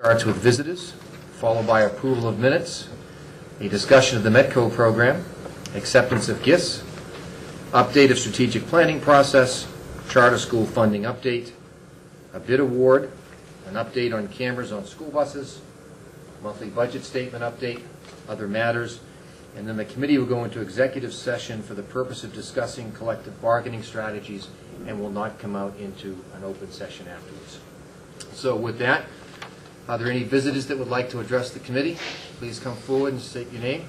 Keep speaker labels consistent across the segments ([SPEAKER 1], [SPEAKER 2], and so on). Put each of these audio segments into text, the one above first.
[SPEAKER 1] Starts with visitors, followed by approval of minutes, a discussion of the METCO program, acceptance of gifts, update of strategic planning process, charter school funding update, a bid award, an update on cameras on school buses, monthly budget statement update, other matters, and then the committee will go into executive session for the purpose of discussing collective bargaining strategies and will not come out into an open session afterwards. So with that, are there any visitors that would like to address the committee? Please come forward and state your name.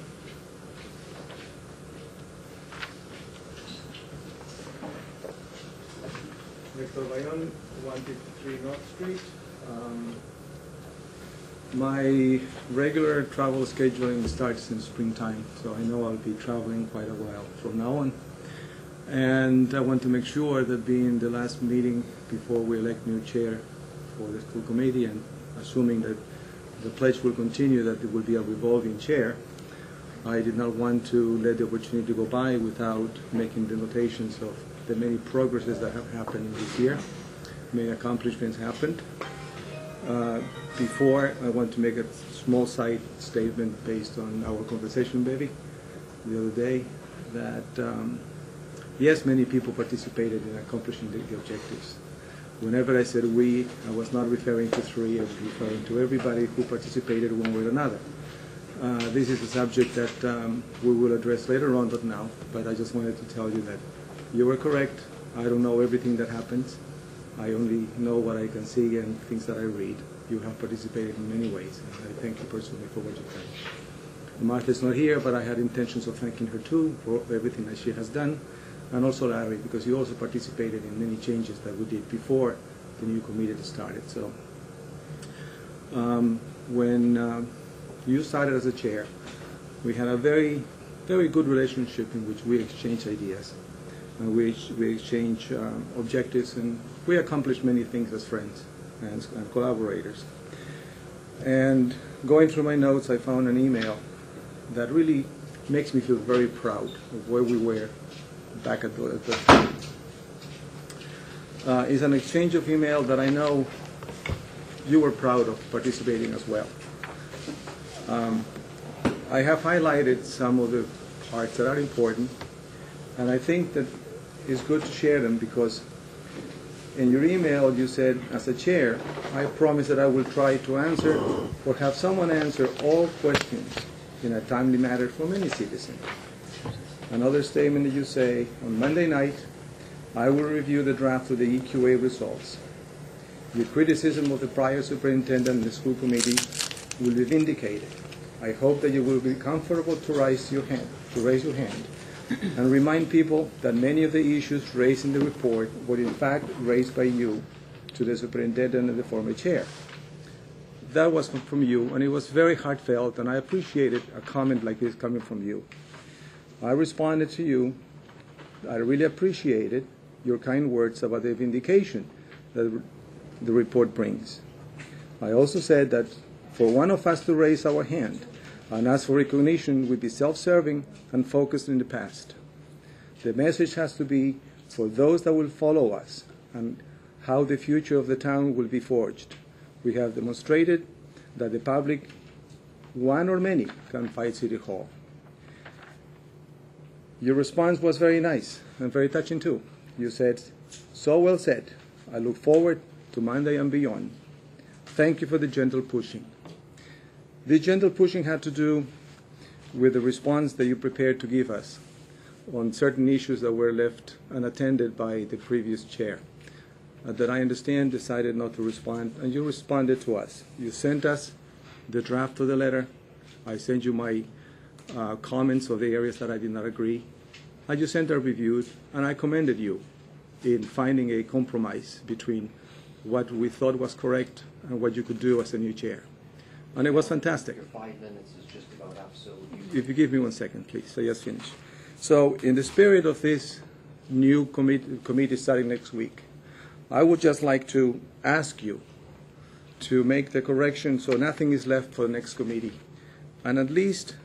[SPEAKER 2] Victor Bayon, 153 North Street. My regular travel scheduling starts in springtime, so I know I'll be traveling quite a while from now on. And I want to make sure that being the last meeting before we elect new chair for the school committee, and assuming that the pledge will continue that there will be a revolving chair, I did not want to let the opportunity go by without making the notations of the many progresses that have happened this year. Many accomplishments happened. Before, I want to make a small side statement based on our conversation, Bevy, the other day, that yes, many people participated in accomplishing the objectives. Whenever I said we, I was not referring to three, I was referring to everybody who participated one way or another. This is a subject that we will address later on, not now, but I just wanted to tell you that you were correct. I don't know everything that happens. I only know what I can see and things that I read. You have participated in many ways, and I thank you personally for what you've done. Martha's not here, but I had intentions of thanking her too for everything that she has done. And also Larry, because you also participated in many changes that we did before the new committee started. So when you started as a chair, we had a very, very good relationship in which we exchanged ideas, and we exchanged objectives, and we accomplished many things as friends and collaborators. And going through my notes, I found an email that really makes me feel very proud of where we were back at the time. It's an exchange of email that I know you were proud of participating as well. I have highlighted some of the parts that are important, and I think that it's good to share them because in your email you said, as a chair, I promise that I will try to answer or have someone answer all questions in a timely manner from any citizen. Another statement that you say, on Monday night, I will review the draft of the EQA results. Your criticism of the prior superintendent and the school committee will be vindicated. I hope that you will be comfortable to raise your hand, and remind people that many of the issues raised in the report were in fact raised by you to the superintendent and the former chair. That was from you, and it was very heartfelt, and I appreciated a comment like this coming from you. I responded to you. I really appreciated your kind words about the vindication that the report brings. I also said that for one of us to raise our hand and ask for recognition would be self-serving and focused in the past. The message has to be for those that will follow us and how the future of the town will be forged. We have demonstrated that the public, one or many, can fight City Hall. Your response was very nice and very touching too. You said, so well said. I look forward to Monday and beyond. Thank you for the gentle pushing. The gentle pushing had to do with the response that you prepared to give us on certain issues that were left unattended by the previous chair. That I understand decided not to respond, and you responded to us. You sent us the draft of the letter. I sent you my comments of the areas that I did not agree. I just sent a review, and I commended you in finding a compromise between what we thought was correct and what you could do as a new chair. And it was fantastic.
[SPEAKER 1] Your 5 minutes is just about up, so
[SPEAKER 2] if you give me 1 second, please, so just finish. So in the spirit of this new committee starting next week, I would just like to ask you to make the correction so nothing is left for the next committee, and at least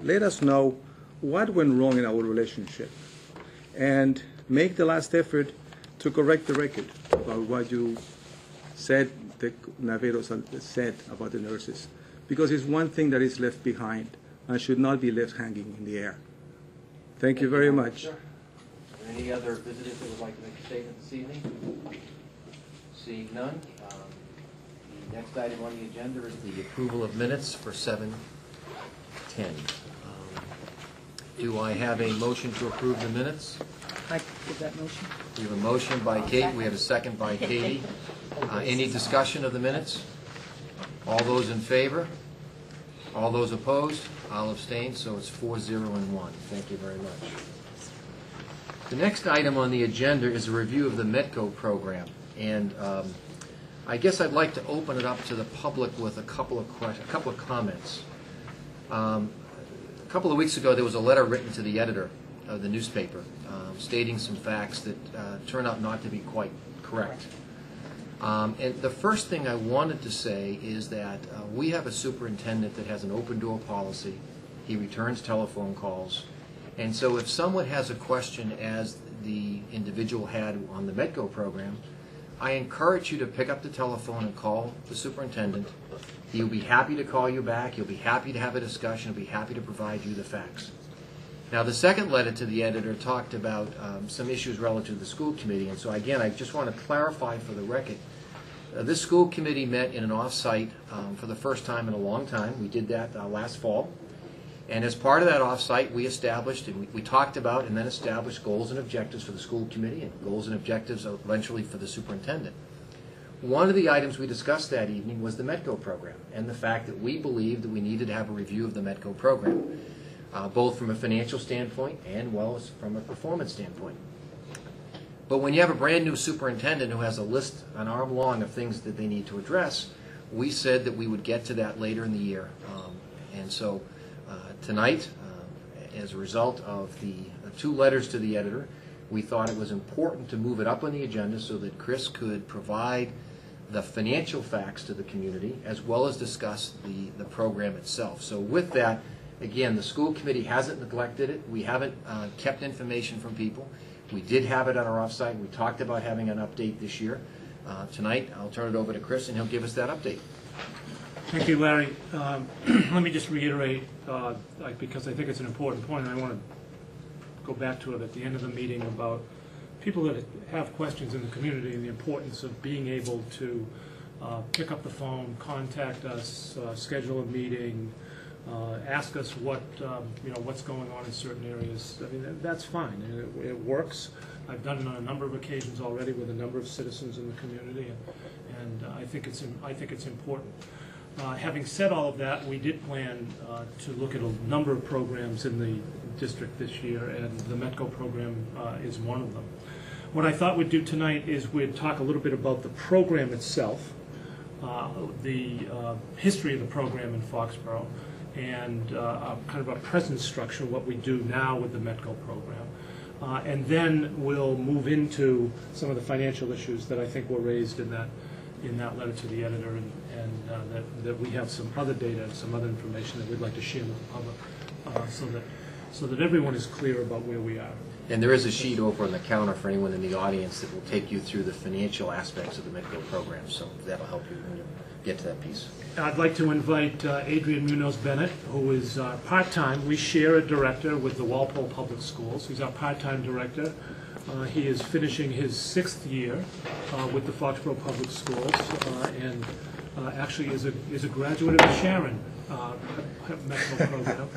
[SPEAKER 2] let us know what went wrong in our relationship and make the last effort to correct the record about what you said Naveros said about the nurses, because it's one thing that is left behind and should not be left hanging in the air. Thank you very much.
[SPEAKER 1] Sir. Any other visitors that would like to make a statement this evening? Seeing none, the next item on the agenda is the approval of minutes for 7/10. Do I have a motion to approve the minutes?
[SPEAKER 3] I give that motion.
[SPEAKER 1] We have a motion by Kate, we have a second by Katie. Any discussion of the minutes? All those in favor? All those opposed? I'll abstain, so it's 4-0-1. Thank you very much. The next item on the agenda is a review of the METCO program, and I guess I'd like to open it up to the public with a couple of comments. A couple of weeks ago, there was a letter written to the editor of the newspaper stating some facts that turn out not to be quite correct. And the first thing I wanted to say is that we have a superintendent that has an open door policy. He returns telephone calls. And so if someone has a question, as the individual had on the METCO program, I encourage you to pick up the telephone and call the superintendent. He'll be happy to call you back. He'll be happy to have a discussion. He'll be happy to provide you the facts. Now, the second letter to the editor talked about some issues relative to the school committee. And so, again, I just want to clarify for the record, this school committee met in an off-site for the first time in a long time. We did that last fall. And as part of that off-site, we established, and we talked about and then established goals and objectives for the school committee and goals and objectives eventually for the superintendent. One of the items we discussed that evening was the METCO program and the fact that we believed that we needed to have a review of the METCO program, both from a financial standpoint and well as from a performance standpoint. But when you have a brand new superintendent who has a list an arm long of things that they need to address, we said that we would get to that later in the year. And so tonight, as a result of the two letters to the editor, we thought it was important to move it up on the agenda so that Chris could provide the financial facts to the community as well as discuss the program itself. So with that, again, the school committee hasn't neglected it. We haven't kept information from people. We did have it on our offsite. We talked about having an update this year. Tonight, I'll turn it over to Chris, and he'll give us that update.
[SPEAKER 4] Thank you, Larry. Let me just reiterate, because I think it's an important point, and I want to go back to it at the end of the meeting about people that have questions in the community and the importance of being able to pick up the phone, contact us, schedule a meeting, ask us what's going on in certain areas. I mean, that's fine. It works. I've done it on a number of occasions already with a number of citizens in the community, and I think it's important. Having said all of that, we did plan to look at a number of programs in the district this year, and the METCO program is one of them. What I thought we'd do tonight is we'd talk a little bit about the program itself, the history of the program in Foxborough, and kind of a present structure, what we do now with the METCO program. And then we'll move into some of the financial issues that I think were raised in that letter to the editor, and that we have some other data and some other information that we'd like to share with the public, so that everyone is clear about where we are.
[SPEAKER 1] And there is a sheet over on the counter for anyone in the audience that will take you through the financial aspects of the METCO program, so that'll help you when you get to that piece.
[SPEAKER 4] I'd like to invite Adrian Munoz-Bennett, who is part-time. We share a director with the Walpole Public Schools. He's our part-time director. He is finishing his 6th year with the Foxborough Public Schools, and actually is a graduate of the Sharon METCO program.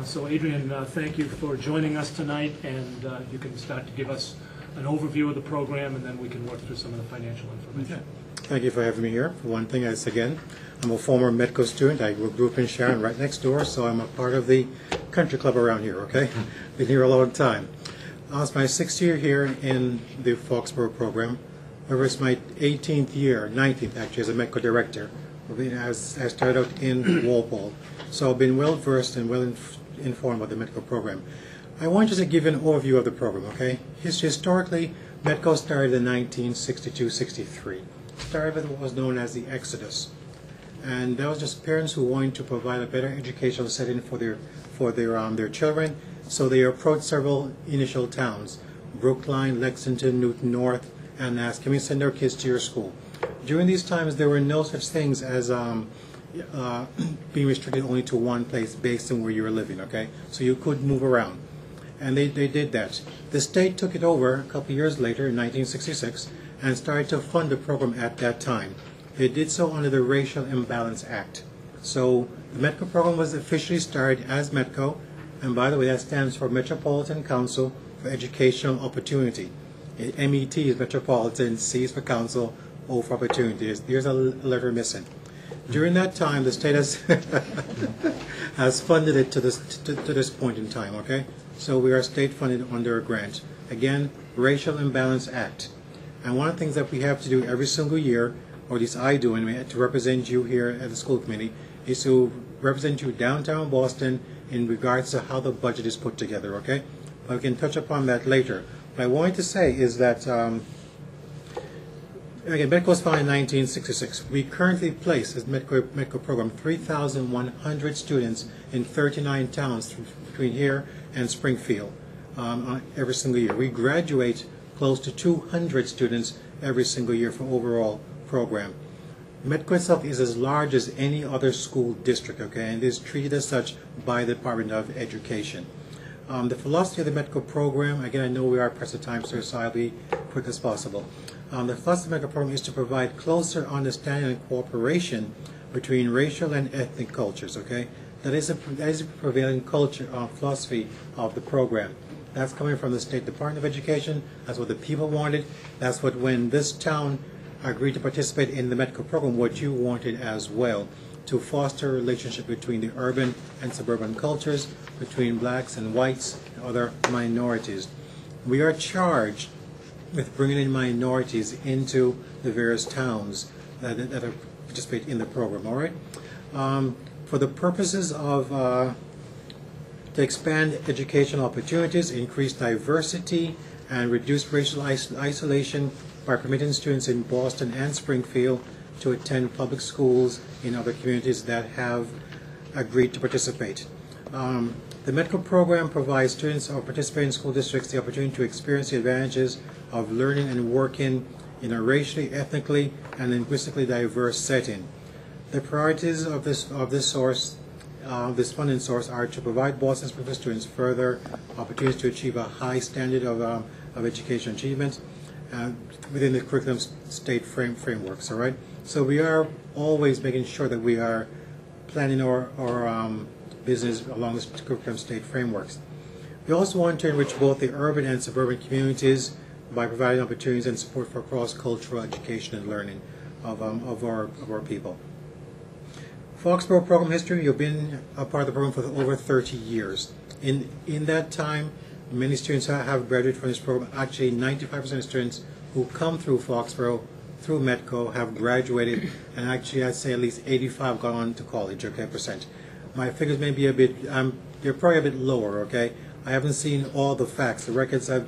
[SPEAKER 4] So Adrian, thank you for joining us tonight, and you can start to give us an overview of the program, and then we can work through some of the financial information.
[SPEAKER 5] Okay. Thank you for having me here. For one thing, again, I'm a former METCO student. I grew up in Sharon, right next door, so I'm a part of the country club around here, okay? Been here a long time. It's my 6th year here in the Foxborough program. However, it's my 18th year, 19th actually, as a METCO director. I started out in Walpole, so I've been well versed and well informed about the METCO program. I want just to give you an overview of the program, okay? Historically, METCO started in 1962-63. Started with what was known as the Exodus, and that was just parents who wanted to provide a better educational setting for their children. So they approached several initial towns, Brookline, Lexington, Newton North, and asked, can we send our kids to your school? During these times, there were no such things as being restricted only to one place based on where you were living, okay? So you could move around. And they did that. The state took it over a couple years later in 1966 and started to fund the program at that time. They did so under the Racial Imbalance Act. So the METCO program was officially started as METCO, and by the way, that stands for Metropolitan Council for Educational Opportunity. MET is Metropolitan, C is for Council, O for Opportunity. There's a letter missing. During that time, the state has has funded it to this point in time, okay? So we are state funded under a grant. Again, Racial Imbalance Act. And one of the things that we have to do every single year, or at least I do anyway, to represent you here at the school committee, is to represent you downtown Boston in regards to how the budget is put together, okay? But we can touch upon that later. What I wanted to say is that, again, METCO was founded in 1966. We currently place, as METCO program, 3,100 students in 39 towns between here and Springfield every single year. We graduate close to 200 students every single year for overall program. METCO itself is as large as any other school district, okay, and is treated as such by the Department of Education. The philosophy of the METCO program, again, I know we are pressed for time, so I'll be quick as possible. The philosophy of the METCO program is to provide closer understanding and cooperation between racial and ethnic cultures, okay? That is a prevailing culture philosophy of the program. That's coming from the State Department of Education. That's what the people wanted. That's what, when this town agreed to participate in the METCO program, what you wanted as well, to foster a relationship between the urban and suburban cultures, between blacks and whites and other minorities. We are charged with bringing in minorities into the various towns that participate in the program, all right? For the purposes of to expand educational opportunities, increase diversity, and reduce racial isolation by permitting students in Boston and Springfield to attend public schools in other communities that have agreed to participate. The METCO program provides students or participating school districts the opportunity to experience the advantages of learning and working in a racially, ethnically, and linguistically diverse setting. The priorities of this funding source are to provide Boston Springfield students further opportunities to achieve a high standard of education achievement within the curriculum state frameworks, all right? So we are always making sure that we are planning our business along the curriculum state frameworks. We also want to enrich both the urban and suburban communities by providing opportunities and support for cross-cultural education and learning of our people. Foxborough program history, you've been a part of the program for over 30 years. In that time, many students have graduated from this program. Actually, 95% of students who come through Foxborough, through METCO, have graduated, and actually I'd say at least 85 gone on to college, okay, percent. My figures may be a bit, they're probably a bit lower, okay? I haven't seen all the facts. The records are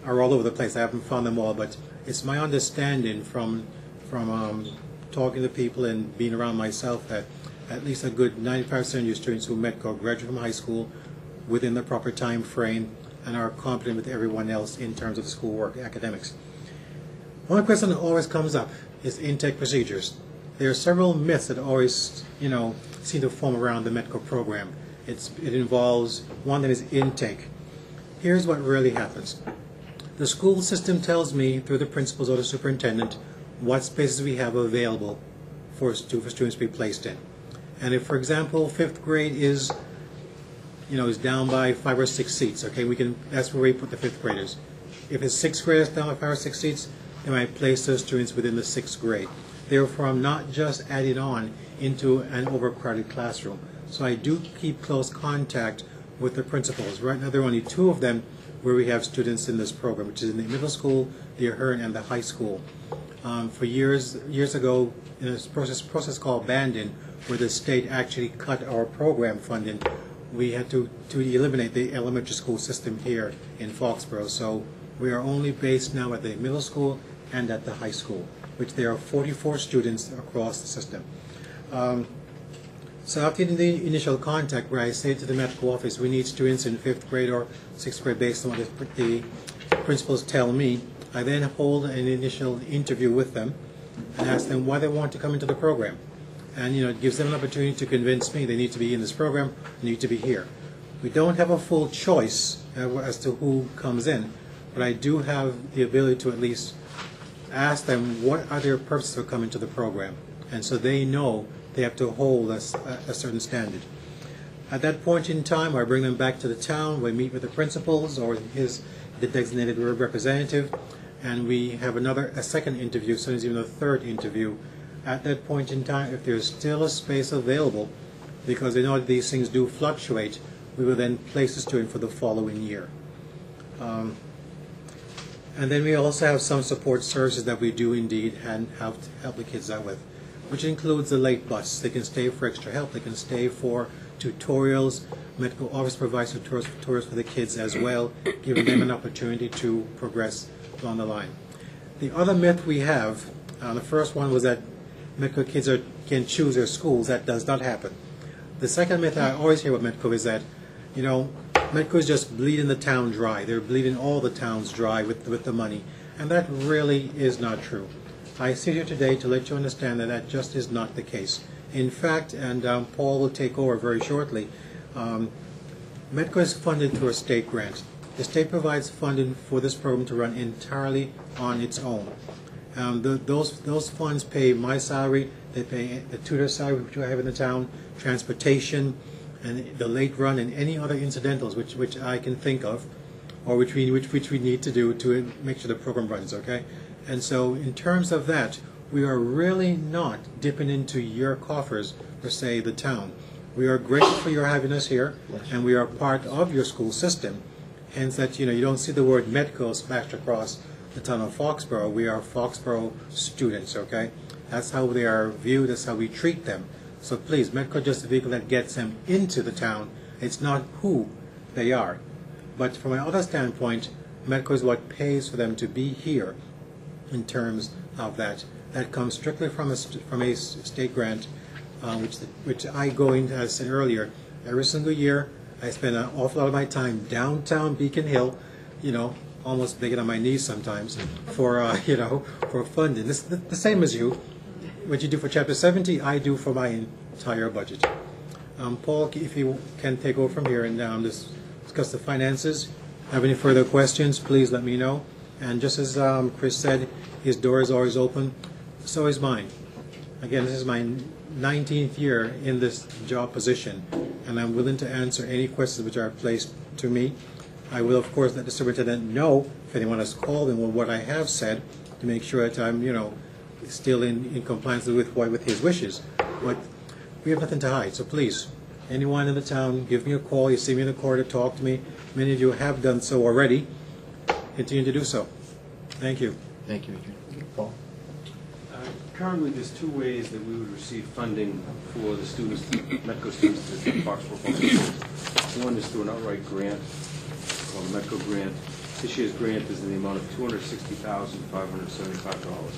[SPEAKER 5] all over the place. I haven't found them all, but it's my understanding from talking to people and being around myself that at least a good 95% of your students who METCO graduate from high school within the proper time frame and are competent with everyone else in terms of schoolwork, academics. One question that always comes up is intake procedures. There are several myths that always, seem to form around the METCO program. It involves, one that is intake. Here's what really happens. The school system tells me through the principals or the superintendent what spaces we have available for students to be placed in. And if, for example, 5th grade is down by 5 or 6 seats, okay, that's where we put the 5th graders. If it's 6th graders down by 5 or 6 seats, then I place those students within the 6th grade. Therefore, I'm not just adding on into an overcrowded classroom. So I do keep close contact with the principals. Right now, there are only 2 of them where we have students in this program, which is in the middle school, the Ahern, and the high school. For years ago, in a process called Bandon, where the state actually cut our program funding, we had to eliminate the elementary school system here in Foxborough. So we are only based now at the middle school and at the high school, which there are 44 students across the system. So after the initial contact, where I say to the METCO office, we need students in 5th grade or 6th grade based on what the principals tell me, I then hold an initial interview with them and ask them why they want to come into the program. And, it gives them an opportunity to convince me they need to be in this program, they need to be here. We don't have a full choice as to who comes in, but I do have the ability to at least ask them what are their purposes for coming to the program. And so they know they have to hold a certain standard. At that point in time, I bring them back to the town, we meet with the principals or the designated representative, and we have a second interview, sometimes even a third interview. At that point in time, if there's still a space available, because they know that these things do fluctuate, we will then place the student for the following year. And then we also have some support services that we do indeed and help the kids out with, which includes the late bus. They can stay for extra help, they can stay for tutorials. Medical office provides tutorials for the kids as well, giving them an opportunity to progress along the line. The other myth we have, the first one was that medical kids can choose their schools. That does not happen. The second myth I always hear about medical is that, medical is just bleeding the town dry. They're bleeding all the towns dry with the money, and that really is not true. I sit here today to let you understand that that just is not the case. In fact, and Paul will take over very shortly, Medco is funded through a state grant. The state provides funding for this program to run entirely on its own. Those funds pay my salary, they pay the tutor salary which I have in the town, transportation, and the late run, and any other incidentals which I can think of, or which we need to do to make sure the program runs, okay? And so in terms of that, we are really not dipping into your coffers, per se, the town. We are grateful for your having us here, and we are part of your school system. Hence that, you don't see the word Medco splashed across the town of Foxborough. We are Foxborough students, okay? That's how they are viewed, that's how we treat them. So please, Medco is just a vehicle that gets them into the town. It's not who they are. But from another standpoint, Medco is what pays for them to be here in terms of that. That comes strictly from a state grant, which I go into, as I said earlier, every single year. I spend an awful lot of my time downtown Beacon Hill, almost begging on my knees sometimes for funding. This the same as you. What you do for Chapter 70, I do for my entire budget. Paul, if you can take over from here and discuss the finances. Have any further questions, please let me know. And just as Chris said, his door is always open. So is mine. Again, this is my 19th year in this job position, and I'm willing to answer any questions which are placed to me. I will, of course, let the superintendent know if anyone has called and what I have said to make sure that I'm, still in compliance with his wishes. But we have nothing to hide, so please, anyone in the town, give me a call. You see me in the corridor, talk to me. Many of you have done so already. Continue to do so. Thank you.
[SPEAKER 1] Thank you, Adrian. Paul?
[SPEAKER 6] Currently, there's two ways that we would receive funding for the students, Medco students at Foxborough Public Schools. One is through an outright grant called the Medco grant. This year's grant is in the amount of $260,575.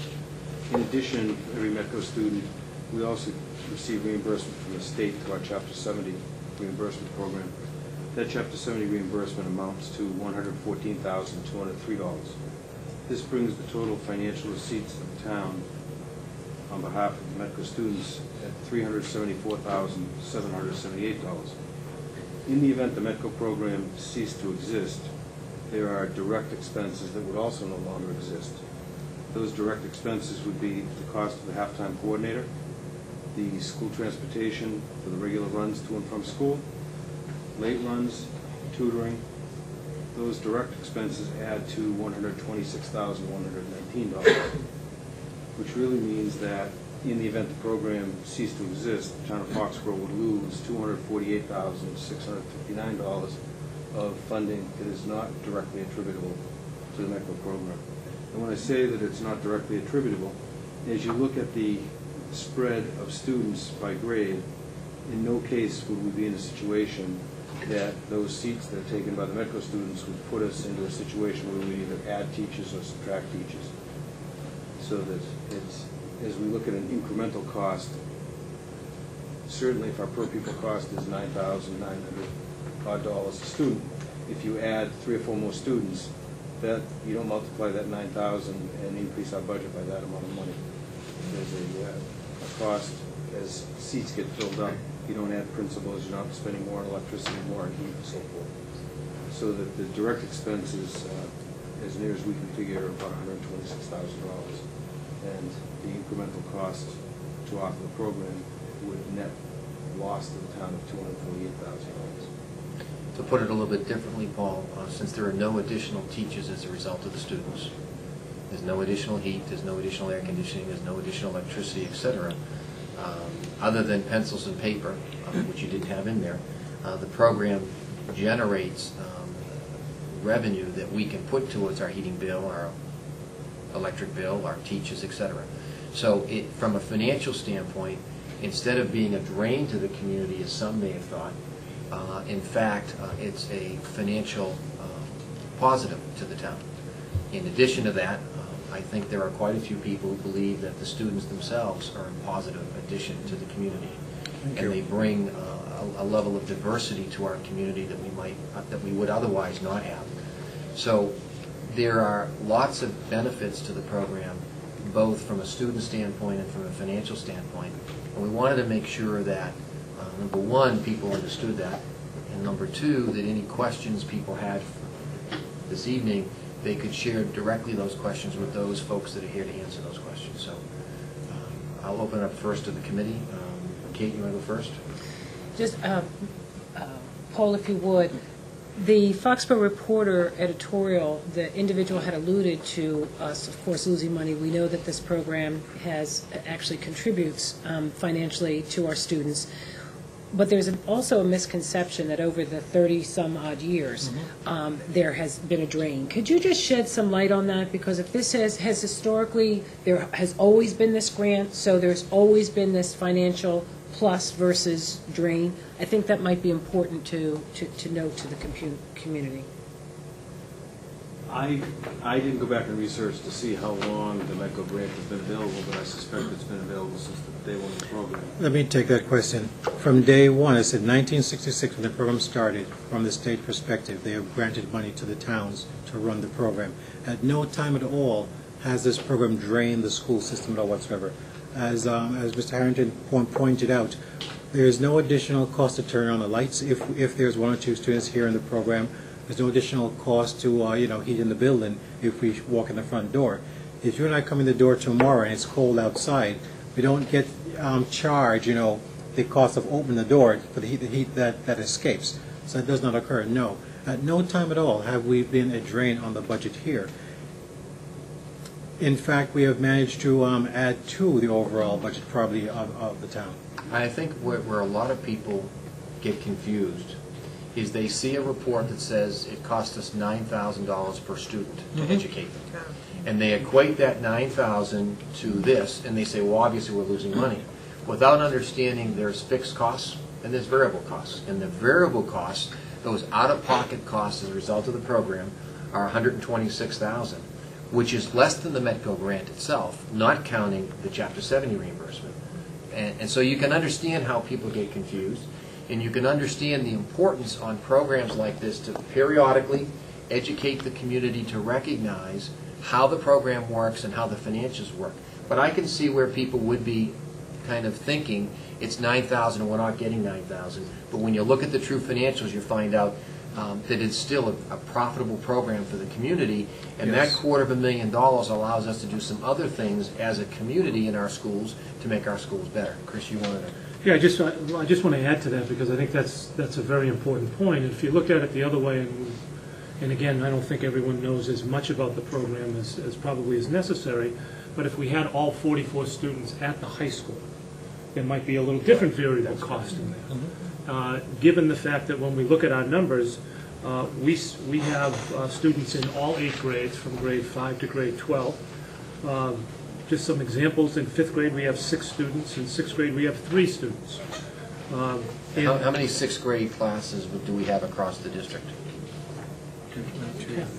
[SPEAKER 6] In addition, every Medco student, we also receive reimbursement from the state through our Chapter 70 reimbursement program. That Chapter 70 reimbursement amounts to $114,203. This brings the total financial receipts of the town on behalf of the Medco students at $374,778. In the event the Medco program ceased to exist, there are direct expenses that would also no longer exist. Those direct expenses would be the cost of the halftime coordinator, the school transportation for the regular runs to and from school, late runs, tutoring. Those direct expenses add to $126,119, which really means that in the event the program ceased to exist, the town of Foxborough would lose $248,659 of funding that is not directly attributable to the Medco program. And when I say that it's not directly attributable, as you look at the spread of students by grade, in no case would we be in a situation that those seats that are taken by the Medco students would put us into a situation where we either add teachers or subtract teachers. So that it's, as we look at an incremental cost, certainly if our per pupil cost is $9,900 a student, if you add 3 or 4 more students, that you don't multiply that 9,000 and increase our budget by that amount of money. there's a cost as seats get filled up. You don't add principals, you're not spending more on electricity, more on heat, and so forth. So that the direct expenses, as near as we can figure, are about $126,000. And the incremental cost to offer the program would net loss to the town of $248,000.
[SPEAKER 1] To put it a little bit differently, Paul, since there are no additional teachers as a result of the students, there's no additional heat, there's no additional air conditioning, there's no additional electricity, etc., other than pencils and paper, which you didn't have in there, the program generates revenue that we can put towards our heating bill, our electric bill, our teachers, etc. So from a financial standpoint, instead of being a drain to the community, as some may have thought, in fact, it's a financial positive to the town. In addition to that, I think there are quite a few people who believe that the students themselves are a positive addition to the community. And they bring a level of diversity to our community that we would otherwise not have. So there are lots of benefits to the program, both from a student standpoint and from a financial standpoint. And we wanted to make sure that, number one, people understood that, and number two, that any questions people had this evening, they could share directly those questions with those folks that are here to answer those questions. So I'll open it up first to the committee. Kate, you want to go first?
[SPEAKER 3] Just, Paul, if you would, the Foxborough Reporter editorial, the individual had alluded to us, of course, losing money. We know that this program actually contributes financially to our students. But there's also a misconception that over the 30-some-odd years, there has been a drain. Could you just shed some light on that? Because if this has historically, there has always been this grant, so there's always been this financial plus versus drain. I think that might be important to note to the community.
[SPEAKER 6] I didn't go back and research to see how long the METCO grant has been available, but I suspect it's been available since the day one of the program.
[SPEAKER 5] Let me take that question. From day one, I said 1966 when the program started, from the state perspective, they have granted money to the towns to run the program. At no time at all has this program drained the school system at all whatsoever. As Mr. Harrington pointed out, there is no additional cost to turn on the lights if there's one or two students here in the program. There's no additional cost to heat in the building if we walk in the front door. If you and I come in the door tomorrow and it's cold outside, we don't get charged, the cost of opening the door for the heat that escapes. So that does not occur. No, at no time at all have we been a drain on the budget here. In fact, we have managed to add to the overall budget probably of the town.
[SPEAKER 1] I think where a lot of people get confused is they see a report that says it cost us $9,000 per student to educate them. And they equate that $9,000 to this, and they say, well, obviously we're losing money, without understanding there's fixed costs and there's variable costs. And the variable costs, those out-of-pocket costs as a result of the program, are $126,000, which is less than the METCO grant itself, not counting the Chapter 70 reimbursement. And so you can understand how people get confused. And you can understand the importance on programs like this to periodically educate the community to recognize how the program works and how the financials work. But I can see where people would be kind of thinking it's $9,000 and we're not getting $9,000. But when you look at the true financials, you find out that it's still a profitable program for the community. And
[SPEAKER 2] Yes.
[SPEAKER 1] that $250,000 allows us to do some other things as a community in our schools to make our schools better. Chris, you wanted to...
[SPEAKER 4] Yeah, I just want to add to that because I think that's a very important point. And if you look at it the other way, and again, I don't think everyone knows as much about the program as probably is necessary, but if we had all 44 students at the high school, there might be a little different variable cost in there. Given the fact that when we look at our numbers, we have students in all 8 grades, from grade 5 to grade 12. Just some examples, in 5th grade we have 6 students, in 6th grade we have 3 students.
[SPEAKER 1] How many 6th grade classes do we have across the district?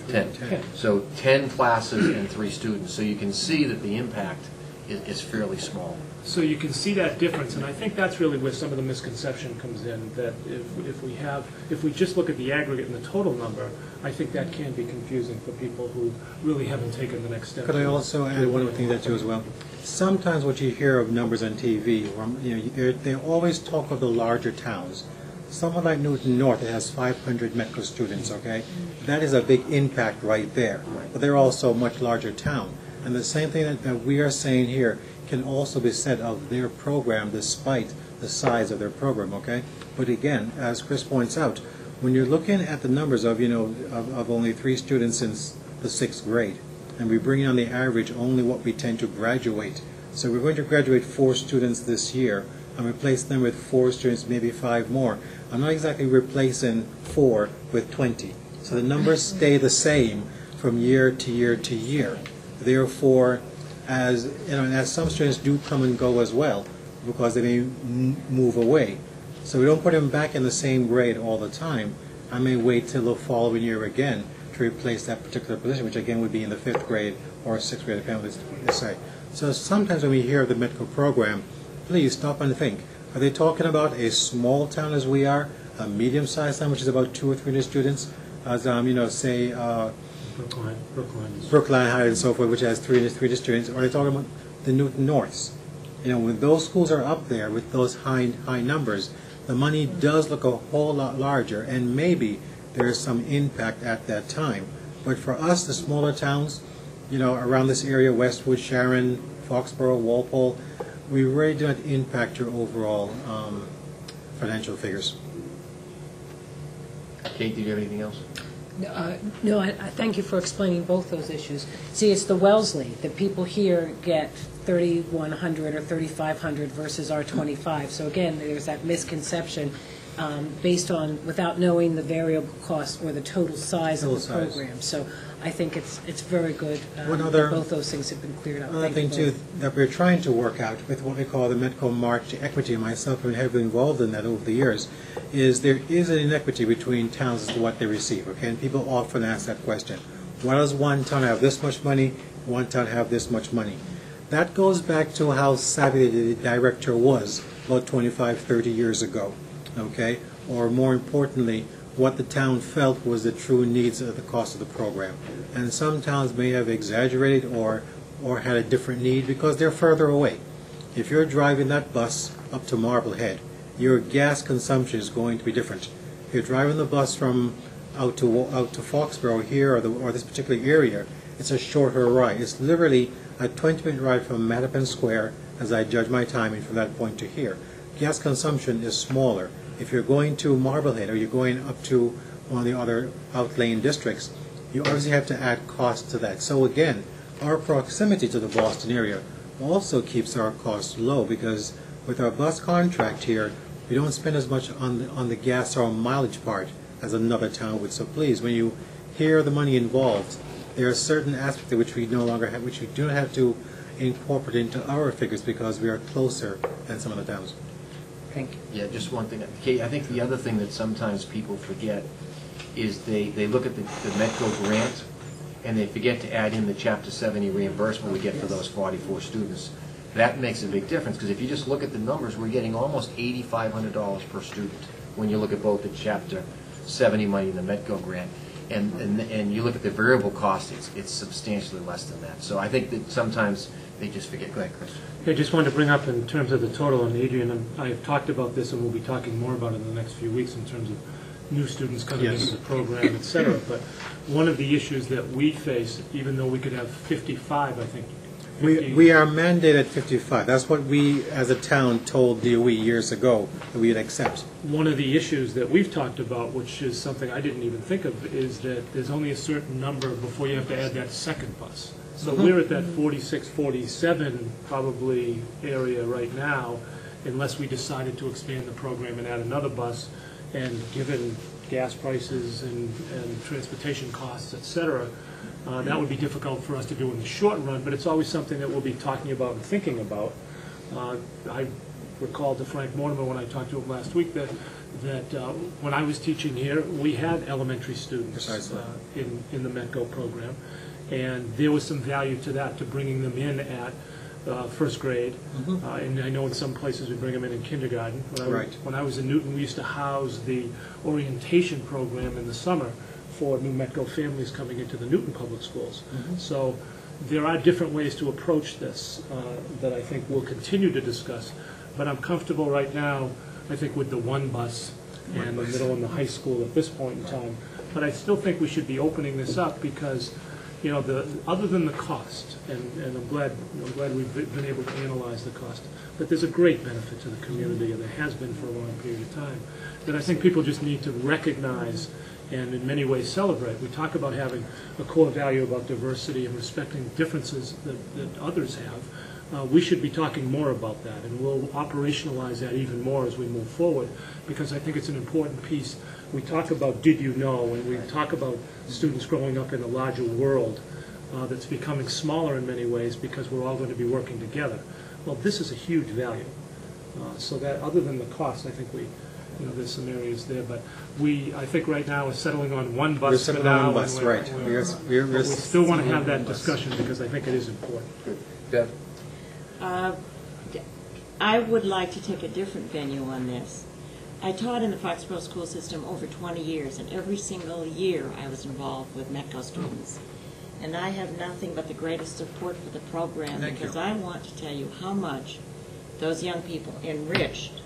[SPEAKER 1] 10. So 10 classes and 3 students. So you can see that the impact is fairly small.
[SPEAKER 4] So you can see that difference, and I think that's really where some of the misconception comes in, that if we just look at the aggregate and the total number, I think that can be confusing for people who really haven't taken the next step.
[SPEAKER 5] Could I also add one other thing that too as well? Sometimes what you hear of numbers on TV, they always talk of the larger towns. Someone like Newton North that has 500 Metco students, okay? That is a big impact right there. But they're also a much larger town. And the same thing that we are saying here can also be said of their program despite the size of their program, okay? But again, as Chris points out, when you're looking at the numbers of, of only 3 students since the 6th grade, and we bring on the average only what we tend to graduate. So we're going to graduate 4 students this year and replace them with 4 students, maybe 5 more. I'm not exactly replacing 4 with 20. So the numbers stay the same from year to year to year. Therefore, as some students do come and go as well, because they may move away. So we don't put them back in the same grade all the time. I may wait till the following year again to replace that particular position, which again would be in the 5th grade or 6th grade, depending on what they say. So sometimes when we hear of the Metco program, please stop and think. Are they talking about a small town as we are, a medium-sized town, which is about 200 or 300 students, as say Brookline High and so forth, which has 300 students? Or are they talking about the Newton Norths? When those schools are up there with those high numbers, the money does look a whole lot larger, and maybe there's some impact at that time. But for us, the smaller towns, around this area, Westwood, Sharon, Foxborough, Walpole, we really do not impact your overall financial figures.
[SPEAKER 1] Kate, do you have anything else?
[SPEAKER 3] No, I thank you for explaining both those issues. See, it's the Wellesley that people here get 3,100 or 3,500 versus our 25. So again, there's that misconception based on, without knowing the variable cost or the total size of the program. So I think it's very good that both those things have been cleared up.
[SPEAKER 5] Another thing too that we're trying to work out with what we call the Metco March to Equity, myself have been heavily involved in that over the years, is there is an inequity between towns as to what they receive, okay? And people often ask that question. Why does one town have this much money, one town have this much money? That goes back to how savvy the director was about 25, 30 years ago, okay? Or more importantly, what the town felt was the true needs of the cost of the program. And some towns may have exaggerated or had a different need because they're further away. If you're driving that bus up to Marblehead, your gas consumption is going to be different. If you're driving the bus from out to Foxborough here or this particular area, it's a shorter ride. It's literally a 20-minute ride from Mattapan Square, as I judge my timing from that point to here. Gas consumption is smaller. If you're going to Marblehead or you're going up to one of the other outlying districts, you obviously have to add cost to that. So again, our proximity to the Boston area also keeps our costs low, because with our bus contract here, we don't spend as much on the gas or mileage part as another town would. So please, when you hear the money involved, there are certain aspects which we no longer have, which we do not have to incorporate into our figures because we are closer than some of the towns.
[SPEAKER 3] Thank you.
[SPEAKER 1] Yeah, just one thing. Kate, I think the other thing that sometimes people forget is they look at the Metco grant and they forget to add in the Chapter 70 reimbursement we get for those 44 students. That makes a big difference, because if you just look at the numbers, we're getting almost $8,500 per student when you look at both the Chapter 70 money and the Metco grant. And you look at the variable cost, it's substantially less than that. So I think that sometimes they just forget. Go ahead, Chris.
[SPEAKER 4] I just wanted to bring up in terms of the total, and Adrian and I have talked about this, and we'll be talking more about it in the next few weeks in terms of new students coming into the program, et cetera. But one of the issues that we face, even though we could have 55, I think.
[SPEAKER 5] We are mandated 55. That's what we, as a town, told DOE years ago that we would accept.
[SPEAKER 4] One of the issues that we've talked about, which is something I didn't even think of, is that there's only a certain number before you have to add that second bus. So we're at that 46, 47 probably area right now, unless we decided to expand the program and add another bus. And given gas prices and transportation costs, et cetera, that would be difficult for us to do in the short run, but it's always something that we'll be talking about and thinking about. I recalled to Frank Mortimer when I talked to him last week that when I was teaching here, we had elementary students in the Metco program, and there was some value to that, to bringing them in at first grade, and I know in some places we bring them in kindergarten. When I was in Newton, we used to house the orientation program in the summer for new Metco families coming into the Newton Public Schools. So there are different ways to approach this that I think we'll continue to discuss, but I'm comfortable right now, I think, with the one bus and the middle and the high school at this point in time. But I still think we should be opening this up because, you know, other than the cost, and I'm glad we've been able to analyze the cost, but there's a great benefit to the community, and there has been for a long period of time, that I think people just need to recognize and in many ways celebrate. We talk about having a core value about diversity and respecting differences that others have. We should be talking more about that, and we'll operationalize that even more as we move forward, because I think it's an important piece. We talk about did you know, and we talk about students growing up in a larger world that's becoming smaller in many ways because we're all going to be working together. Well, this is a huge value. So that other than the cost, I think there's some areas there, but I think right now we're settling on one bus.
[SPEAKER 5] We're settling on one bus, right.
[SPEAKER 4] We still want to have that discussion because I think it is important.
[SPEAKER 1] Deb?
[SPEAKER 7] I would like to take a different venue on this. I taught in the Foxborough school system over 20 years, and every single year I was involved with Metco students. And I have nothing but the greatest support for the program because I want to tell you how much those young people enriched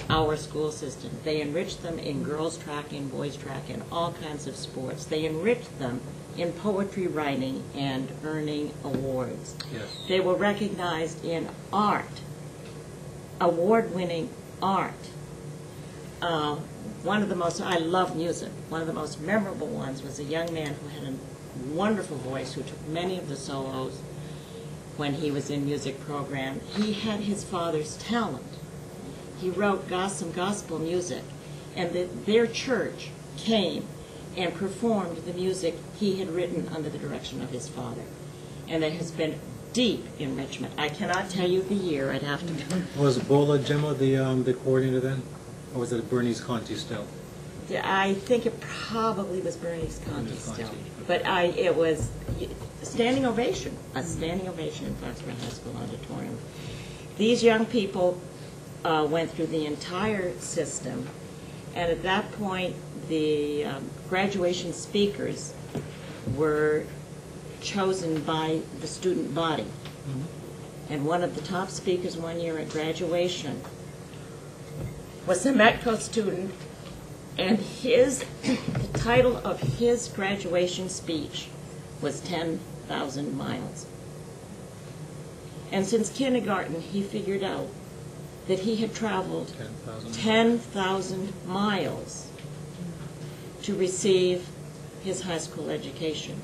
[SPEAKER 7] our school system. They enriched them in girls track and boys track and all kinds of sports. They enriched them in poetry writing and earning awards.
[SPEAKER 1] Yes.
[SPEAKER 7] They were recognized in art, award-winning art. I love music. One of the most memorable ones was a young man who had a wonderful voice who took many of the solos when he was in music program. He had his father's talent. He wrote some gospel music, and their church came and performed the music he had written under the direction of his father. And there has been deep enrichment. I cannot tell you the year. I'd have to.
[SPEAKER 5] Was Bola Gemma the coordinator then, or was it Bernice Conti still?
[SPEAKER 7] I think it probably was Bernice Conti still, but it was a standing ovation in Foxborough High School auditorium. These young people went through the entire system, and at that point the graduation speakers were chosen by the student body. And one of the top speakers one year at graduation was a Metco student, and the title of his graduation speech was 10,000 miles. And since kindergarten, he figured out that he had traveled 10,000 miles to receive his high school education.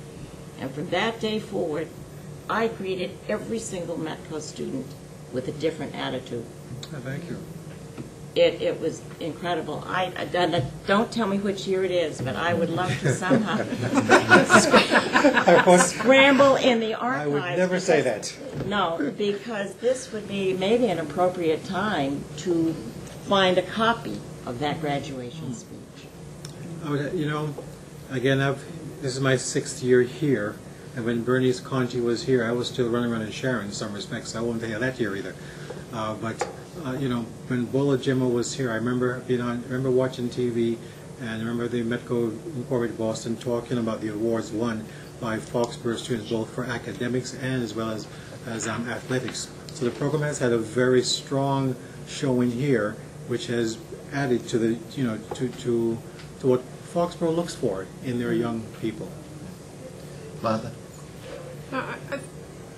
[SPEAKER 7] And from that day forward, I greeted every single Metco student with a different attitude.
[SPEAKER 5] Oh, thank you.
[SPEAKER 7] It was incredible. Don't tell me which year it is, but I would love to somehow scramble in the archives.
[SPEAKER 5] I would never say that.
[SPEAKER 7] No, because this would be maybe an appropriate time to find a copy of that graduation speech.
[SPEAKER 5] Again, this is my 6th year here, and when Bernice Conti was here, I was still running around in Sharon in some respects, so I won't tell you that year either. When Bola Gemma was here, I remember watching TV, and I remember the Metco Incorporated Boston talking about the awards won by Foxborough students, both for academics and as well as athletics. So the program has had a very strong showing here, which has added to the to what Foxborough looks for in their young people.
[SPEAKER 1] Martha?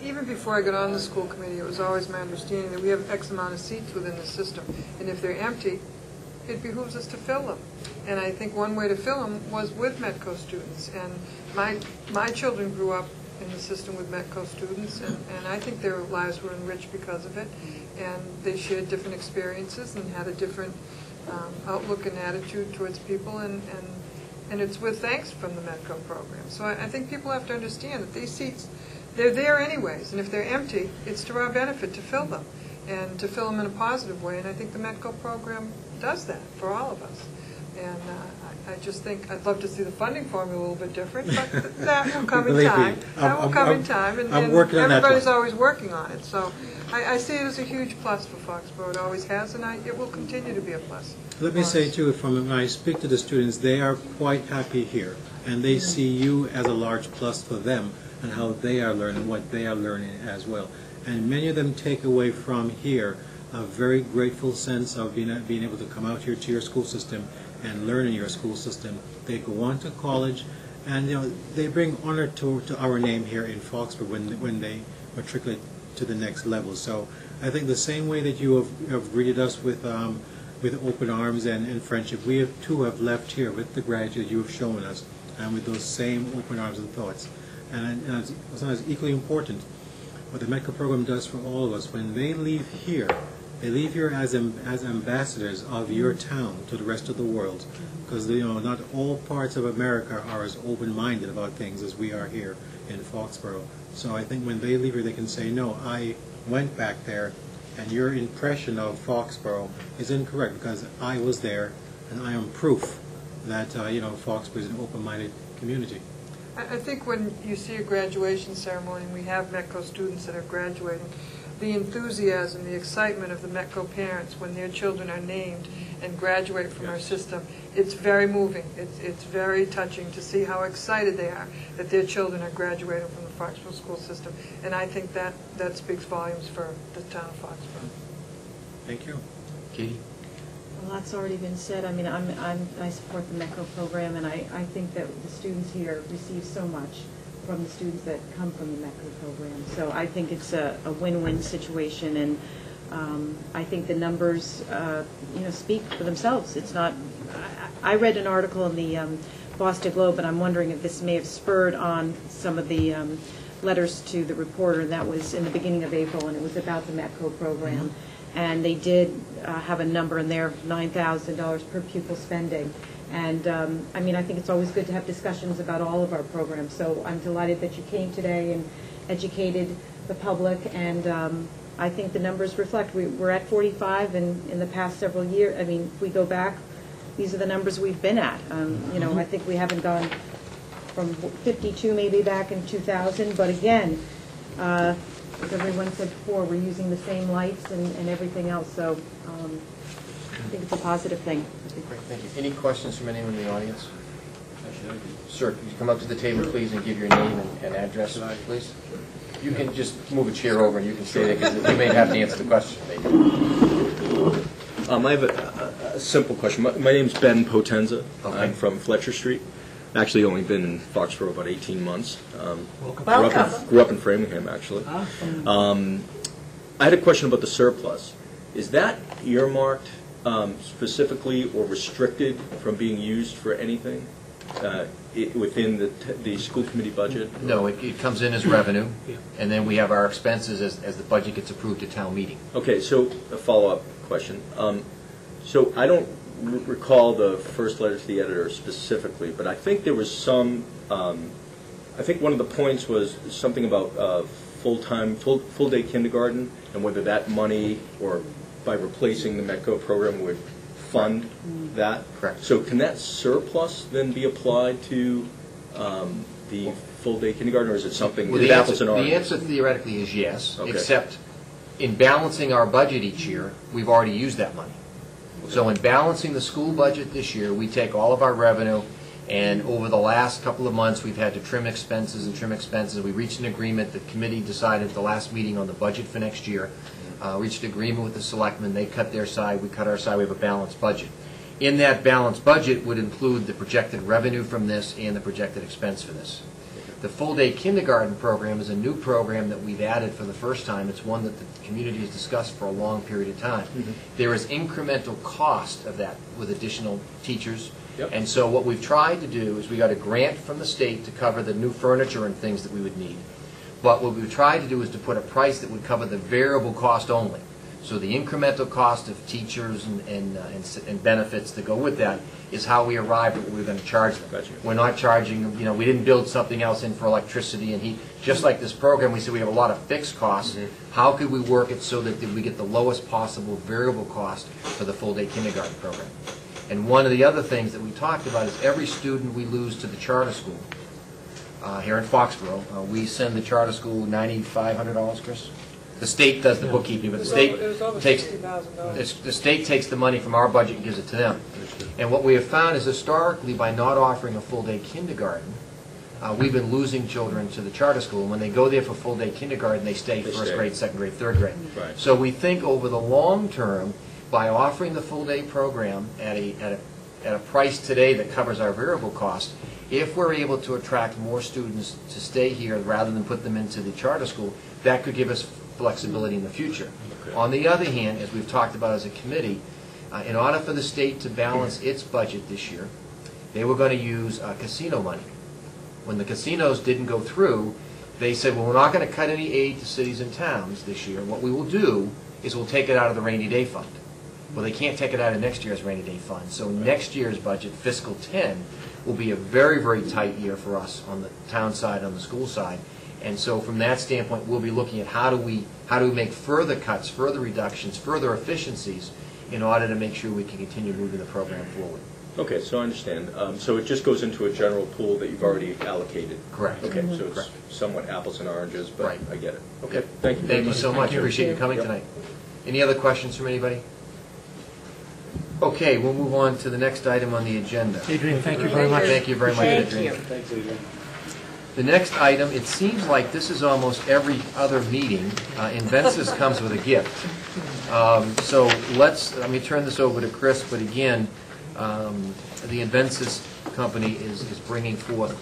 [SPEAKER 8] Even before I got on the school committee, it was always my understanding that we have X amount of seats within the system, and if they're empty, it behooves us to fill them. And I think one way to fill them was with Metco students. And my children grew up in the system with Metco students, and I think their lives were enriched because of it. And they shared different experiences and had a different outlook and attitude towards people, and it's with thanks from the Metco program. So I think people have to understand that these seats, they're there anyways, and if they're empty, it's to our benefit to fill them, and to fill them in a positive way, and I think the Metco program does that for all of us. And I just think, I'd love to see the funding formula a little bit different, but that will come in
[SPEAKER 5] Believe me,
[SPEAKER 8] time. That will
[SPEAKER 5] I'm-
[SPEAKER 8] come in
[SPEAKER 5] I'm-
[SPEAKER 8] time, and
[SPEAKER 5] I'm working on that
[SPEAKER 8] everybody's
[SPEAKER 5] one.
[SPEAKER 8] always working on it. So I see it as a huge plus for Foxborough. It always has, and it will continue to be a plus.
[SPEAKER 5] Let me say too, when I speak to the students, they are quite happy here, and they see you as a large plus for them and how they are learning, what they are learning as well. And many of them take away from here a very grateful sense of being able to come out here to your school system and learn in your school system. They go on to college, and they bring honor to our name here in Foxborough when they matriculate to the next level. So I think the same way that you have greeted us with open arms and friendship, we too have left here with the gratitude you have shown us, and with those same open arms and thoughts. And sometimes equally important, what the Metco program does for all of us, when they leave here as ambassadors of your town to the rest of the world, because not all parts of America are as open-minded about things as we are here in Foxborough. So I think when they leave here, they can say, no, I went back there, and your impression of Foxborough is incorrect because I was there, and I am proof that Foxborough is an open-minded community.
[SPEAKER 8] I think when you see a graduation ceremony, and we have Metco students that are graduating, the enthusiasm, the excitement of the Metco parents when their children are named and graduate from our system, it's very moving. It's very touching to see how excited they are that their children are graduating from the Foxborough school system. And I think that speaks volumes for the town of Foxborough.
[SPEAKER 5] Thank you.
[SPEAKER 1] Katie?
[SPEAKER 9] Well, that's already been said. I mean, I support the MECO program, and I think that the students here receive so much from the students that come from the MECO program. So I think it's a win-win situation, and I think the numbers, speak for themselves. It's not. I read an article in the Boston Globe, and I'm wondering if this may have spurred on some of the letters to the reporter. That was in the beginning of April, and it was about the MECO program. And they did have a number in there, $9,000 per pupil spending. And I think it's always good to have discussions about all of our programs. So I'm delighted that you came today and educated the public. And I think the numbers reflect. We're at 45, and in the past several years, if we go back, these are the numbers we've been at. I think we haven't gone from 52 maybe back in 2000. But again, as everyone said before, we're using the same lights and everything else, so I think it's a positive thing.
[SPEAKER 1] Great, thank you. Any questions from anyone in the audience? Sir, could you come up to the table, please, and give your name and address, please? You can just move a chair over and you can stay there, because you may have to answer the question.
[SPEAKER 10] I have a simple question. My name's Ben Potenza.
[SPEAKER 1] Okay.
[SPEAKER 10] I'm from Fletcher Street. Actually, only been in Foxborough about 18 months. Grew up in Framingham, actually. I had a question about the surplus. Is that earmarked specifically or restricted from being used for anything within the school committee budget?
[SPEAKER 1] No, it comes in as revenue, and then we have our expenses as the budget gets approved at town meeting.
[SPEAKER 10] Okay, so a follow-up question. So I don't recall the first letter to the editor specifically, but I think there was some, I think one of the points was something about full-day kindergarten, and whether that money, or by replacing the MECO program, would fund that.
[SPEAKER 1] Correct.
[SPEAKER 10] So can that surplus then be applied to the full-day kindergarten, or is it something,
[SPEAKER 1] Well,
[SPEAKER 10] apples and oranges?
[SPEAKER 1] the answer theoretically is yes,
[SPEAKER 10] Okay.
[SPEAKER 1] except in balancing our budget each year, we've already used that money. So in balancing the school budget this year, we take all of our revenue, and over the last couple of months, we've had to trim expenses and trim expenses. We reached an agreement, the committee decided at the last meeting on the budget for next year, reached an agreement with the selectmen, they cut their side, we cut our side, we have a balanced budget. In that balanced budget would include the projected revenue from this and the projected expense for this. The full-day kindergarten program is a new program that we've added for the first time. It's one that the community has discussed for a long period of time. There is incremental cost of that with additional teachers.
[SPEAKER 10] Yep.
[SPEAKER 1] And so what we've tried to do is we got a grant from the state to cover the new furniture and things that we would need. But what we've tried to do is to put a price that would cover the variable cost only. So the incremental cost of teachers and benefits that go with that is how we arrived at what we're going to charge them.
[SPEAKER 10] Gotcha.
[SPEAKER 1] We're not charging them, we didn't build something else in for electricity and heat. Just like this program, we said we have a lot of fixed costs. How could we work it so that we get the lowest possible variable cost for the full-day kindergarten program? And one of the other things that we talked about is every student we lose to the charter school here in Foxborough, we send the charter school $9,500, Chris? The state does the bookkeeping, but the state
[SPEAKER 8] It was over
[SPEAKER 1] takes,
[SPEAKER 8] $60,000.
[SPEAKER 1] the state takes the money from our budget and gives it to them. And what we have found is historically, by not offering a full-day kindergarten, we've been losing children to the charter school. And when they go there for full-day kindergarten, they stay first grade, second grade, third grade.
[SPEAKER 10] Right.
[SPEAKER 1] So we think over the long term, by offering the full-day program at a price today that covers our variable cost, if we're able to attract more students to stay here rather than put them into the charter school, that could give us flexibility in the future. On the other hand, as we've talked about as a committee, in order for the state to balance its budget this year, they were going to use casino money. When the casinos didn't go through, they said, well, we're not going to cut any aid to cities and towns this year. What we will do is we'll take it out of the rainy day fund. Well, they can't take it out of next year's rainy day fund. So next year's budget, fiscal 10, will be a very, very tight year for us on the town side, on the school side. And so from that standpoint, we'll be looking at how do we make further cuts, further reductions, further efficiencies in order to make sure we can continue moving the program forward.
[SPEAKER 10] Okay, so I understand. So it just goes into a general pool that you've already allocated?
[SPEAKER 1] Correct.
[SPEAKER 10] Okay, so it's
[SPEAKER 1] Correct.
[SPEAKER 10] somewhat apples and oranges, but
[SPEAKER 1] Right.
[SPEAKER 10] I get it. Okay, thank you very
[SPEAKER 1] Thank you
[SPEAKER 10] much.
[SPEAKER 1] so much. Appreciate you coming
[SPEAKER 10] Yep.
[SPEAKER 1] tonight. Any other questions from anybody? Okay, we'll move on to the next item on the agenda.
[SPEAKER 4] Adrian, thank you very much.
[SPEAKER 1] Thank you very much,
[SPEAKER 7] Thank
[SPEAKER 1] Adrian.
[SPEAKER 7] you.
[SPEAKER 6] Thanks, Adrian.
[SPEAKER 1] The next item, it seems like this is almost every other meeting. Invensys comes with a gift. So let me turn this over to Chris, but again, the Invensys company is bringing forth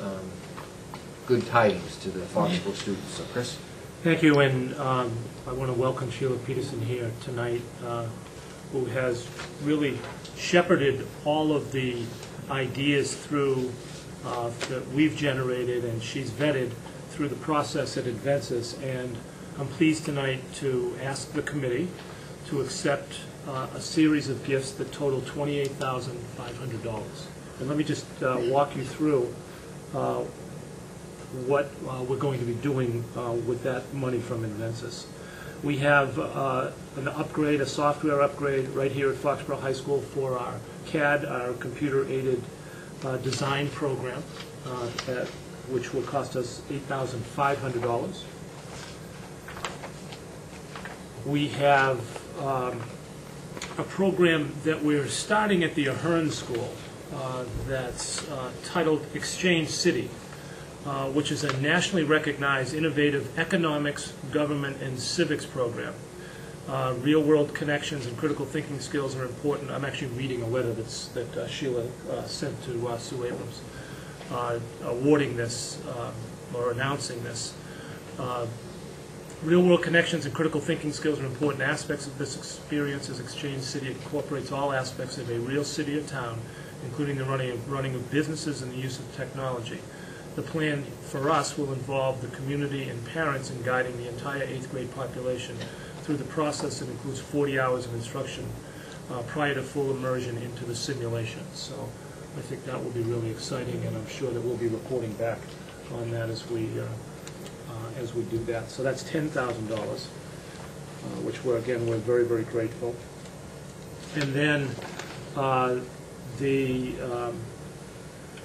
[SPEAKER 1] good tidings to the Foxborough students. So Chris?
[SPEAKER 4] Thank you, and I want to welcome Sheila Peterson here tonight, who has really shepherded all of the ideas through that we've generated, and she's vetted through the process at Invensys. And I'm pleased tonight to ask the committee to accept a series of gifts that total $28,500. And let me just walk you through what we're going to be doing with that money from Invensys. We have an upgrade, a software upgrade right here at Foxborough High School for our CAD, our computer-aided design program, which will cost us $8,500. We have a program that we're starting at the Ahern School that's titled Exchange City, which is a nationally recognized innovative economics, government, and civics program. Real-world connections and critical thinking skills are important. I'm actually reading a letter that Sheila sent to Sue Abrams, awarding this or announcing this. Real-world connections and critical thinking skills are important aspects of this experience, as Exchange City incorporates all aspects of a real city or town, including the running of businesses and the use of technology. The plan for us will involve the community and parents in guiding the entire 8th grade population through the process that includes 40 hours of instruction prior to full immersion into the simulation. So I think that will be really exciting, and I'm sure that we'll be reporting back on that as we do that. So that's $10,000, which we're very, very grateful. And then the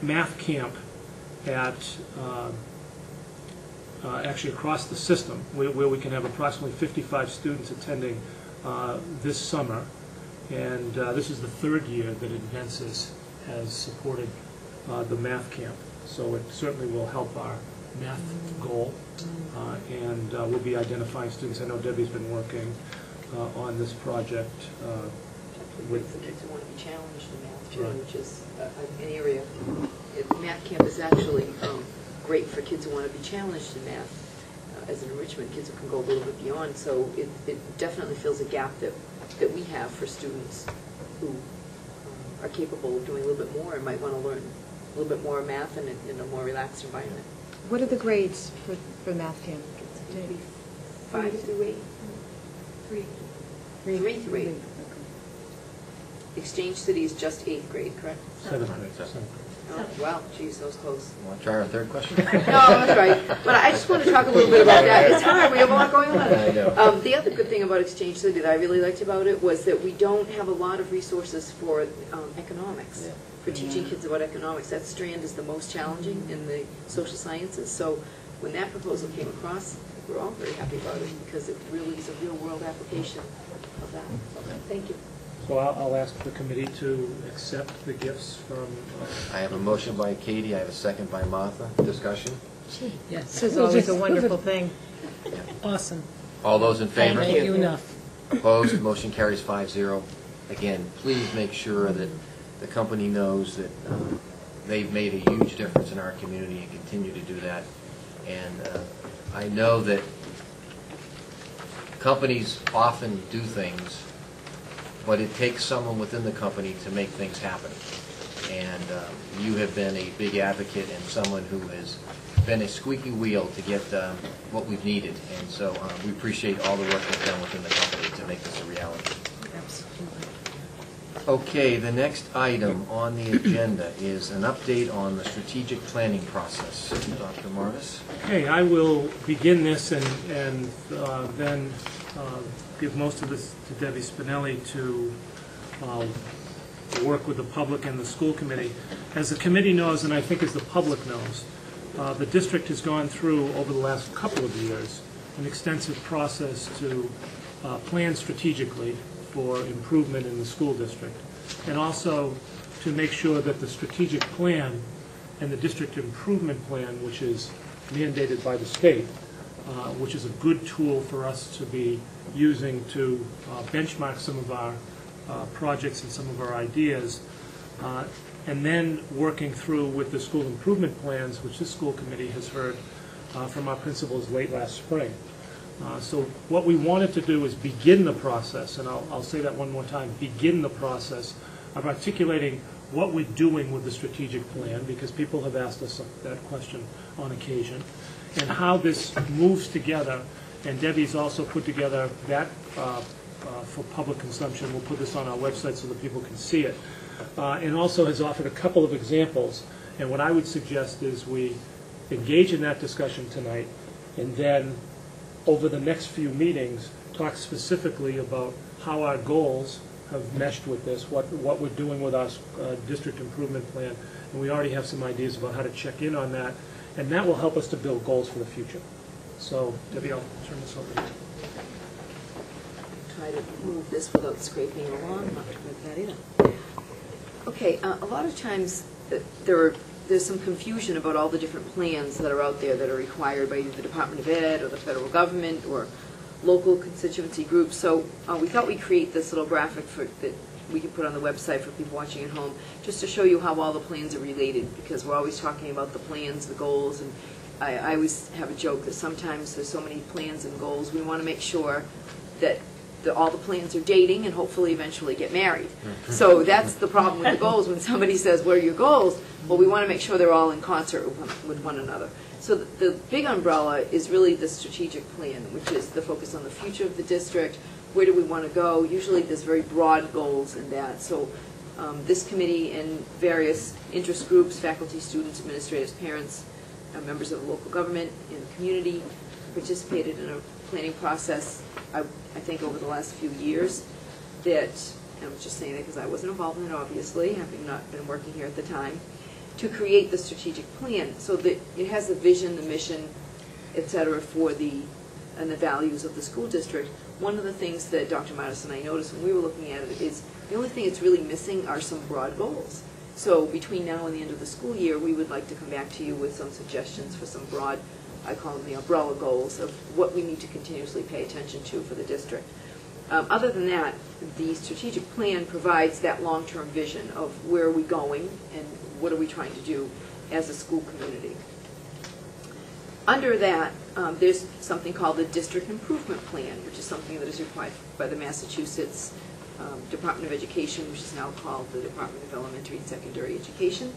[SPEAKER 4] math camp at actually across the system, where we can have approximately 55 students attending this summer. And this is the third year that Invensys has supported the math camp. So it certainly will help our math goal, and we'll be identifying students. I know Debbie's been working on this project with
[SPEAKER 11] For kids who want to be challenged in math too,
[SPEAKER 4] Right.
[SPEAKER 11] which is an area. Math camp is actually great for kids who want to be challenged in math as an enrichment, kids who can go a little bit beyond. So it definitely fills a gap that we have for students who are capable of doing a little bit more and might want to learn a little bit more math in a more relaxed environment.
[SPEAKER 9] What are the grades for math camp?
[SPEAKER 11] Maybe 5 through 8. 3 through 8. Exchange City is just 8th grade, correct?
[SPEAKER 4] Seventh grade.
[SPEAKER 11] Oh, wow, geez, that was close.
[SPEAKER 1] Want to try our third question?
[SPEAKER 11] No, that's right. But I just want to talk a little bit about that. It's hard, we have a lot going on.
[SPEAKER 1] I know.
[SPEAKER 11] The other good thing about Exchange City that I really liked about it was that we don't have a lot of resources for economics,
[SPEAKER 1] Yeah.
[SPEAKER 11] for teaching kids about economics. That strand is the most challenging in the social sciences. So when that proposal came across, we're all very happy about it because it really is a real-world application of that. So, thank you.
[SPEAKER 4] So I'll ask the committee to accept the gifts from,
[SPEAKER 1] I have a motion by Katie, I have a second by Martha. Discussion?
[SPEAKER 3] Yes.
[SPEAKER 9] This is always a wonderful thing.
[SPEAKER 3] Awesome.
[SPEAKER 1] All those in favor?
[SPEAKER 3] Thank you enough.
[SPEAKER 1] Opposed, motion carries 5-0. Again, please make sure that the company knows that they've made a huge difference in our community and continue to do that. And I know that companies often do things, but it takes someone within the company to make things happen. And you have been a big advocate and someone who has been a squeaky wheel to get what we've needed. And so we appreciate all the work that's done within the company to make this a reality.
[SPEAKER 3] Absolutely.
[SPEAKER 1] Okay, the next item on the agenda is an update on the strategic planning process. Dr. Marvis?
[SPEAKER 4] okay, I will begin this and then give most of this to Debbie Spinelli to work with the public and the school committee. As the committee knows, and I think as the public knows, the district has gone through, over the last couple of years, an extensive process to plan strategically for improvement in the school district, and also to make sure that the strategic plan and the district improvement plan, which is mandated by the state, which is a good tool for us to be using to benchmark some of our projects and some of our ideas, and then working through with the school improvement plans, which this school committee has heard from our principals late last spring. So what we wanted to do is begin the process, and I'll say that one more time, begin the process of articulating what we're doing with the strategic plan, because people have asked us that question on occasion, and how this moves together. And Debbie's also put together that for public consumption. We'll put this on our website so that people can see it. And also has offered a couple of examples. And what I would suggest is we engage in that discussion tonight, and then over the next few meetings, talk specifically about how our goals have meshed with this, what we're doing with our district improvement plan. And we already have some ideas about how to check in on that. And that will help us to build goals for the future. So, Debbie, I'll turn this over to you.
[SPEAKER 11] Try to move this without scraping along, not to break that either. Okay, a lot of times there's some confusion about all the different plans that are out there that are required by either the Department of Ed or the federal government or local constituency groups. So we thought we'd create this little graphic that we could put on the website for people watching at home, just to show you how all the plans are related, because we're always talking about the plans, the goals, and I always have a joke that sometimes there's so many plans and goals, we want to make sure that all the plans are dating and hopefully eventually get married. So that's the problem with the goals. When somebody says, what are your goals? Well, we want to make sure they're all in concert with one another. So the big umbrella is really the strategic plan, which is the focus on the future of the district. Where do we want to go? Usually there's very broad goals in that. So this committee and various interest groups, faculty, students, administrators, parents, members of the local government and the community participated in a planning process, I think, over the last few years that, I'm just saying that because I wasn't involved in it, obviously, having not been working here at the time, to create the strategic plan so that it has the vision, the mission, et cetera, and the values of the school district. One of the things that Dr. Mattis and I noticed when we were looking at it is the only thing it's really missing are some broad goals. So between now and the end of the school year, we would like to come back to you with some suggestions for some broad, I call them the umbrella goals, of what we need to continuously pay attention to for the district. Other than that, the strategic plan provides that long-term vision of where are we going and what are we trying to do as a school community. Under that, there's something called the District Improvement Plan, which is something that is required by the Massachusetts Department of Education, which is now called the Department of Elementary and Secondary Education.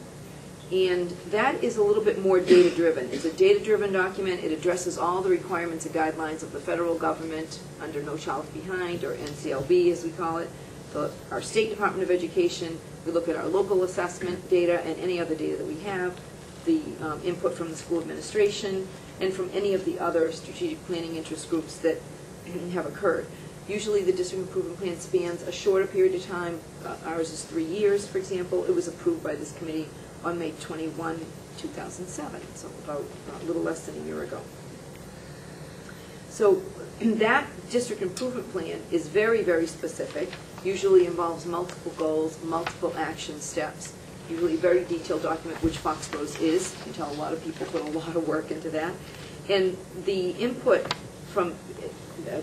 [SPEAKER 11] And that is a little bit more data-driven. It's a data-driven document. It addresses all the requirements and guidelines of the federal government under No Child Left Behind, or NCLB as we call it, our State Department of Education, we look at our local assessment data and any other data that we have, the input from the school administration, and from any of the other strategic planning interest groups that have occurred. Usually the district improvement plan spans a shorter period of time. Ours is 3 years, for example. It was approved by this committee on May 21, 2007, so about a little less than a year ago. So that district improvement plan is very, very specific, usually involves multiple goals, multiple action steps, usually a very detailed document, which Foxborough's is. You can tell a lot of people put a lot of work into that. And the input from,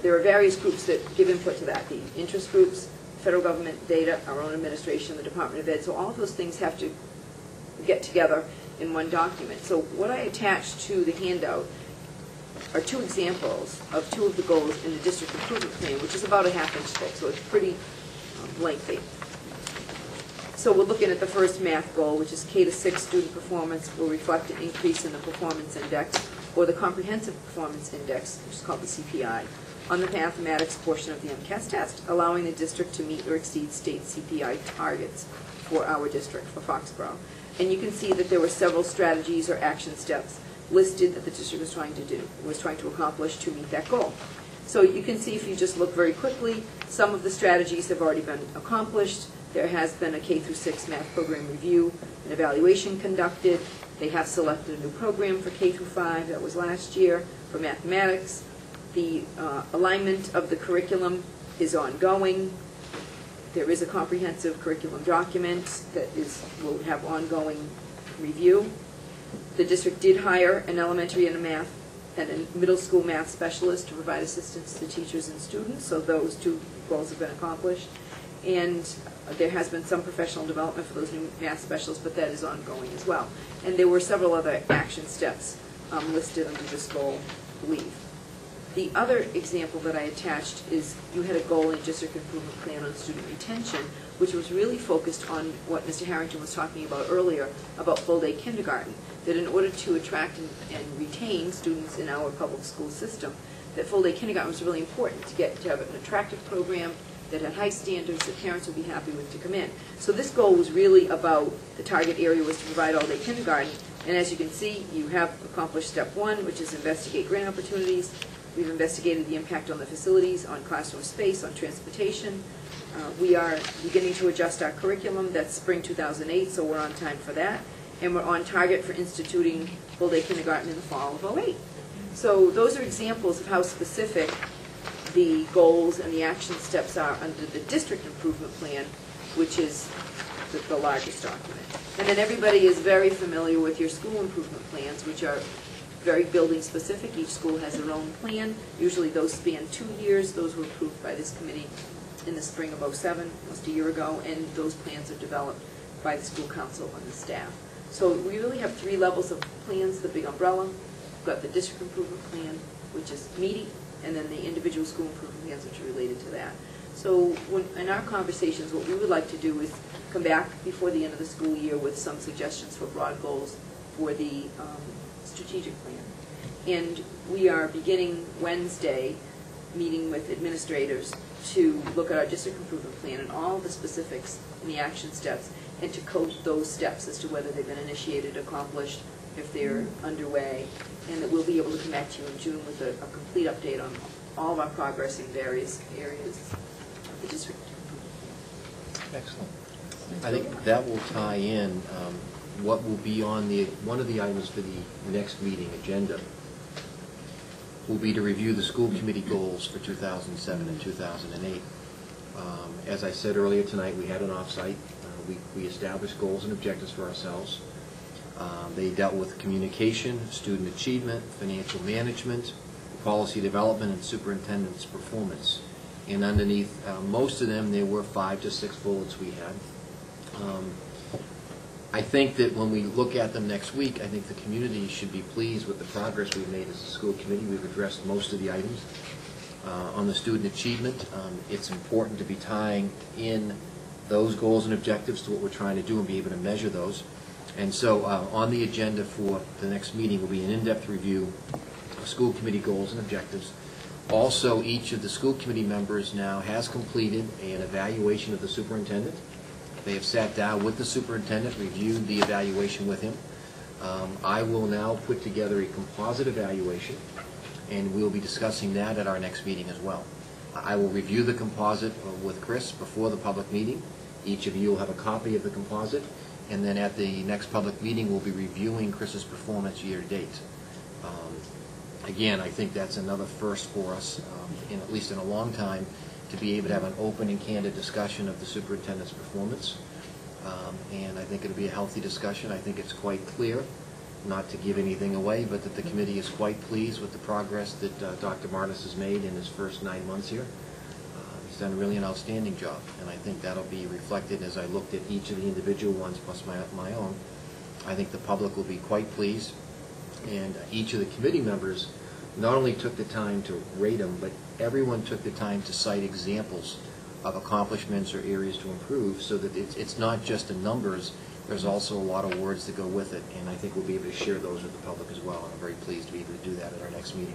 [SPEAKER 11] there are various groups that give input to that, the interest groups, federal government data, our own administration, the Department of Ed, so all of those things have to get together in one document. So what I attached to the handout are 2 examples of 2 of the goals in the district improvement plan, which is about a half-inch thick, so it's pretty lengthy. So we're looking at the first math goal, which is K-6 student performance will reflect an increase in the performance index, or the comprehensive performance index, which is called the CPI, on the mathematics portion of the MCAS test, allowing the district to meet or exceed state CPI targets for our district, for Foxborough. And you can see that there were several strategies or action steps listed that the district was trying to do, was trying to accomplish to meet that goal. So you can see, if you just look very quickly, some of the strategies have already been accomplished. There has been a K-6 math program review and evaluation conducted. They have selected a new program for K-5, that was last year, for mathematics. The alignment of the curriculum is ongoing. There is a comprehensive curriculum document that will have ongoing review. The district did hire an elementary and a middle school math specialist to provide assistance to teachers and students, so those 2 goals have been accomplished. And there has been some professional development for those new math specialists, but that is ongoing as well. And there were several other action steps listed under this goal, I believe. The other example that I attached is you had a goal in district improvement plan on student retention, which was really focused on what Mr. Harrington was talking about earlier, about full-day kindergarten, that in order to attract and retain students in our public school system, that full-day kindergarten was really important to have an attractive program that had high standards that parents would be happy with to come in. So this goal was really about, the target area was to provide all-day kindergarten, and as you can see, you have accomplished step 1, which is investigate grant opportunities. We've investigated the impact on the facilities, on classroom space, on transportation. We are beginning to adjust our curriculum. That's spring 2008, so we're on time for that. And we're on target for instituting full-day kindergarten in the fall of 2008. So those are examples of how specific the goals and the action steps are under the district improvement plan, which is the largest document. And then everybody is very familiar with your school improvement plans, which are very building specific. Each school has their own plan. Usually those span 2 years. Those were approved by this committee in the spring of 2007, almost a year ago, and those plans are developed by the school council and the staff. So we really have 3 levels of plans, the big umbrella. We've got the district improvement plan, which is meaty, and then the individual school improvement plans, which are related to that. So in our conversations, what we would like to do is come back before the end of the school year with some suggestions for broad goals for the strategic plan. And we are beginning Wednesday meeting with administrators to look at our district improvement plan and all the specifics and the action steps, and to coach those steps as to whether they've been initiated, accomplished, if they're underway, and that we'll be able to come back to you in June with a complete update on all of our progress in various areas of the district.
[SPEAKER 1] Excellent. I think that will tie in what will be on one of the items for the next meeting agenda will be to review the school committee goals for 2007 and 2008. As I said earlier tonight, we had an offsite. We established goals and objectives for ourselves. They dealt with communication, student achievement, financial management, policy development, and superintendent's performance. And underneath most of them, there were 5 to 6 bullets we had. I think that when we look at them next week, I think the community should be pleased with the progress we've made as a school committee. We've addressed most of the items. On the student achievement, it's important to be tying in those goals and objectives to what we're trying to do and be able to measure those. And so on the agenda for the next meeting will be an in-depth review of school committee goals and objectives. Also, each of the school committee members now has completed an evaluation of the superintendent. They have sat down with the superintendent, reviewed the evaluation with him. I will now put together a composite evaluation, and we'll be discussing that at our next meeting as well. I will review the composite with Chris before the public meeting. Each of you will have a copy of the composite, and then at the next public meeting, we'll be reviewing Chris's performance year-to-date. Again, I think that's another first for us, at least in a long time, to be able to have an open and candid discussion of the superintendent's performance. And I think it'll be a healthy discussion. I think it's quite clear, not to give anything away, but that the committee is quite pleased with the progress that Dr. Martis has made in his first 9 months here. He's done really an outstanding job, and I think that'll be reflected as I looked at each of the individual ones plus my own. I think the public will be quite pleased, and each of the committee members not only took the time to rate them, but everyone took the time to cite examples of accomplishments or areas to improve, so that it's not just the numbers, there's also a lot of words that go with it, and I think we'll be able to share those with the public as well, and I'm very pleased to be able to do that at our next meeting.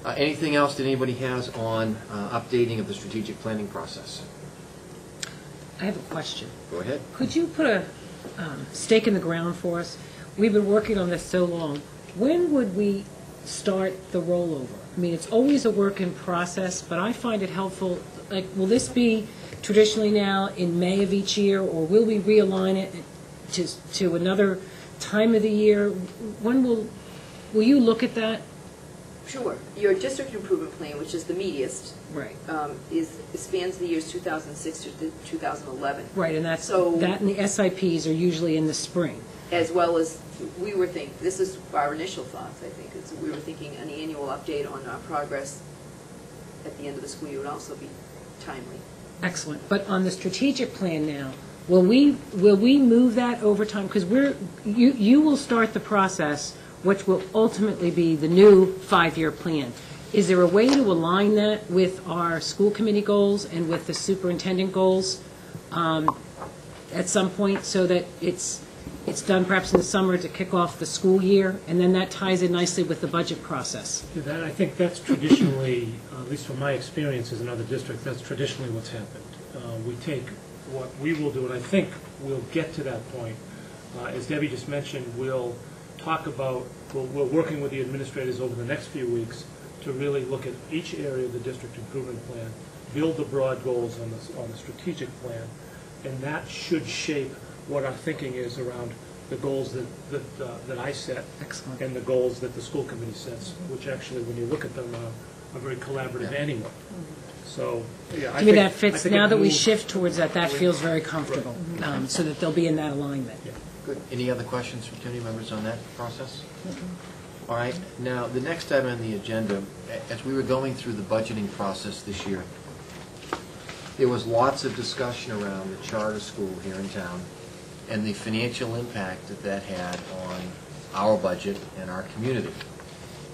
[SPEAKER 1] Anything else that anybody has on updating of the strategic planning process?
[SPEAKER 3] I have a question.
[SPEAKER 1] Go ahead.
[SPEAKER 3] Could you put a stake in the ground for us? We've been working on this so long. When would we start the rollover? I mean, it's always a work in process, but I find it helpful. Like, will this be traditionally now in May of each year, or will we realign it to another time of the year? When will you look at that?
[SPEAKER 11] Sure. Your district improvement plan, which is the meatiest,
[SPEAKER 3] Right.
[SPEAKER 11] Spans the years 2006 to 2011.
[SPEAKER 3] Right, and that and the SIPs are usually in the spring.
[SPEAKER 11] As well as, we were thinking, this is our initial thoughts, I think, is we were thinking an annual update on our progress at the end of the school year would also be timely.
[SPEAKER 3] Excellent. But on the strategic plan now, will we move that over time? Because you will start the process, which will ultimately be the new 5-year plan. Is there a way to align that with our school committee goals and with the superintendent goals at some point, so that it's done perhaps in the summer to kick off the school year, and then that ties in nicely with the budget process?
[SPEAKER 4] That, I think that's traditionally, at least from my experiences in other districts, that's traditionally what's happened. We take what we will do, and I think we'll get to that point. As Debbie just mentioned, we'll talk about, we're working with the administrators over the next few weeks to really look at each area of the district improvement plan, build the broad goals on the strategic plan, and that should shape what our thinking is around the goals that I set.
[SPEAKER 3] Excellent.
[SPEAKER 4] And the goals that the school committee sets, which actually, when you look at them, are very collaborative anyway. So, yeah,
[SPEAKER 3] To me, that fits. Now that we shift towards that feels very comfortable, so that they'll be in that alignment.
[SPEAKER 4] Yeah.
[SPEAKER 1] Good. Any other questions from committee members on that process? All right. Now, the next item on the agenda, as we were going through the budgeting process this year, there was lots of discussion around the charter school here in town and the financial impact that had on our budget and our community.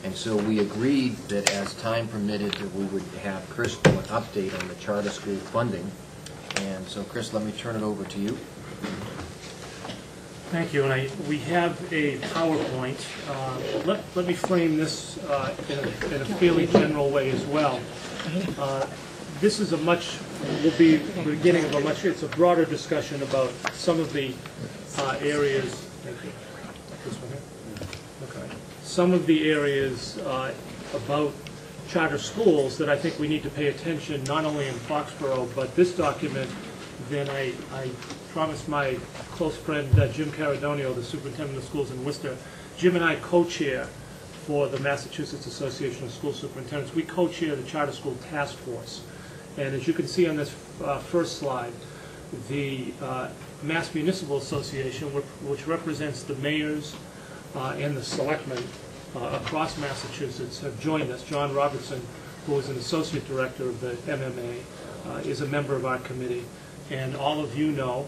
[SPEAKER 1] And so we agreed that as time permitted, that we would have Chris do an update on the charter school funding. And so, Chris, let me turn it over to you.
[SPEAKER 4] Thank you, and we have a PowerPoint. Let me frame this in a fairly general way as well. This is will be the beginning of it's a broader discussion about some of the areas. Thank you. This one here? Okay. Some of the areas about charter schools that I think we need to pay attention, not only in Foxborough, but this document, then I promised my close friend Jim Caradonio, the superintendent of schools in Worcester. Jim and I co-chair for the Massachusetts Association of School Superintendents. We co-chair the Charter School Task Force. And as you can see on this first slide, the Mass Municipal Association, which represents the mayors and the selectmen across Massachusetts, have joined us. John Robertson, who is an associate director of the MMA, is a member of our committee. And all of you know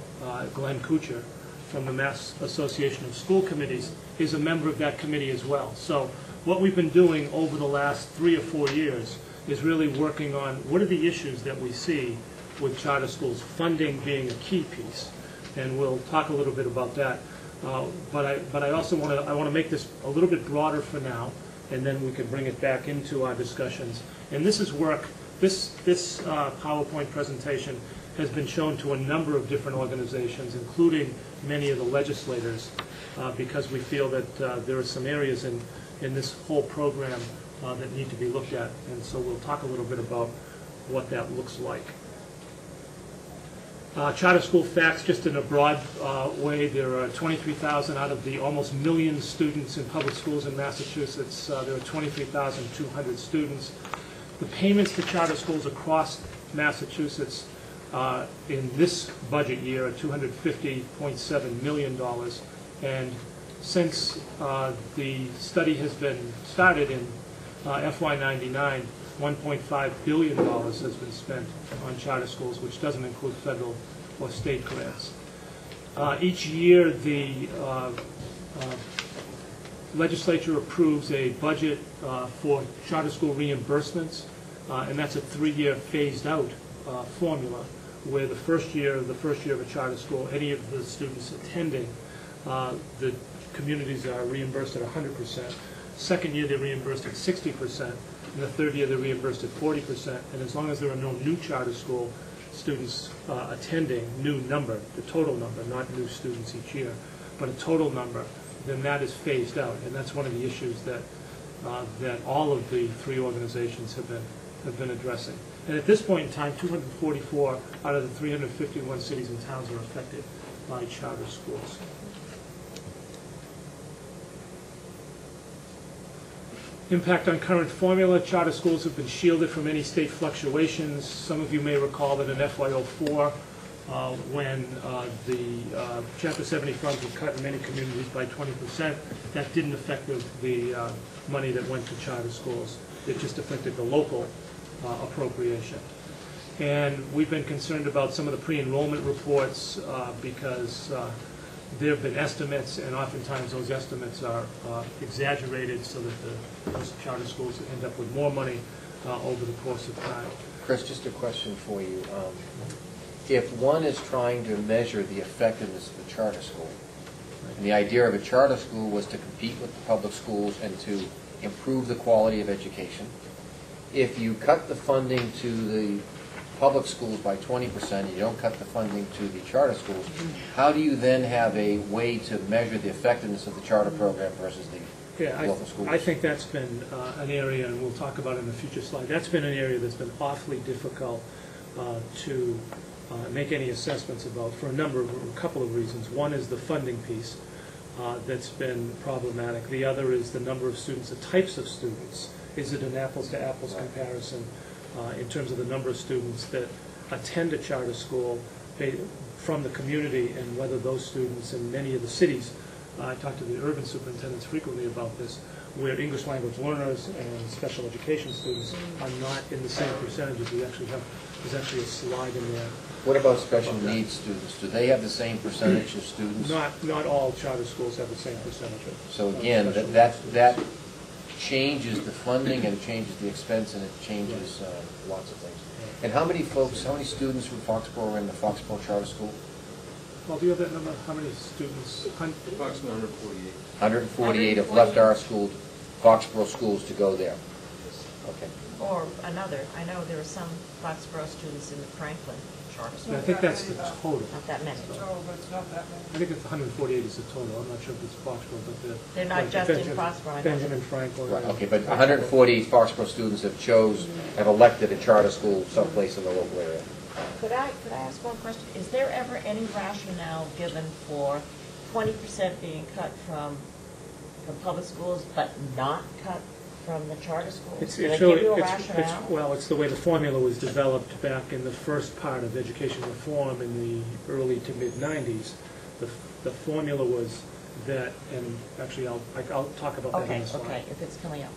[SPEAKER 4] Glenn Kuchar from the Mass Association of School Committees is a member of that committee as well. So what we've been doing over the last 3 or 4 years is really working on what are the issues that we see with charter schools, funding being a key piece. And we'll talk a little bit about that. But I also want to make this a little bit broader for now, and then we can bring it back into our discussions. And this is work, this PowerPoint presentation has been shown to a number of different organizations, including many of the legislators, because we feel that there are some areas in this whole program that need to be looked at. And so we'll talk a little bit about what that looks like. Charter school facts, just in a broad way, there are 23,000 out of the almost million students in public schools in Massachusetts. There are 23,200 students. The payments to charter schools across Massachusetts in this budget year are $250.7 million. And since the study has been started in FY99, $1.5 billion has been spent on charter schools, which doesn't include federal or state grants. Each year, the legislature approves a budget for charter school reimbursements, and that's a 3-year phased-out formula, where the first year of a charter school, any of the students attending, the communities are reimbursed at 100%. Second year, they're reimbursed at 60%. In the third year, they're reimbursed at 40%, and as long as there are no new charter school students attending, new number, the total number, not new students each year, but a total number, then that is phased out, and that's one of the issues that that all of the 3 organizations have been addressing. And at this point in time, 244 out of the 351 cities and towns are affected by charter schools. Impact on current formula. Charter schools have been shielded from any state fluctuations. Some of you may recall that in FY04, when the Chapter 70 funds were cut in many communities by 20%, that didn't affect the money that went to charter schools. It just affected the local appropriation. And we've been concerned about some of the pre-enrollment reports because there have been estimates, and oftentimes those estimates are exaggerated so that those charter schools end up with more money over the course of time.
[SPEAKER 1] Chris, just a question for you. If one is trying to measure the effectiveness of a charter school, and the idea of a charter school was to compete with the public schools and to improve the quality of education, if you cut the funding to the public schools by 20%, you don't cut the funding to the charter schools, how do you then have a way to measure the effectiveness of the charter program versus the local schools?
[SPEAKER 4] I think that's been an area, and we'll talk about it in a future slide, that's been an area that's been awfully difficult to make any assessments about for a couple of reasons. One is the funding piece that's been problematic. The other is the number of students, the types of students. Is it an apples-to-apples comparison in terms of the number of students that attend a charter school from the community, and whether those students in many of the cities, I talk to the urban superintendents frequently about this, where English language learners and special education students are not in the same percentages. There's actually a slide in there.
[SPEAKER 1] What about special needs students? Do they have the same percentage of students?
[SPEAKER 4] Not all charter schools have the same percentage.
[SPEAKER 1] So again, that changes the funding, and it changes the expense, and it changes lots of things. And how many students from Foxborough are in the Foxborough Charter School?
[SPEAKER 4] Well, do you have that number? How many students?
[SPEAKER 6] Approximately 148.
[SPEAKER 1] 148 have left our school, Foxborough schools, to go there. Okay.
[SPEAKER 7] Or another, I know there are some Foxborough students in the Franklin Charter School.
[SPEAKER 4] I think that's the total.
[SPEAKER 7] Not that many.
[SPEAKER 8] Oh, but it's not that many.
[SPEAKER 4] I think it's 148 is the total. I'm not sure if it's Foxborough, but
[SPEAKER 7] They're not just in Foxborough, I know.
[SPEAKER 4] Benjamin Franklin.
[SPEAKER 1] Right, okay, but 148 Foxborough students have elected a charter school someplace in the local area.
[SPEAKER 7] Could I ask one question? Is there ever any rationale given for 20% being cut from public schools, but not cut from the charter schools? Do they give you a rationale?
[SPEAKER 4] Well, it's the way the formula was developed back in the first part of education reform in the early to mid-90s. The formula was that, and actually I'll talk about that in the slide.
[SPEAKER 7] Okay, if it's coming up.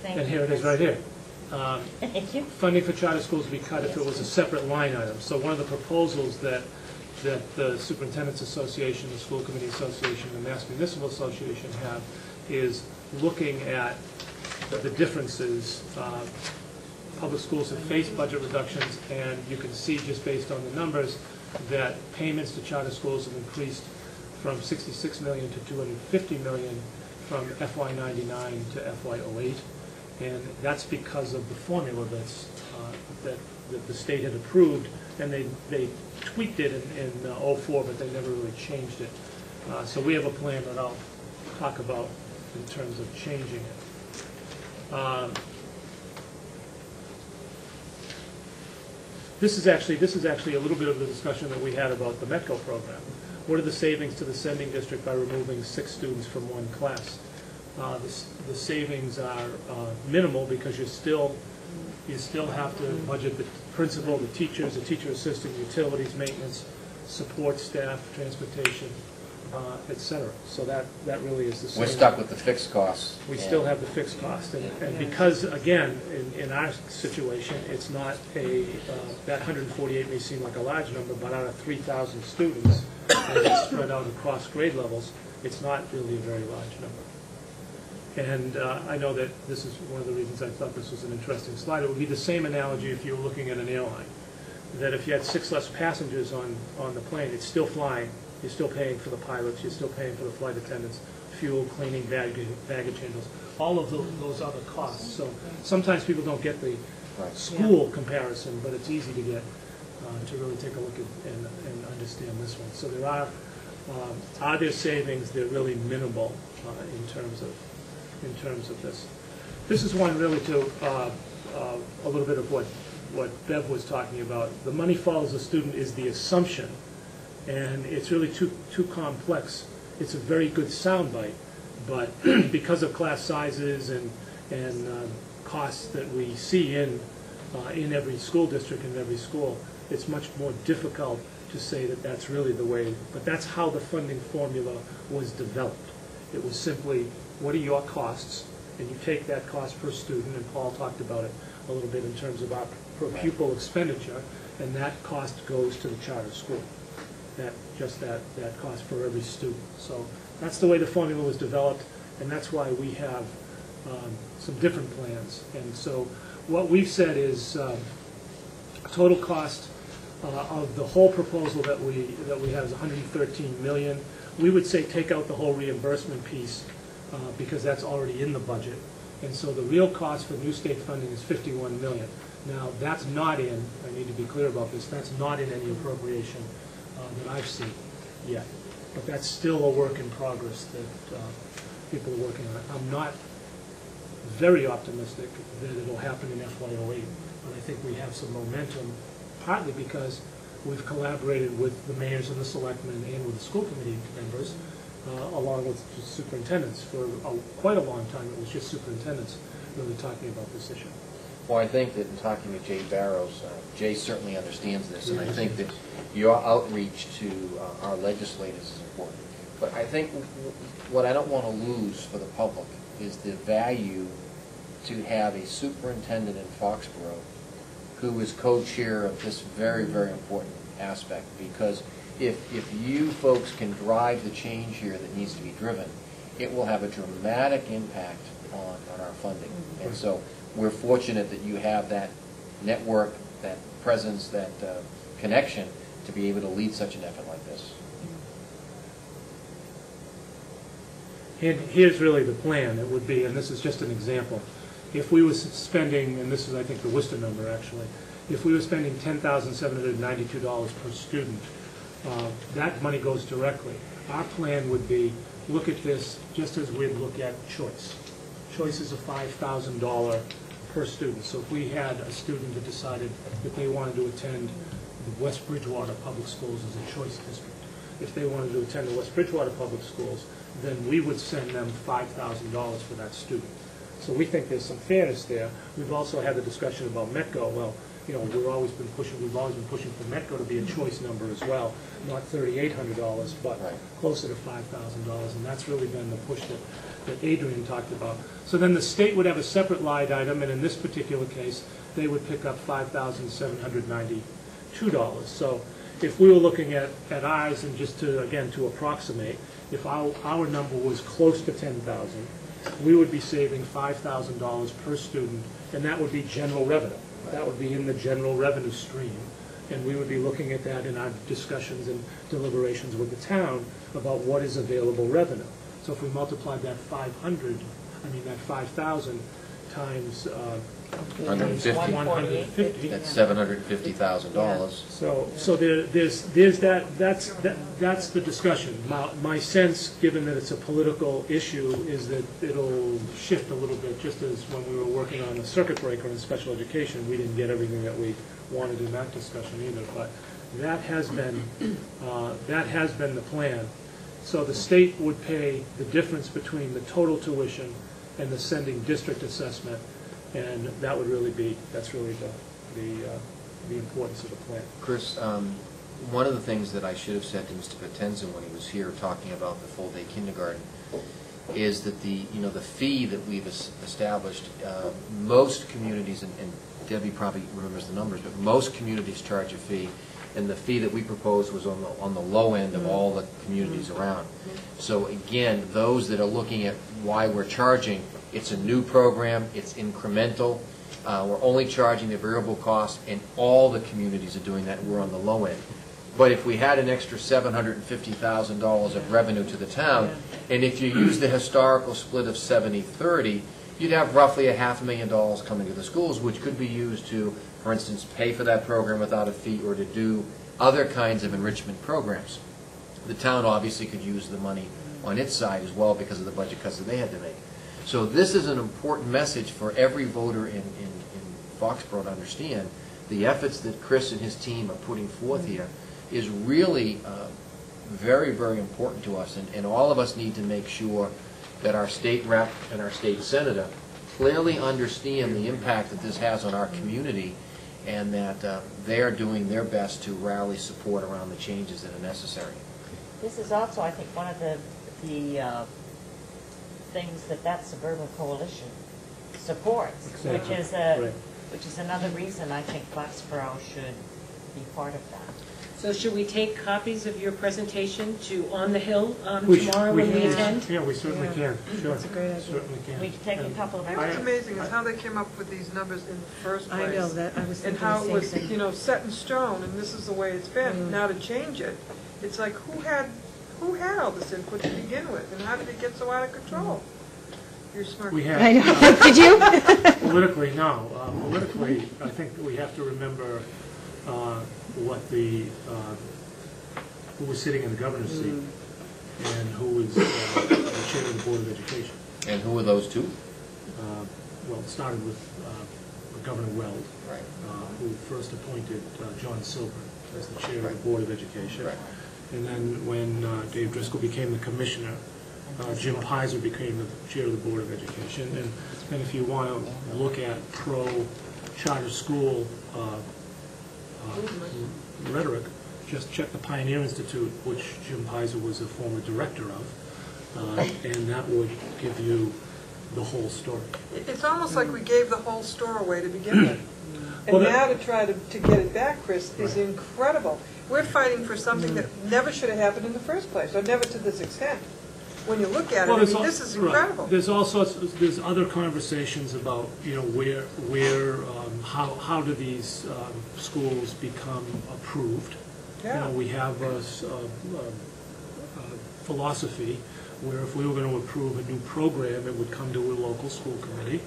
[SPEAKER 7] Thank you.
[SPEAKER 4] And here it is right here.
[SPEAKER 7] Thank you.
[SPEAKER 4] Funding for charter schools would be cut if it was a separate line item. So one of the proposals that the Superintendent's Association, the School Committee Association, and the Mass Municipal Association have is looking at the differences. Public schools have faced budget reductions, and you can see just based on the numbers that payments to charter schools have increased from $66 million to $250 million from FY '99 to FY '08, and that's because of the formula that the state had approved, and they tweaked it in '04, but they never really changed it. So we have a plan that I'll talk about in terms of changing it. This is actually a little bit of the discussion that we had about the METCO program. What are the savings to the sending district by removing 6 students from one class? The savings are minimal because you still have to budget the principal, the teachers, the teacher assistant, utilities, maintenance, support staff, transportation, et cetera. So that really is the same.
[SPEAKER 1] We're stuck with the fixed costs.
[SPEAKER 4] We still have the fixed cost, and because, again, in our situation, it's not that 148 may seem like a large number, but out of 3,000 students, and it's spread out across grade levels, it's not really a very large number. And I know that this is one of the reasons I thought this was an interesting slide. It would be the same analogy if you were looking at an airline, that if you had 6 less passengers on the plane, it's still flying. You're still paying for the pilots, you're still paying for the flight attendants, fuel, cleaning, baggage handles, all of those other costs. So sometimes people don't get the school comparison, but it's easy to get, to really take a look at and understand this one. So there are there savings? They're really minimal in terms of this. This is one really to a little bit of what Bev was talking about. The money follows the student is the assumption. And it's really too complex. It's a very good soundbite, but because of class sizes and costs that we see in every school district and every school, it's much more difficult to say that that's really the way. But that's how the funding formula was developed. It was simply, what are your costs? And you take that cost per student, and Paul talked about it a little bit in terms of our per pupil expenditure, and that cost goes to the charter school. That cost for every student. So that's the way the formula was developed, and that's why we have some different plans. And so what we've said is total cost of the whole proposal that we have is $113 million. We would say take out the whole reimbursement piece because that's already in the budget. And so the real cost for new state funding is $51 million. Now that's not in, I need to be clear about this, that's not in any appropriation that I've seen yet. But that's still a work in progress that people are working on. I'm not very optimistic that it'll happen in FY08, but I think we have some momentum, partly because we've collaborated with the mayors and the selectmen and with the school committee members, along with superintendents. For quite a long time, it was just superintendents really talking about this issue.
[SPEAKER 1] Well, I think that in talking to Jay Barrows, Jay certainly understands this, and I think that your outreach to our legislators is important. But I think what I don't want to lose for the public is the value to have a superintendent in Foxborough who is co-chair of this very, very important aspect. Because if you folks can drive the change here that needs to be driven, it will have a dramatic impact on our funding. And so we're fortunate that you have that network, that presence, that connection to be able to lead such an effort like this.
[SPEAKER 4] And here's really the plan. It would be, and this is just an example, if we were spending, and this is I think the Worcester number actually, if we were spending $10,792 per student, that money goes directly. Our plan would be, look at this just as we'd look at choice. Choice is a $5,000 per student. So if we had a student that decided that they wanted to attend the West Bridgewater Public Schools as a choice district, if they wanted to attend the West Bridgewater Public Schools, then we would send them $5,000 for that student. So we think there's some fairness there. We've also had the discussion about METCO. Well, you know, we've always been pushing for METCO to be a choice number as well, not $3,800, but closer to $5,000, and that's really been the push that Adrian talked about. So then the state would have a separate line item, and in this particular case, they would pick up $5,792. So if we were looking at ours, and just to, again, to approximate, if our number was close to 10,000, we would be saving $5,000 per student, and that would be general revenue. That would be in the general revenue stream, and we would be looking at that in our discussions and deliberations with the town about what is available revenue. So if we multiplied that 5,000 times
[SPEAKER 1] 150.
[SPEAKER 4] 150.
[SPEAKER 1] That's $750,000.
[SPEAKER 4] So there's that's the discussion. My sense, given that it's a political issue, is that it'll shift a little bit, just as when we were working on the circuit breaker in special education, we didn't get everything that we wanted in that discussion either, but that has been the plan. So the state would pay the difference between the total tuition and the sending district assessment, and that would really be, that's really the importance of the plan.
[SPEAKER 1] Chris, one of the things that I should have said to Mr. Patenza when he was here talking about the full-day kindergarten is that the fee that we've established, most communities, and Debbie probably remembers the numbers, but most communities charge a fee, and the fee that we proposed was on the low end of all the communities around. So again, those that are looking at why we're charging, it's a new program, it's incremental, we're only charging the variable cost, and all the communities are doing that, we're on the low end. But if we had an extra $750,000 of revenue to the town, and if you use the historical split of 70-30, you'd have roughly $500,000 coming to the schools, which could be used to, for instance, pay for that program without a fee or to do other kinds of enrichment programs. The town obviously could use the money on its side as well because of the budget cuts that they had to make. So this is an important message for every voter in Foxborough to understand. The efforts that Chris and his team are putting forth here is really very, very important to us, and all of us need to make sure that our state rep and our state senator clearly understand the impact that this has on our community, and that they're doing their best to rally support around the changes that are necessary.
[SPEAKER 7] This is also, I think, one of the things that suburban coalition supports,
[SPEAKER 4] Exactly.
[SPEAKER 7] which is another reason I think Foxborough should be part of that.
[SPEAKER 3] So should we take copies of your presentation to On the Hill
[SPEAKER 4] We
[SPEAKER 3] tomorrow when we attend?
[SPEAKER 4] Yeah, we certainly can, sure.
[SPEAKER 3] That's a great idea.
[SPEAKER 4] Certainly can.
[SPEAKER 7] We could take a couple of
[SPEAKER 8] What's
[SPEAKER 7] hours.
[SPEAKER 8] amazing is how they came up with these numbers in the first place.
[SPEAKER 9] I know that, I was
[SPEAKER 8] And
[SPEAKER 9] thinking
[SPEAKER 8] how
[SPEAKER 9] the
[SPEAKER 8] it
[SPEAKER 9] same
[SPEAKER 8] was,
[SPEAKER 9] thing.
[SPEAKER 8] set in stone, and this is the way it's been. Now to change it, it's like, who had all this input to begin with, and how did it get so out of control? You're smart.
[SPEAKER 4] We have.
[SPEAKER 9] I know. Did you?
[SPEAKER 4] Politically, no. Politically, I think that we have to remember what who was sitting in the governor's seat and who was the chair of the Board of Education.
[SPEAKER 1] And who are those two?
[SPEAKER 4] Well, it started with Governor Weld,
[SPEAKER 1] Right.
[SPEAKER 4] who first appointed John Silver as the chair of the Board of Education.
[SPEAKER 1] Right.
[SPEAKER 4] And then when Dave Driscoll became the commissioner, Jim Pizer became the chair of the Board of Education. And then if you want to look at pro-charter school rhetoric, just check the Pioneer Institute, which Jim Pizer was a former director of, and that would give you the whole story.
[SPEAKER 8] It's almost like we gave the whole store away to begin with.
[SPEAKER 4] Well,
[SPEAKER 8] And
[SPEAKER 4] that-
[SPEAKER 8] now to try to get it back, Chris, is incredible. We're fighting for something that never should have happened in the first place, or never to this extent. When you look at it, I
[SPEAKER 4] there's
[SPEAKER 8] mean,
[SPEAKER 4] al-
[SPEAKER 8] this is
[SPEAKER 4] right.
[SPEAKER 8] incredible.
[SPEAKER 4] There's all sorts, there's other conversations about, how do these schools become approved?
[SPEAKER 8] Yeah.
[SPEAKER 4] We have a philosophy where if we were going to approve a new program, it would come to a local school committee.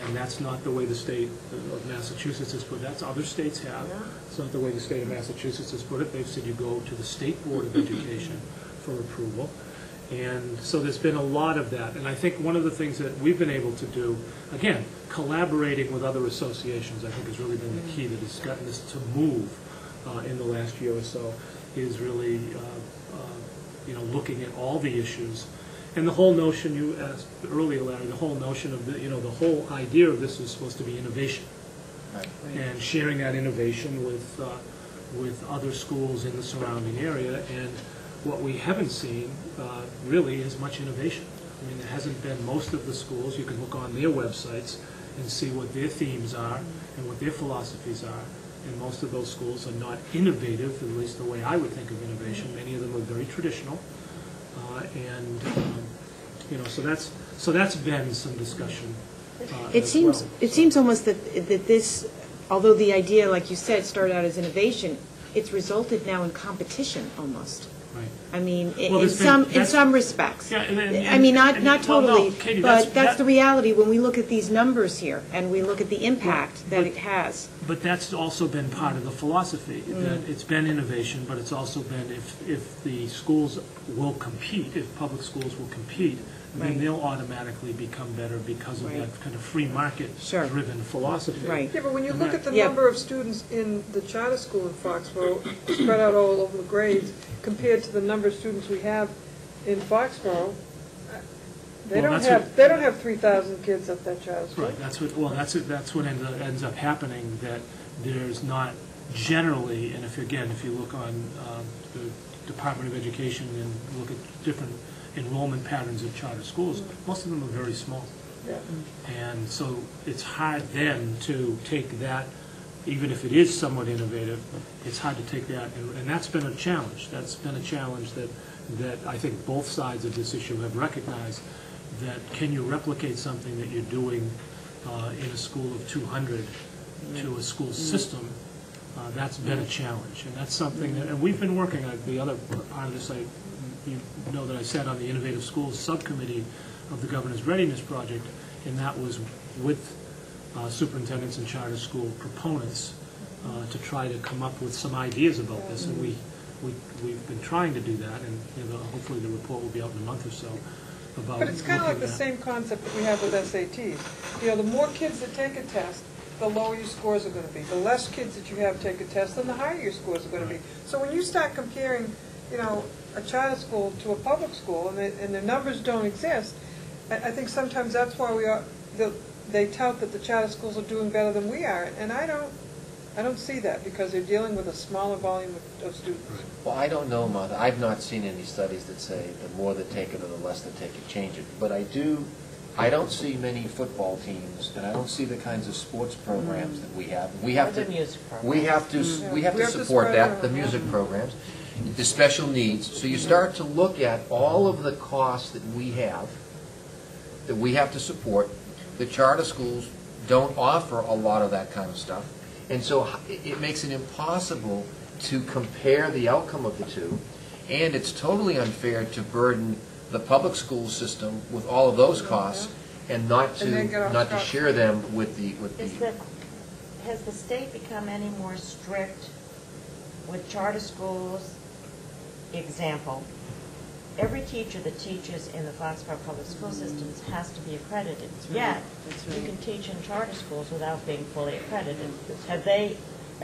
[SPEAKER 4] And that's not the way the state of Massachusetts has put it. That's other states have. It's not the way the state of Massachusetts has put it. They've said you go to the State Board of Education for approval. And so there's been a lot of that. And I think one of the things that we've been able to do, again, collaborating with other associations, I think has really been the key that has gotten this to move in the last year or so, is really looking at all the issues. And the whole notion, you asked earlier, Larry, the whole notion of the whole idea of this is supposed to be innovation.
[SPEAKER 1] Right.
[SPEAKER 4] And sharing that innovation with other schools in the surrounding area. And what we haven't seen really is much innovation. I mean, there hasn't been. Most of the schools, you can look on their websites and see what their themes are and what their philosophies are. And most of those schools are not innovative, at least the way I would think of innovation. Many of them are very traditional. So that's been some discussion.
[SPEAKER 9] It seems almost that this, although the idea, like you said, started out as innovation, it's resulted now in competition almost.
[SPEAKER 4] Right.
[SPEAKER 9] I mean,
[SPEAKER 4] Well,
[SPEAKER 9] in
[SPEAKER 4] there's been-
[SPEAKER 9] in
[SPEAKER 4] that's-
[SPEAKER 9] some respects.
[SPEAKER 4] Yeah, and-
[SPEAKER 9] I mean, not
[SPEAKER 4] well, no,
[SPEAKER 9] totally,
[SPEAKER 4] Katie,
[SPEAKER 9] but that's
[SPEAKER 4] that-
[SPEAKER 9] the reality when we look at these numbers here, and we look at the impact that
[SPEAKER 4] but-
[SPEAKER 9] it has.
[SPEAKER 4] But that's also been part of the philosophy, that it's been innovation, but it's also been if the schools will compete, if public schools will compete, then
[SPEAKER 9] Right.
[SPEAKER 4] they'll automatically become better because of
[SPEAKER 9] Right.
[SPEAKER 4] that kind of free market-driven philosophy.
[SPEAKER 9] Right.
[SPEAKER 8] Yeah, but when you
[SPEAKER 4] And
[SPEAKER 8] look
[SPEAKER 4] that-
[SPEAKER 8] at the
[SPEAKER 9] Yeah.
[SPEAKER 8] number of students in the charter school in Foxborough, spread out all over the grades, compared to the number of students we have in Foxborough, they
[SPEAKER 4] Well,
[SPEAKER 8] don't
[SPEAKER 4] that's
[SPEAKER 8] have, they don't have 3,000 kids at that charter school.
[SPEAKER 4] Right, that's what ends up happening, that there's not generally, and if you look on the Department of Education and look at different enrollment patterns of charter schools, most of them are very small.
[SPEAKER 8] Yeah.
[SPEAKER 4] And so it's hard then to take that, even if it is somewhat innovative, it's hard to take that, and that's been a challenge. That's been a challenge that I think both sides of this issue have recognized, that can you replicate something that you're doing in a school of 200 to a school system? That's been a challenge, and that's something that, and we've been working on the other part of this. You know that I sat on the Innovative Schools Subcommittee of the Governor's Readiness Project, and that was with superintendents and charter school proponents to try to come up with some ideas about this, and we've been trying to do that, and hopefully the report will be out in a month or so about.
[SPEAKER 8] But it's kind of like
[SPEAKER 4] looking
[SPEAKER 8] the
[SPEAKER 4] at-
[SPEAKER 8] same concept that we have with SATs. You know, the more kids that take a test, the lower your scores are going to be. The less kids that you have take a test, then the higher your scores are going to be. So when you start comparing, you know, a charter school to a public school, and the numbers don't exist, I think sometimes that's why they tout that the charter schools are doing better than we are, and I don't see that, because they're dealing with a smaller volume of students.
[SPEAKER 1] Well, I don't know, Martha. I've not seen any studies that say the more that take it or the less that take it, change it. But I don't see many football teams, and I don't see the kinds of sports programs that we have. We have
[SPEAKER 7] Or
[SPEAKER 1] to,
[SPEAKER 7] the music program.
[SPEAKER 1] we have to support
[SPEAKER 8] spread
[SPEAKER 1] that,
[SPEAKER 8] out,
[SPEAKER 1] the
[SPEAKER 8] yeah.
[SPEAKER 1] music programs, the special needs. So you start to look at all of the costs that we have to support. The charter schools don't offer a lot of that kind of stuff. And so it makes it impossible to compare the outcome of the two. And it's totally unfair to burden the public school system with all of those costs and not
[SPEAKER 8] And then get off
[SPEAKER 1] to
[SPEAKER 8] scot-free.
[SPEAKER 1] share them with the.
[SPEAKER 7] Has the state become any more strict with charter schools? Example, every teacher that teaches in the Foxborough Public School Systems has to be accredited. Yet, you can teach in charter schools without being fully accredited. Have they,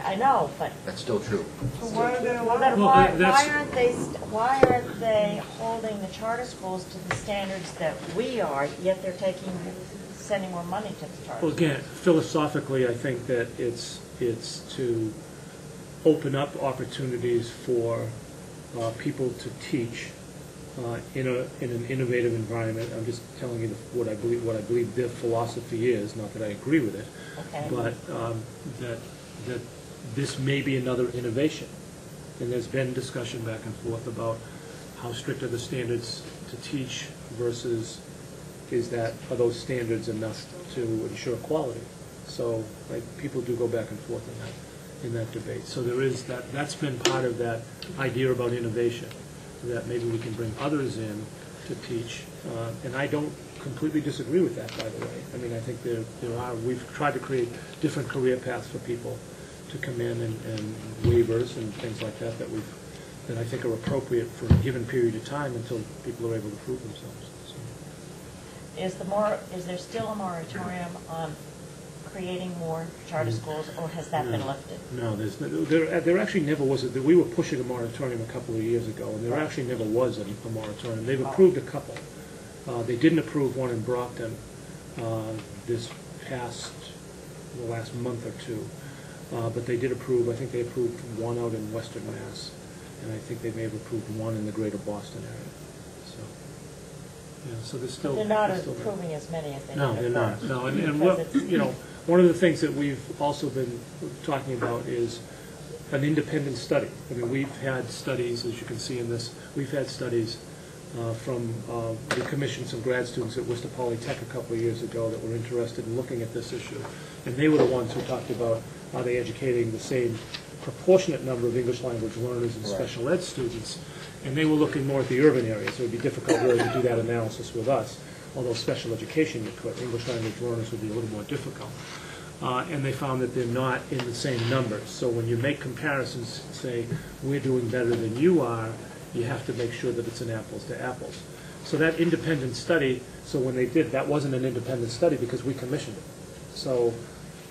[SPEAKER 7] I know, but
[SPEAKER 1] That's still true.
[SPEAKER 8] So why are they
[SPEAKER 7] well,
[SPEAKER 8] allowed?
[SPEAKER 7] then
[SPEAKER 4] Well,
[SPEAKER 7] why
[SPEAKER 4] that's-
[SPEAKER 7] why aren't they holding the charter schools to the standards that we are, yet they're sending more money to the charter
[SPEAKER 4] Well,
[SPEAKER 7] schools?
[SPEAKER 4] again, philosophically, I think that it's to open up opportunities for people to teach in an innovative environment. I'm just telling you what I believe their philosophy is, not that I agree with it,
[SPEAKER 7] Okay.
[SPEAKER 4] but that this may be another innovation. And there's been discussion back and forth about how strict are the standards to teach versus are those standards enough to ensure quality? So, like, people do go back and forth in that debate. So there is that's been part of that idea about innovation, that maybe we can bring others in to teach. And I don't completely disagree with that, by the way. I mean, I think we've tried to create different career paths for people to come in, and waivers and things like that that I think are appropriate for a given period of time until people are able to prove themselves. So.
[SPEAKER 7] Is there still a moratorium on creating more charter schools, or has that been lifted?
[SPEAKER 4] No, there actually never was. We were pushing a moratorium a couple of years ago, and there actually never was a moratorium. They've approved a couple. They didn't approve one in Brockton the last month or two. But they did approve, I think they approved one out in Western Mass, and I think they may have approved one in the greater Boston area. So, yeah, so there's still.
[SPEAKER 7] They're not
[SPEAKER 4] there's still there.
[SPEAKER 7] approving as many as they did.
[SPEAKER 4] No, they're not. No, and
[SPEAKER 7] Because
[SPEAKER 4] what,
[SPEAKER 7] it's-
[SPEAKER 4] one of the things that we've also been talking about is an independent study. I mean, we've had studies, as you can see in this, we've had studies from we commissioned some grad students at Worcester Polytech a couple of years ago that were interested in looking at this issue. And they were the ones who talked about, are they educating the same proportionate number of English language learners and special ed students, and they were looking more at the urban areas. It would be difficult really to do that analysis with us, although special education you could. English language learners would be a little more difficult. And they found that they're not in the same numbers. So when you make comparisons, say, we're doing better than you are, you have to make sure that it's an apples to apples. So that independent study, so when they did, that wasn't an independent study because we commissioned it. So,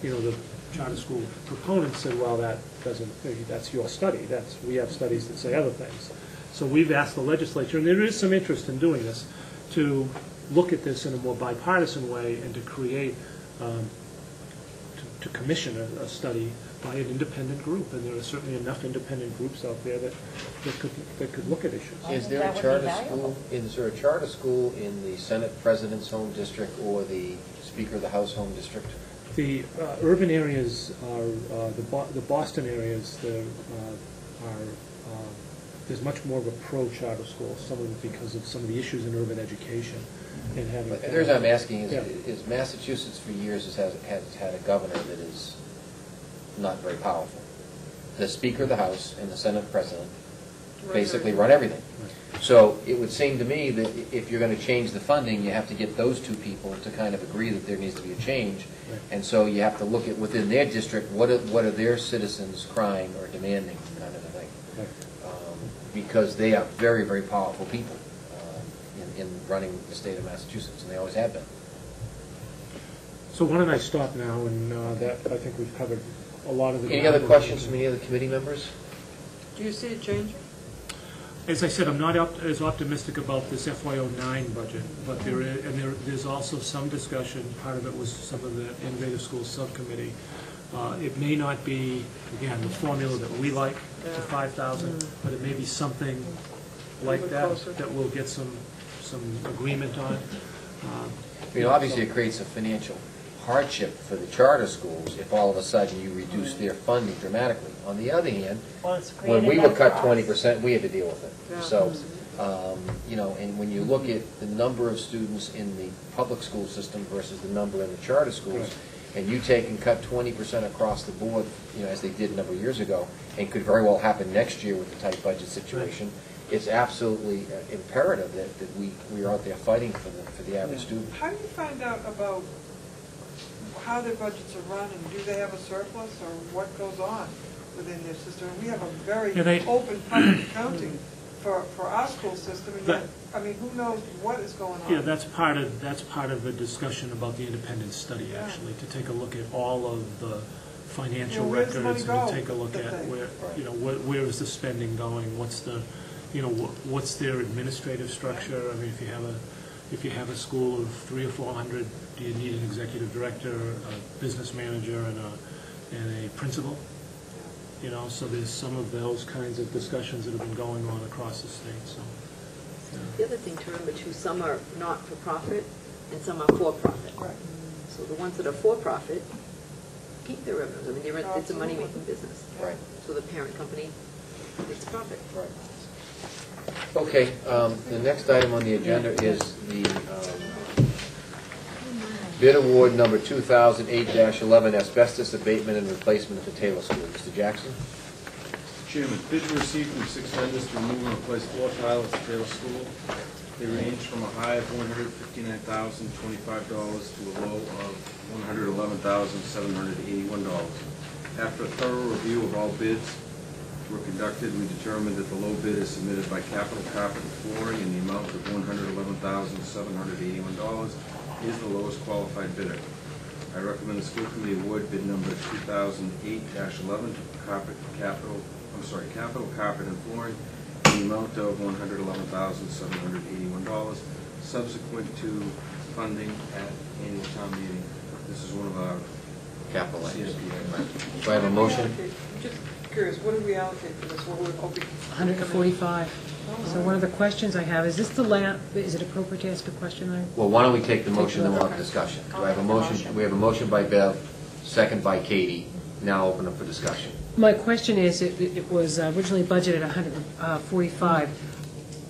[SPEAKER 4] the charter school proponents said, well, that's your study. We have studies that say other things. So we've asked the legislature, and there is some interest in doing this, to look at this in a more bipartisan way and to create, to commission a study by an independent group. And there are certainly enough independent groups out there that could look at issues.
[SPEAKER 1] Is there a charter school? Is there a charter school in the Senate President's home district or the Speaker of the House home district?
[SPEAKER 4] The urban areas are the Boston areas. There's much more of a pro-charter school, some of it because of some of the issues in urban education and having.
[SPEAKER 1] The reason I'm asking is,
[SPEAKER 4] Yeah.
[SPEAKER 1] is Massachusetts for years has had a governor that is not very powerful. The Speaker of the House and the Senate President basically run everything. So it would seem to me that if you're going to change the funding, you have to get those two people to kind of agree that there needs to be a change.
[SPEAKER 4] Right.
[SPEAKER 1] And so you have to look at within their district, what are their citizens crying or demanding, kind of a thing.
[SPEAKER 4] Right.
[SPEAKER 1] Because they are very, very powerful people in running the state of Massachusetts, and they always have been.
[SPEAKER 4] So why don't I stop now, and that I think we've covered a lot of the.
[SPEAKER 1] Any other questions from any other committee members?
[SPEAKER 8] Do you see it changing?
[SPEAKER 4] As I said, I'm not as optimistic about this FY09 budget, but there's also some discussion. Part of it was some of the Innovative Schools Subcommittee. It may not be, again, the formula that we like, the 5,000, but it may be something like that we'll get some agreement on.
[SPEAKER 1] Obviously it creates a financial hardship for the charter schools if all of a sudden you reduce their funding dramatically. On the other hand, when we were cut 20%, we had to deal with it.
[SPEAKER 8] Yeah.
[SPEAKER 1] So, and when you look at the number of students in the public school system versus the number in the charter schools, and you take and cut 20% across the board, as they did a number of years ago, and could very well happen next year with the tight budget situation, it's absolutely imperative that we are out there fighting for the average student.
[SPEAKER 8] How do you find out about how their budgets are run, and do they have a surplus, or what goes on within their system? And we have a very open public accounting for our school system, and yet, who knows what is going on?
[SPEAKER 4] Yeah, that's part of the discussion about the independent study, actually, to take a look at all of the financial records and to take a look at where is the spending going, what's their administrative structure. I mean, if you have a school of 300 or 400, do you need an executive director, a business manager, and a principal? So there's some of those kinds of discussions that have been going on across the state. So.
[SPEAKER 11] The other thing to remember too, some are not for profit and some are for profit.
[SPEAKER 8] Right.
[SPEAKER 11] So the ones that are for profit keep their revenues. I mean, it's a money making business.
[SPEAKER 1] Right.
[SPEAKER 11] So the parent company makes profit.
[SPEAKER 1] Right. Okay, the next item on the agenda is the bid award number 2008-11, asbestos abatement and replacement at the Taylor School. Mr. Jackson?
[SPEAKER 6] Chairman, bids were received from 6 vendors to remove and replace floor tile at the Taylor School. They range from a high of $159,025 to a low of $111,781. After a thorough review of all bids were conducted, we determined that the low bid is submitted by Capital Carpet and Flooring in the amount of $111,781 is the lowest qualified bidder. I recommend the school committee award bid number 2008-11 to Capital Carpet and Flooring in the amount of $111,781, subsequent to funding at annual town meeting. This is one of our
[SPEAKER 1] Capital items.
[SPEAKER 6] CSP.
[SPEAKER 1] Do I have a motion?
[SPEAKER 8] Just curious, what did we allocate for this? What we're hoping?
[SPEAKER 3] 145. So one of the questions I have, is it appropriate to ask a question, Larry?
[SPEAKER 1] Well, why don't we take the motion and we'll have discussion. Do I have a motion? We have a motion by Bev, second by Katie. Now open up for discussion.
[SPEAKER 3] My question is, it was originally budgeted at 145.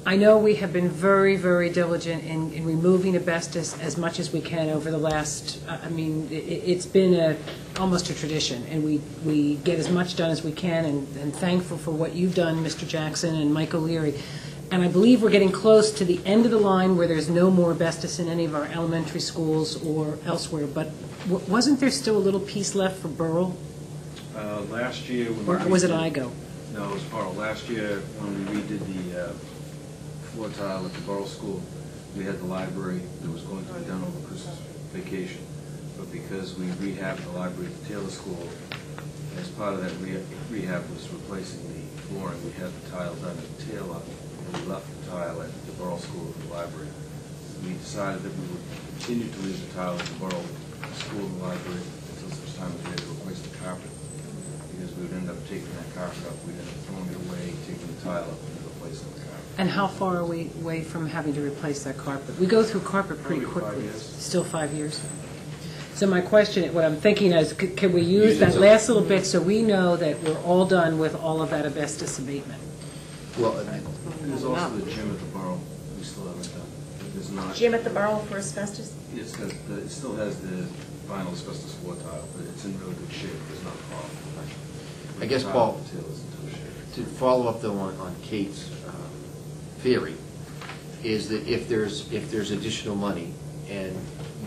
[SPEAKER 3] I know we have been very, very diligent in removing asbestos as much as we can over the last, I mean, it's been almost a tradition, and we get as much done as we can, and thankful for what you've done, Mr. Jackson and Mike O'Leary. And I believe we're getting close to the end of the line where there's no more asbestos in any of our elementary schools or elsewhere, but wasn't there still a little piece left for Burrell?
[SPEAKER 6] Last year,
[SPEAKER 3] Or was it IGO?
[SPEAKER 6] No, it was Burrell. Last year, when we redid the floor tile at the Burrell School, we had the library that was going to be done over Christmas vacation. But because we rehabbed the library at the Taylor School, as part of that rehab was replacing the flooring, we had the tile done at Taylor, and we left the tile at the Burrell School at the library. We decided that we would continue to leave the tile at the Burrell School and the library until such time as we had to replace the carpet. Because we would end up taking that carpet up, we'd end up throwing it away, taking the tile up and replacing the carpet.
[SPEAKER 3] And how far are we away from having to replace that carpet? We go through carpet pretty
[SPEAKER 6] Probably 5
[SPEAKER 3] quickly.
[SPEAKER 6] years.
[SPEAKER 3] Still 5 years? So my question, what I'm thinking is, can we use that last little bit so we know that we're all done with all of that asbestos abatement?
[SPEAKER 1] Well,
[SPEAKER 6] There's also the gym at the Burrell, we still haven't done. There's not.
[SPEAKER 7] Jim at the Burrell for asbestos?
[SPEAKER 6] It still has the vinyl asbestos floor tile, but it's in really good shape, there's not a problem.
[SPEAKER 1] I guess,
[SPEAKER 6] The
[SPEAKER 1] Paul,
[SPEAKER 6] tile detail is in good shape.
[SPEAKER 1] to follow up though on Kate's theory, is that if there's additional money and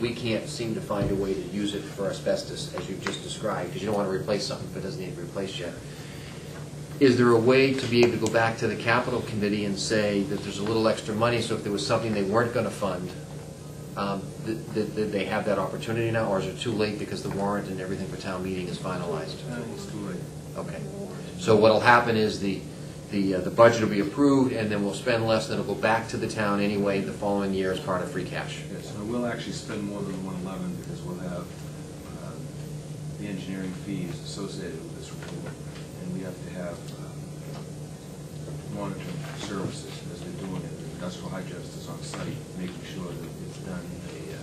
[SPEAKER 1] we can't seem to find a way to use it for asbestos, as you've just described, because you don't want to replace something if it doesn't need to be replaced yet, is there a way to be able to go back to the capital committee and say that there's a little extra money, so if there was something they weren't going to fund, that they have that opportunity now, or is it too late because the warrant and everything for town meeting is finalized?
[SPEAKER 6] It's too late.
[SPEAKER 1] Okay. So what'll happen is the budget will be approved, and then we'll spend less, then it'll go back to the town anyway the following year as part of free cash.
[SPEAKER 6] Yes, and we'll actually spend more than 111 because we'll have the engineering fees associated with this report, and we have to have monitoring services as they're doing it. The industrial hygienist is on site, making sure that it's done in a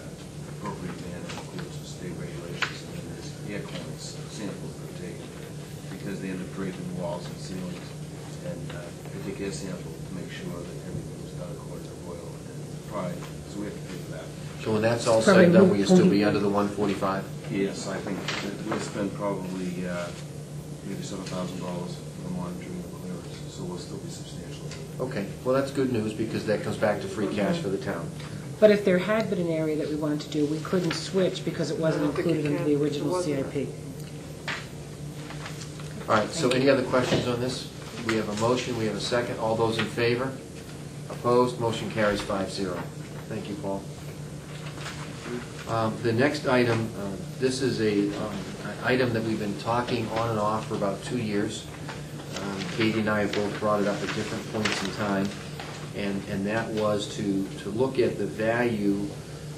[SPEAKER 6] appropriate manner, includes the state regulations, and then there's air quality samples that are taken because they end up draping walls and ceilings, and they take air samples to make sure that everything was done according to oil and pride. So we have to pay for that.
[SPEAKER 1] So when that's all said and done, will you still be under the 145?
[SPEAKER 6] Yes, I think that we'll spend probably maybe $7,000 for the monitoring and the clearance, so we'll still be substantial.
[SPEAKER 1] Okay, well, that's good news, because that comes back to free cash for the town.
[SPEAKER 3] But if there had been an area that we wanted to do, we couldn't switch because it wasn't
[SPEAKER 8] I don't think
[SPEAKER 3] included
[SPEAKER 8] you
[SPEAKER 3] into
[SPEAKER 8] can.
[SPEAKER 3] the original
[SPEAKER 8] It wasn't.
[SPEAKER 3] CIP.
[SPEAKER 1] All right, so any other questions on this? We have a motion, we have a second. All those in favor? Opposed? Motion carries 5-0. Thank you, Paul. The next item, this is an item that we've been talking on and off for about 2 years. Katie and I have both brought it up at different points in time, and that was to look at the value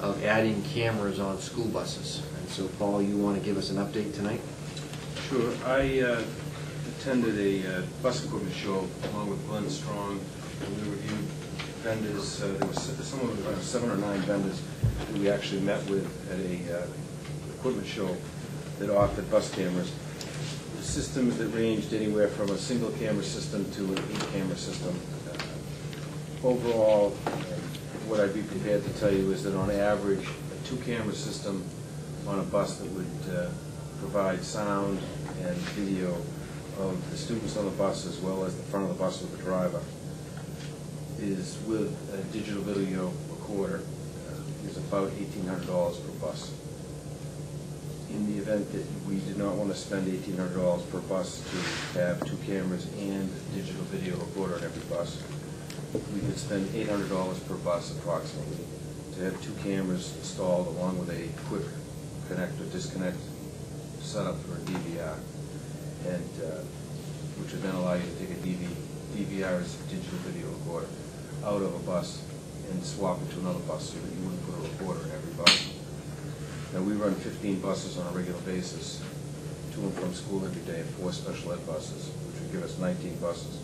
[SPEAKER 1] of adding cameras on school buses. And so, Paul, you want to give us an update tonight?
[SPEAKER 6] Sure. I attended a bus equipment show along with Glenn Strong, and we reviewed vendors. There was somewhere around 7 or 9 vendors that we actually met with at a equipment show that offered bus cameras. The systems that ranged anywhere from a single camera system to an 8-camera system. Overall, what I'd be prepared to tell you is that on average, a 2-camera system on a bus that would provide sound and video of the students on the bus as well as the front of the bus with the driver is with a digital video recorder is about $1,800 per bus. In the event that we did not want to spend $1,800 per bus to have 2 cameras and a digital video recorder on every bus, we could spend $800 per bus approximately to have 2 cameras installed along with a quick connect or disconnect setup for a DVR, and which would then allow you to take a DVR as a digital video recorder out of a bus and swap it to another bus so that you wouldn't put a recorder in every bus. Now, we run 15 buses on a regular basis, to and from school every day, 4 special ed buses, which would give us 19 buses.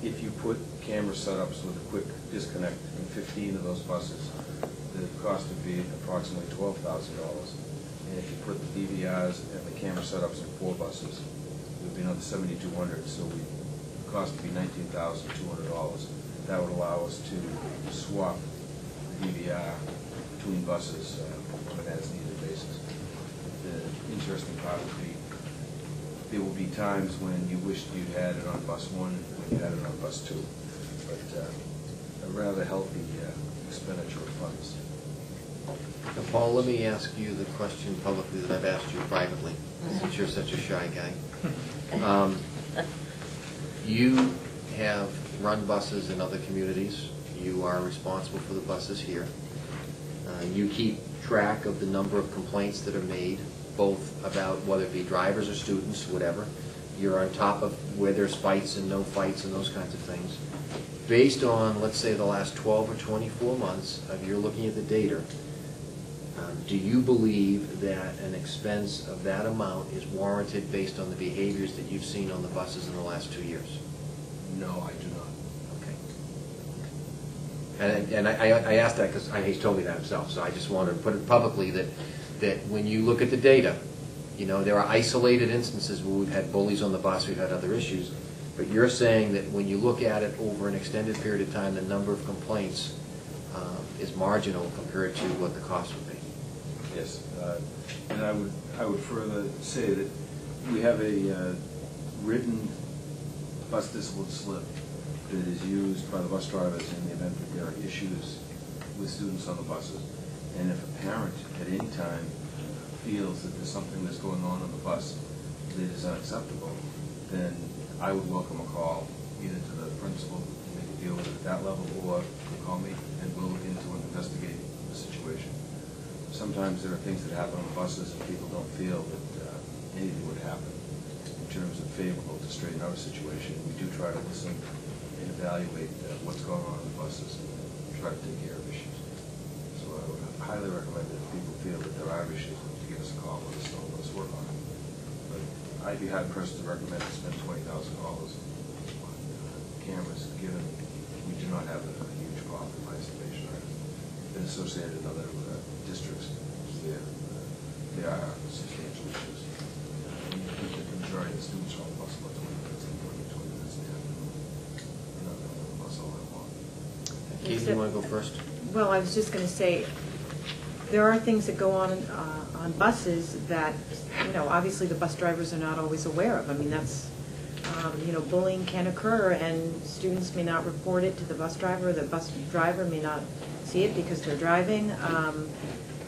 [SPEAKER 6] If you put camera setups with a quick disconnect in 15 of those buses, the cost would be approximately $12,000. And if you put the DVRs and the camera setups in 4 buses, it would be another $7,200. So the cost would be $19,200. that would allow us to swap DVR between buses on an as-needed basis. The interesting part would be, there will be times when you wished you had it on bus 1 and when you had it on bus 2, but a rather healthy expenditure of funds.
[SPEAKER 1] Now, Paul, let me ask you the question publicly that I've asked you privately, since you're such a shy guy. You have run buses in other communities. You are responsible for the buses here. You keep track of the number of complaints that are made, both about whether it be drivers or students, whatever. You're on top of where there's fights and no fights and those kinds of things. Based on, let's say, the last 12 or 24 months of your looking at the data, do you believe that an expense of that amount is warranted based on the behaviors that you've seen on the buses in the last 2 years?
[SPEAKER 6] No, I do not.
[SPEAKER 1] Okay. And I asked that because he's told me that himself, so I just wanted to put it publicly that when you look at the data, you know, there are isolated instances where we've had bullies on the bus, we've had other issues, but you're saying that when you look at it over an extended period of time, the number of complaints is marginal compared to what the cost would be.
[SPEAKER 6] Yes, and I would further say that we have a written bus discipline slip that is used by the bus drivers in the event that there are issues with students on the buses. And if a parent at any time feels that there's something that's going on the bus that is unacceptable, then I would welcome a call either to the principal and they can deal with it at that level, or call me and we'll look into and investigate the situation. Sometimes there are things that happen on the buses and people don't feel that anything would happen in terms of favorable to straighten out a situation. We do try to listen and evaluate what's going on in the buses and try to take care of issues. So I would highly recommend that if people feel that there are issues, to give us a call, let us know, let us work on it. But I'd be hard-pressed to recommend to spend $20,000 on cameras, given we do not have a huge problem in my estimation. I've been associated in other districts. There are substantial issues. I think that the majority of the students are on the bus about 20 minutes and 20 minutes and a half. They're not on the bus all that long.
[SPEAKER 1] Keith, you want to go first?
[SPEAKER 9] Well, I was just going to say, there are things that go on buses that, you know, obviously the bus drivers are not always aware of. I mean, that's, you know, bullying can occur and students may not report it to the bus driver. The bus driver may not see it because they're driving.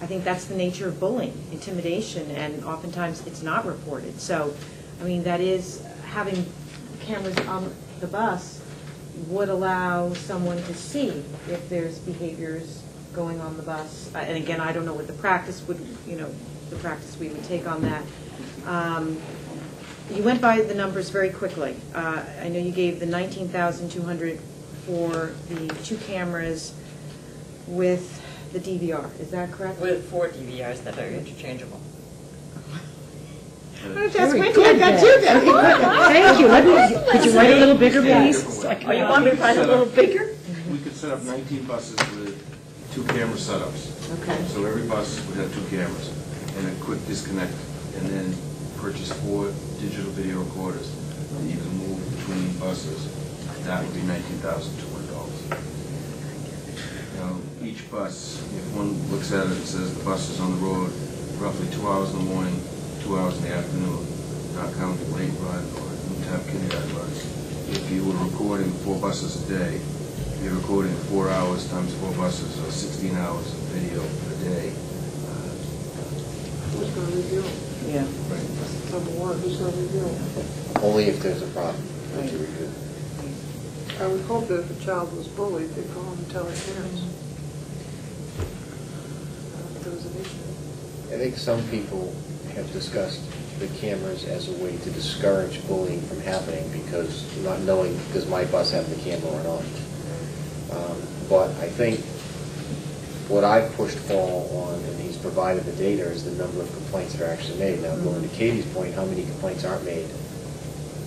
[SPEAKER 9] I think that's the nature of bullying, intimidation, and oftentimes it's not reported. So, I mean, that is, having cameras on the bus would allow someone to see if there's behaviors going on the bus. And again, I don't know what the practice would, you know, the practice we would take on that. You went by the numbers very quickly. I know you gave the $19,200 for the 2 cameras with the DVR. Is that correct?
[SPEAKER 7] With 4 DVRs that are interchangeable.
[SPEAKER 9] That's great. I got 2 then.
[SPEAKER 3] Thank you. Could you write a little bigger, please?
[SPEAKER 7] Oh, you want me to write a little bigger?
[SPEAKER 6] We could set up 19 buses with 2 camera setups.
[SPEAKER 7] Okay.
[SPEAKER 6] So every bus would have 2 cameras and a quick disconnect, and then purchase 4 digital video recorders that you can move between buses. That would be $19,200. Now, each bus, if one looks at it and says the bus is on the road roughly 2 hours in the morning, 2 hours in the afternoon, not counting late run or noontime kindergarten runs. If you were recording 4 buses a day, you're recording 4 hours times 4 buses, or 16 hours of video a day.
[SPEAKER 8] Who's going to review it?
[SPEAKER 9] Yeah.
[SPEAKER 8] Number one, who's going to review it?
[SPEAKER 1] Only if there's a problem that you review.
[SPEAKER 8] I would hope that if a child was bullied, they'd go home and tell their parents. If there was an issue.
[SPEAKER 1] I think some people have discussed the cameras as a way to discourage bullying from happening because not knowing, does my bus have the camera or not? But I think what I've pushed Paul on, and he's provided the data, is the number of complaints that are actually made. Now, going to Katie's point, how many complaints aren't made?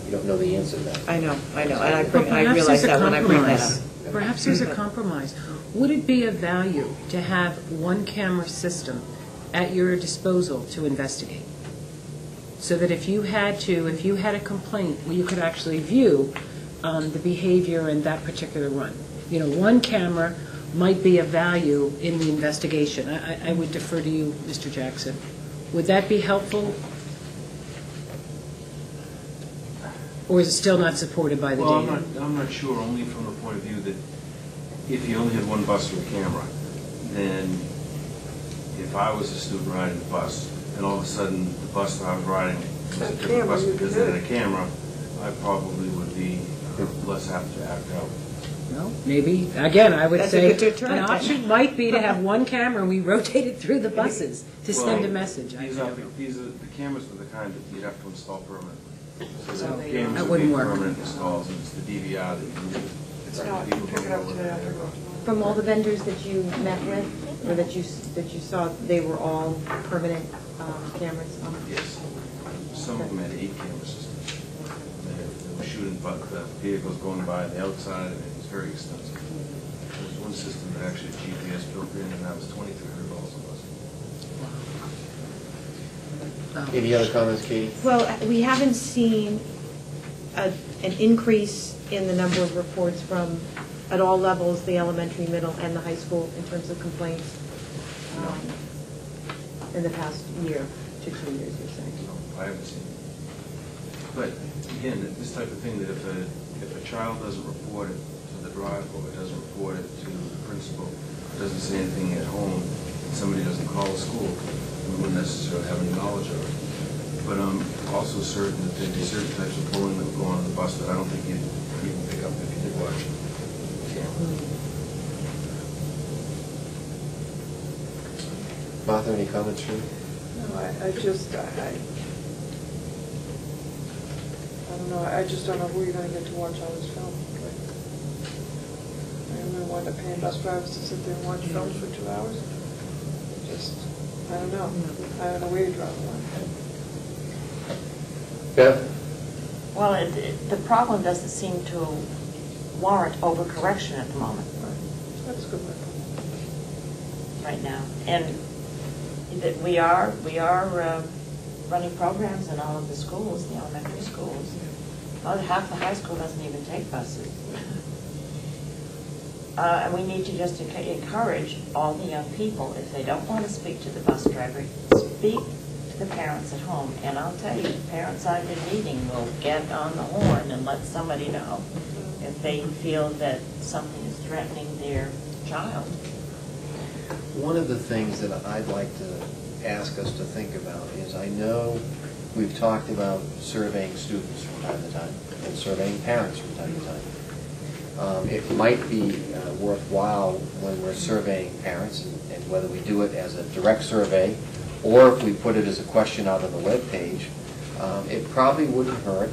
[SPEAKER 1] You don't know the answer to that.
[SPEAKER 9] I know, and I realize that when I bring that up.
[SPEAKER 3] Perhaps there's a compromise. Would it be of value to have one camera system at your disposal to investigate? So that if you had a complaint, well, you could actually view the behavior in that particular run. one camera might be of value in the investigation. I would defer to you, Mr. Jackson. Would that be helpful? Or is it still not supported by the
[SPEAKER 6] Well,
[SPEAKER 3] data?
[SPEAKER 6] I'm not sure, only from the point of view that if you only had one bus or a camera, then if I was a student riding the bus, and all of a sudden the bus that I was riding was a different bus because it had a camera, I probably would be less apt to act out.
[SPEAKER 3] No, maybe, again, I would
[SPEAKER 7] That's a
[SPEAKER 3] say
[SPEAKER 7] good deterrent,
[SPEAKER 3] an
[SPEAKER 7] then.
[SPEAKER 3] option might be to have one camera and we rotate it through the buses to send a message. I
[SPEAKER 6] These
[SPEAKER 3] don't
[SPEAKER 6] are,
[SPEAKER 3] know.
[SPEAKER 6] the cameras are the kind that you'd have to install permanently.
[SPEAKER 3] So
[SPEAKER 6] the cameras
[SPEAKER 3] that
[SPEAKER 6] would be
[SPEAKER 3] wouldn't work.
[SPEAKER 6] permanent installs, and it's the DVR that you need.
[SPEAKER 8] It's not, you can pick it up today after go.
[SPEAKER 9] From all the vendors that you met with, or that you saw, they were all permanent cameras on?
[SPEAKER 6] Yes. Some of them had 8 camera systems. They were shooting vehicles going by on the outside, and it was very extensive. There was one system that actually had GPS built in, and that was $2,300 a bus.
[SPEAKER 1] Any other comments, Katie?
[SPEAKER 9] Well, we haven't seen an increase in the number of reports from, at all levels, the elementary, middle, and the high school in terms of complaints in the past year to 2 years, you're saying?
[SPEAKER 6] No, I haven't seen it. But again, this type of thing, that if a child doesn't report it to the driver, or doesn't report it to the principal, doesn't say anything at home, and somebody doesn't call the school, we wouldn't necessarily have any knowledge of it. But I'm also certain that there'd be certain types of bullying that would go on the bus that I don't think you'd even pick up if you did watch it.
[SPEAKER 1] Martha, any comments from you?
[SPEAKER 8] No, I just, I don't know, I just don't know who you're gonna get to watch all this film. I'm gonna wind up paying bus drivers to sit there and watch films for 2 hours. Just, I don't know. I don't know where you draw the line.
[SPEAKER 1] Bev?
[SPEAKER 7] Well, the problem doesn't seem to warrant overcorrection at the moment,
[SPEAKER 8] That's a good one.
[SPEAKER 7] right now. And that we are running programs in all of the schools, the elementary schools. Well, half the high school doesn't even take buses. And we need to just encourage all the young people, if they don't want to speak to the bus driver, speak to the parents at home. And I'll tell you, the parents I've been meeting will get on the horn and let somebody know if they feel that something is threatening their child.
[SPEAKER 1] One of the things that I'd like to ask us to think about is, I know we've talked about surveying students from time to time and surveying parents from time to time. It might be worthwhile when we're surveying parents, and whether we do it as a direct survey or if we put it as a question out on the webpage, it probably wouldn't hurt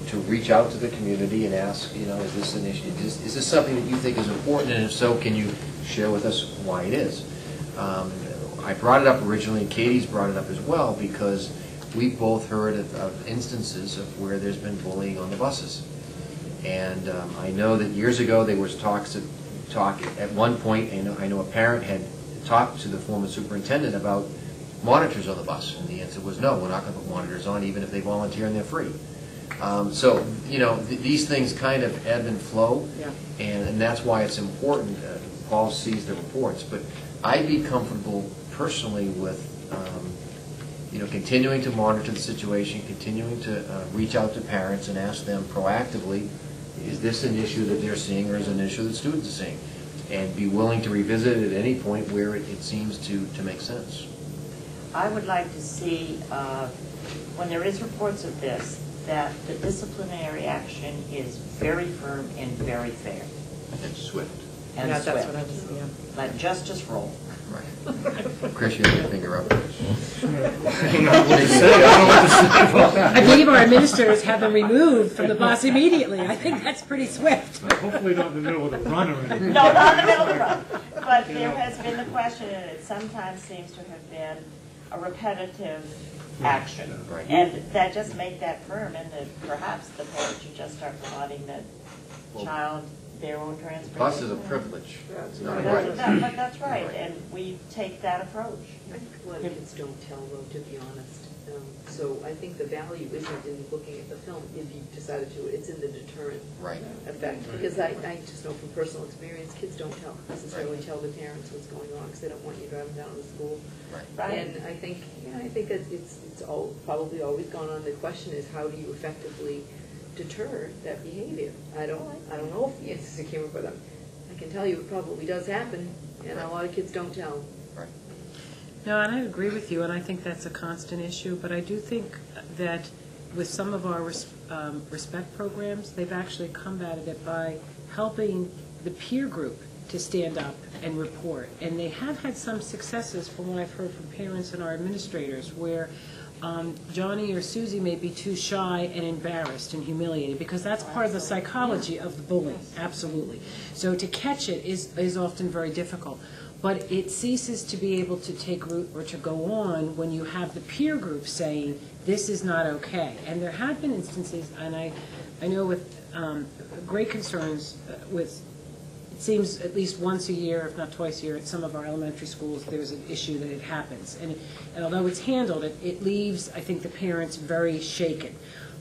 [SPEAKER 1] to reach out to the community and ask, is this an issue? Is this something that you think is important? And if so, can you share with us why it is? I brought it up originally, and Katie's brought it up as well, because we've both heard of instances of where there's been bullying on the buses. And I know that years ago there was talk at one point, I know a parent had talked to the former superintendent about monitors on the bus, and the answer was no, we're not going to put monitors on even if they volunteer and they're free. So, these things kind of ebb and flow,
[SPEAKER 9] Yeah.
[SPEAKER 1] and that's why it's important. Paul sees the reports, but I'd be comfortable personally with continuing to monitor the situation, continuing to reach out to parents and ask them proactively, is this an issue that they're seeing or is it an issue that students are seeing? And be willing to revisit it at any point where it seems to make sense.
[SPEAKER 7] I would like to see, when there is reports of this, that the disciplinary action is very firm and very fair.
[SPEAKER 1] And swift.
[SPEAKER 7] And
[SPEAKER 9] Yeah,
[SPEAKER 7] swift.
[SPEAKER 9] that's what I was, yeah.
[SPEAKER 7] Let justice roll.
[SPEAKER 1] Right. Chris, you have your finger up.
[SPEAKER 3] I believe our administrators have them removed from the bus immediately. I think that's pretty swift.
[SPEAKER 4] Hopefully not in the middle of the run or anything.
[SPEAKER 7] No, not in the middle of the run. But there has been the question, and it sometimes seems to have been a repetitive action.
[SPEAKER 1] Right.
[SPEAKER 7] And that just make that firm, and that perhaps the parent should just start providing the child their own transportation.
[SPEAKER 1] Bus is a privilege.
[SPEAKER 8] Yeah, it's
[SPEAKER 1] not a
[SPEAKER 8] not-
[SPEAKER 1] right.
[SPEAKER 7] But that's right, and we take that approach.
[SPEAKER 11] I think a lot of kids don't tell, though, to be honest. So I think the value isn't in looking at the film if you decided to, it's in the deterrent
[SPEAKER 1] Right.
[SPEAKER 11] effect. Because I just know from personal experience, kids don't necessarily tell the parents what's going on because they don't want you driving down to school.
[SPEAKER 1] Right.
[SPEAKER 11] And I think that it's all, probably always gone on. The question is, how do you effectively deter that behavior? I don't know if the answer is secure, but I can tell you it probably does happen, and a lot of kids don't tell.
[SPEAKER 1] Right.
[SPEAKER 3] No, and I agree with you, and I think that's a constant issue, but I do think that with some of our respect programs, they've actually combated it by helping the peer group to stand up and report. And they have had some successes from what I've heard from parents and our administrators, where Johnny or Susie may be too shy and embarrassed and humiliated, because that's part of the psychology of the bullying, absolutely. So to catch it is often very difficult. But it ceases to be able to take root or to go on when you have the peer group saying, this is not okay. And there have been instances, and I know with great concerns with, it seems at least once a year, if not twice a year, at some of our elementary schools, there's an issue that it happens. And although it's handled, it leaves, I think, the parents very shaken.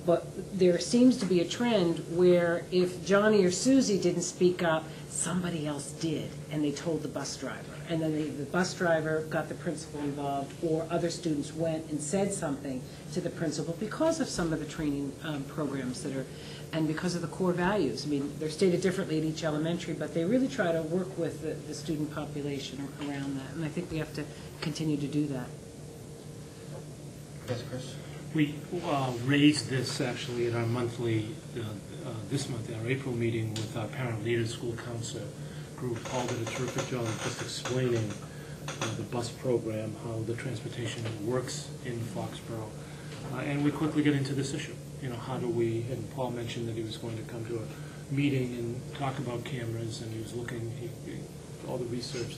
[SPEAKER 3] But there seems to be a trend where if Johnny or Susie didn't speak up, somebody else did, and they told the bus driver. And then the bus driver got the principal involved, or other students went and said something to the principal because of some of the training programs that are, and because of the core values. I mean, they're stated differently at each elementary, but they really try to work with the student population around that, and I think we have to continue to do that.
[SPEAKER 1] Yes, Chris?
[SPEAKER 4] We raised this actually at our monthly, this month, our April meeting with our parent leaders, school council group. Paul did a terrific job of just explaining the bus program, how the transportation works in Foxborough. And we quickly get into this issue. You know, how do we, and Paul mentioned that he was going to come to a meeting and talk about cameras, and he was looking at all the research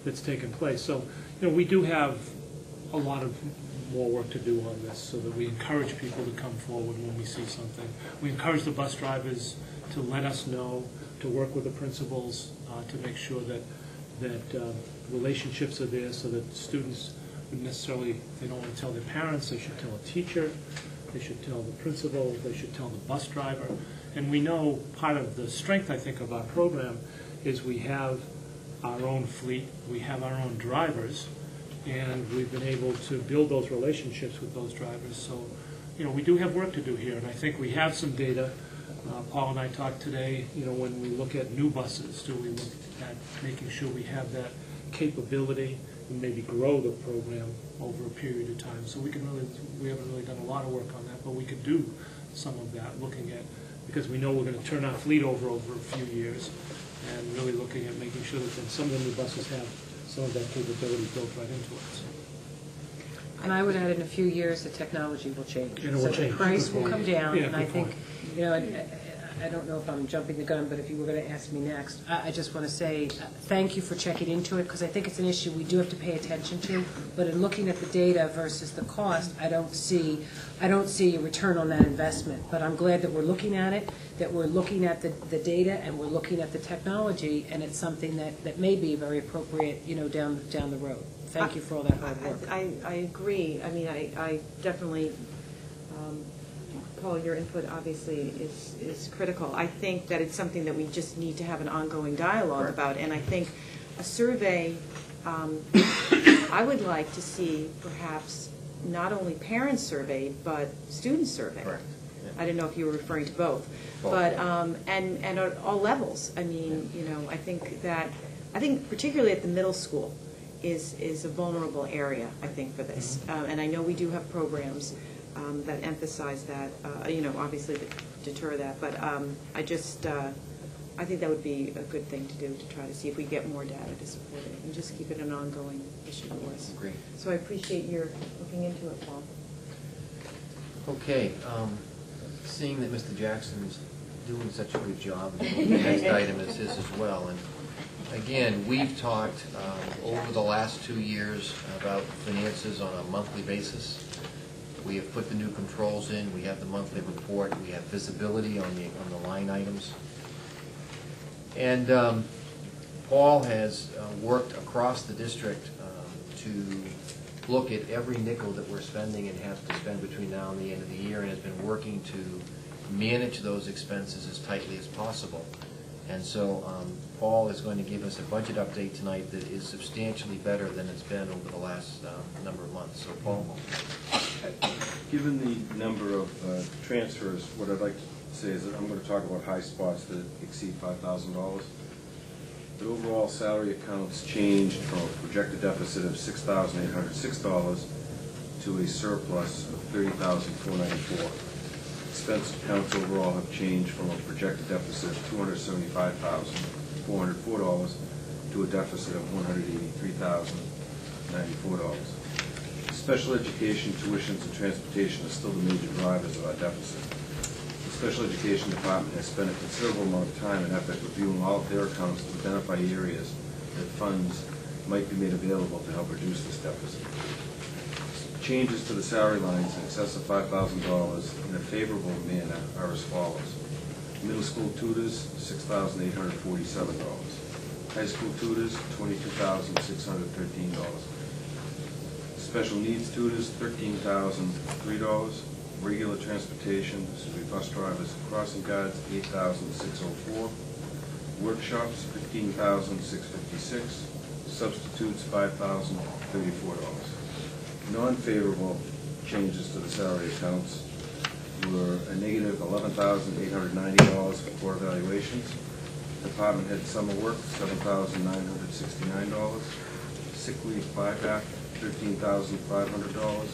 [SPEAKER 4] that's taken place. So, you know, we do have a lot of more work to do on this, so that we encourage people to come forward when we see something. We encourage the bus drivers to let us know, to work with the principals, to make sure that relationships are there, so that students would necessarily, if they don't want to tell their parents, they should tell a teacher, they should tell the principal, they should tell the bus driver. And we know part of the strength, I think, of our program is we have our own fleet, we have our own drivers, and we've been able to build those relationships with those drivers. So, you know, we do have work to do here, and I think we have some data. Paul and I talked today, you know, when we look at new buses, do we look at making sure we have that capability and maybe grow the program over a period of time. So we haven't really done a lot of work on that, but we could do some of that, looking at, because we know we're going to turn our fleet over a few years, and really looking at making sure that then some of the new buses have some of that capability built right into it.
[SPEAKER 3] And I would add, in a few years, the technology will change.
[SPEAKER 4] And it will
[SPEAKER 3] So the
[SPEAKER 4] change.
[SPEAKER 3] price
[SPEAKER 4] Good
[SPEAKER 3] will
[SPEAKER 4] point.
[SPEAKER 3] come down,
[SPEAKER 4] Yeah,
[SPEAKER 3] and I
[SPEAKER 4] good
[SPEAKER 3] think,
[SPEAKER 4] point.
[SPEAKER 3] you know, I don't know if I'm jumping the gun, but if you were going to ask me next, I just want to say thank you for checking into it, because I think it's an issue we do have to pay attention to. But in looking at the data versus the cost, I don't see a return on that investment. But I'm glad that we're looking at it, that we're looking at the data, and we're looking at the technology, and it's something that may be very appropriate, you know, down the road. Thank you for all that hard work.
[SPEAKER 9] I agree. I mean, I definitely, Paul, your input obviously is critical. I think that it's something that we just need to have an ongoing dialogue about, and I think a survey, I would like to see perhaps not only parents surveyed, but students surveyed.
[SPEAKER 1] Correct.
[SPEAKER 9] I didn't know if you were referring to both.
[SPEAKER 1] Both.
[SPEAKER 9] But, and at all levels. I mean, you know, I think particularly at the middle school is a vulnerable area, I think, for this. And I know we do have programs that emphasize that, you know, obviously to deter that. But I think that would be a good thing to do, to try to see if we get more data to support it and just keep it an ongoing issue for us.
[SPEAKER 1] Agree.
[SPEAKER 9] So I appreciate your looking into it, Paul.
[SPEAKER 1] Okay, seeing that Mr. Jackson is doing such a good job, the next item is his as well. And again, we've talked over the last 2 years about finances on a monthly basis. We have put the new controls in, we have the monthly report, we have visibility on the line items. And Paul has worked across the district to look at every nickel that we're spending and have to spend between now and the end of the year, and has been working to manage those expenses as tightly as possible. And so Paul is going to give us a budget update tonight that is substantially better than it's been over the last number of months. So Paul.
[SPEAKER 6] Given the number of transfers, what I'd like to say is that I'm going to talk about high spots that exceed $5,000. The overall salary accounts changed from a projected deficit of $6,806 to a surplus of $30,494. Expense accounts overall have changed from a projected deficit of $275,404 to a deficit of $183,094. Special education tuitions and transportation are still the major drivers of our deficit. The Special Education Department has spent a considerable amount of time and effort reviewing all of their accounts to identify areas that funds might be made available to help reduce this deficit. Changes to the salary lines in excess of $5,000 in a favorable manner are as follows. Middle school tutors, $6,847. High school tutors, $22,613. Special needs tutors, $13,003. Regular transportation, bus drivers and crossing guards, $8,604. Workshops, $15,656. Substitutes, $5,034. Non-favorable changes to the salary accounts were a negative $11,890 for core evaluations. Department head summer work, $7,969. Sick leave buyback, $13,500.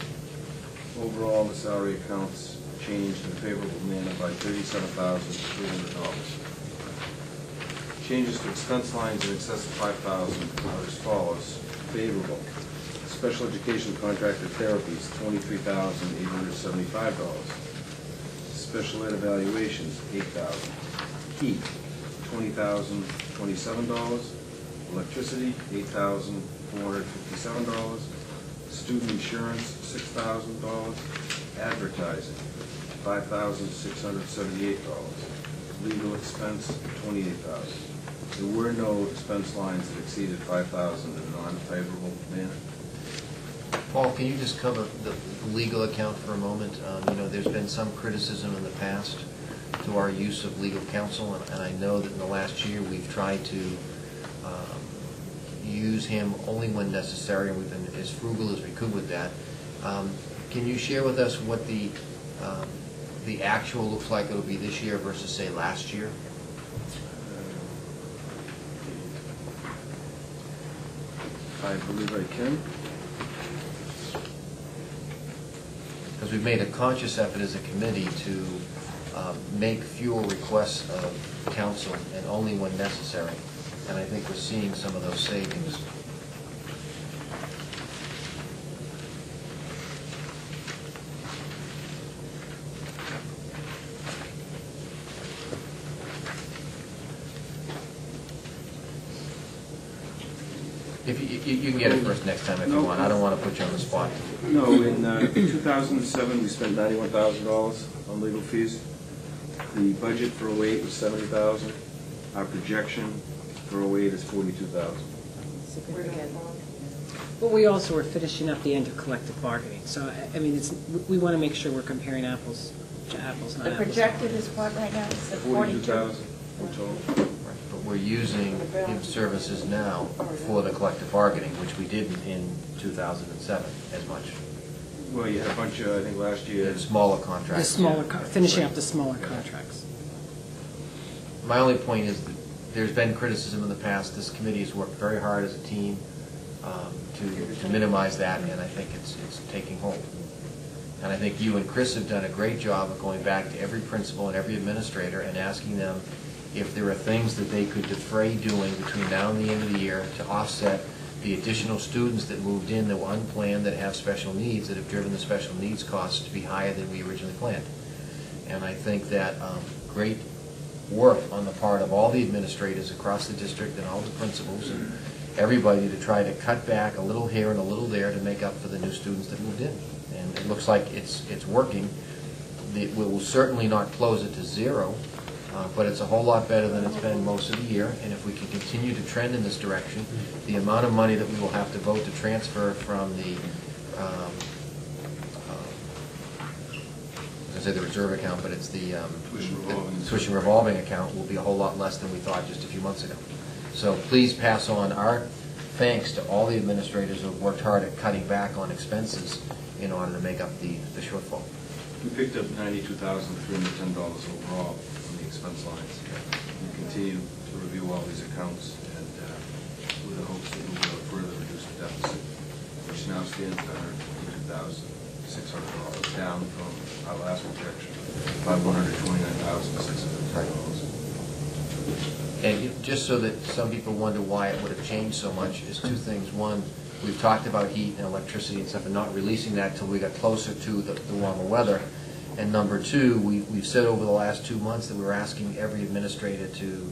[SPEAKER 6] Overall, the salary accounts changed in a favorable manner by $37,300. Changes to expense lines in excess of $5,000 are as follows. Favorable. Special education contracted therapies, $23,875. Special ed evaluations, $8,000. Heat, $20,027. Electricity, $8,457. Student insurance, $6,000. Advertising, $5,678. Legal expense, $28,000. There were no expense lines that exceeded $5,000 in a non-favorable manner.
[SPEAKER 1] Paul, can you just cover the legal account for a moment? There's been some criticism in the past to our use of legal counsel, and I know that in the last year we've tried to use him only when necessary, and we've been as frugal as we could with that. Can you share with us what the actual looks like it'll be this year versus, say, last year?
[SPEAKER 6] I believe I can.
[SPEAKER 1] Because we've made a conscious effort as a committee to make fewer requests of counsel and only when necessary. And I think we're seeing some of those savings. If you can get it first next time if you want. I don't want to put you on the spot.
[SPEAKER 6] No, in 2007 we spent $91,000 on legal fees. The budget for 08 was $70,000. Our projection for 08 is $42,000.
[SPEAKER 3] But we also are finishing up the end of collective bargaining, so, I mean, we want to make sure we're comparing apples to apples, not
[SPEAKER 7] The
[SPEAKER 3] apples.
[SPEAKER 7] projected is what right now? It's the
[SPEAKER 6] 42,000 in total.
[SPEAKER 1] But we're using his services now for the collective bargaining, which we didn't in 2007 as much.
[SPEAKER 6] Well, you had a bunch of, I think last year.
[SPEAKER 1] The smaller
[SPEAKER 3] The
[SPEAKER 1] contracts.
[SPEAKER 3] smaller, finishing up the smaller contracts.
[SPEAKER 1] My only point is that there's been criticism in the past. This committee has worked very hard as a team to minimize that, and I think it's taking hold. And I think you and Chris have done a great job of going back to every principal and every administrator and asking them if there are things that they could defray doing between now and the end of the year to offset the additional students that moved in that were unplanned, that have special needs, that have driven the special needs costs to be higher than we originally planned. And I think that great work on the part of all the administrators across the district and all the principals and everybody to try to cut back a little here and a little there to make up for the new students that moved in. And it looks like it's working. We will certainly not close it to zero, but it's a whole lot better than it's been most of the year. And if we can continue to trend in this direction, the amount of money that we will have to vote to transfer from the I say the reserve account, but it's the tuition revolving account will be a whole lot less than we thought just a few months ago. So please pass on our thanks to all the administrators who have worked hard at cutting back on expenses in order to make up the shortfall.
[SPEAKER 6] We picked up $92,310 overall on the expense lines. We continue to review all these accounts and with the hopes that we will further reduce the deficit, which now stands at $152,600, down from our last projection by $129,600.
[SPEAKER 1] And just so that some people wonder why it would have changed so much, is two things. One, we've talked about heat and electricity and stuff and not releasing that till we got closer to the warmer weather. And number two, we've said over the last 2 months that we were asking every administrator to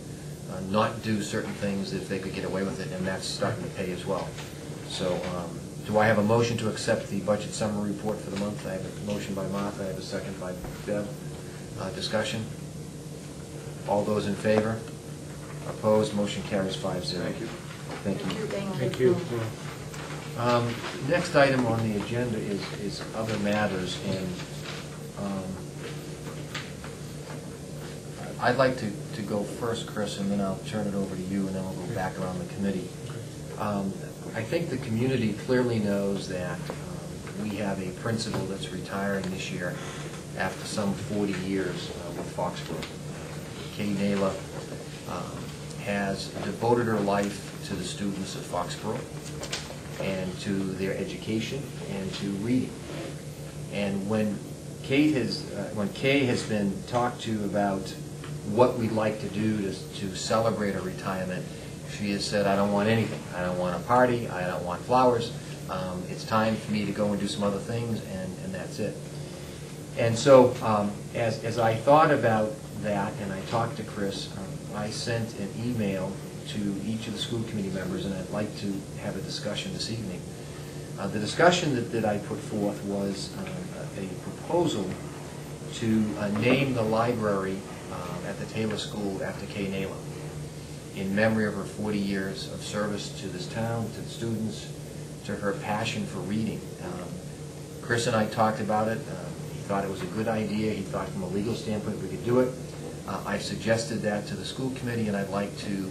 [SPEAKER 1] not do certain things if they could get away with it, and that's starting to pay as well. So do I have a motion to accept the budget summary report for the month? I have a motion by Martha, I have a second by Deb. Discussion? All those in favor? Opposed? Motion carries 5-0.
[SPEAKER 6] Thank you.
[SPEAKER 1] Thank you.
[SPEAKER 4] Thank you.
[SPEAKER 1] Next item on the agenda is other matters, and I'd like to go first, Chris, and then I'll turn it over to you, and then we'll go back around the committee. I think the community clearly knows that we have a principal that's retiring this year after some 40 years with Foxborough. Kay Naylor has devoted her life to the students of Foxborough and to their education and to reading. And when Kay has been talked to about what we'd like to do to celebrate her retirement, she has said, I don't want anything. I don't want a party. I don't want flowers. It's time for me to go and do some other things, and that's it. And so as I thought about that and I talked to Chris, I sent an email to each of the school committee members, and I'd like to have a discussion this evening. The discussion that I put forth was a proposal to name the library at the Taylor School after Kay Naylor, in memory of her 40 years of service to this town, to the students, to her passion for reading. Chris and I talked about it. He thought it was a good idea. He thought from a legal standpoint we could do it. I suggested that to the school committee, and I'd like to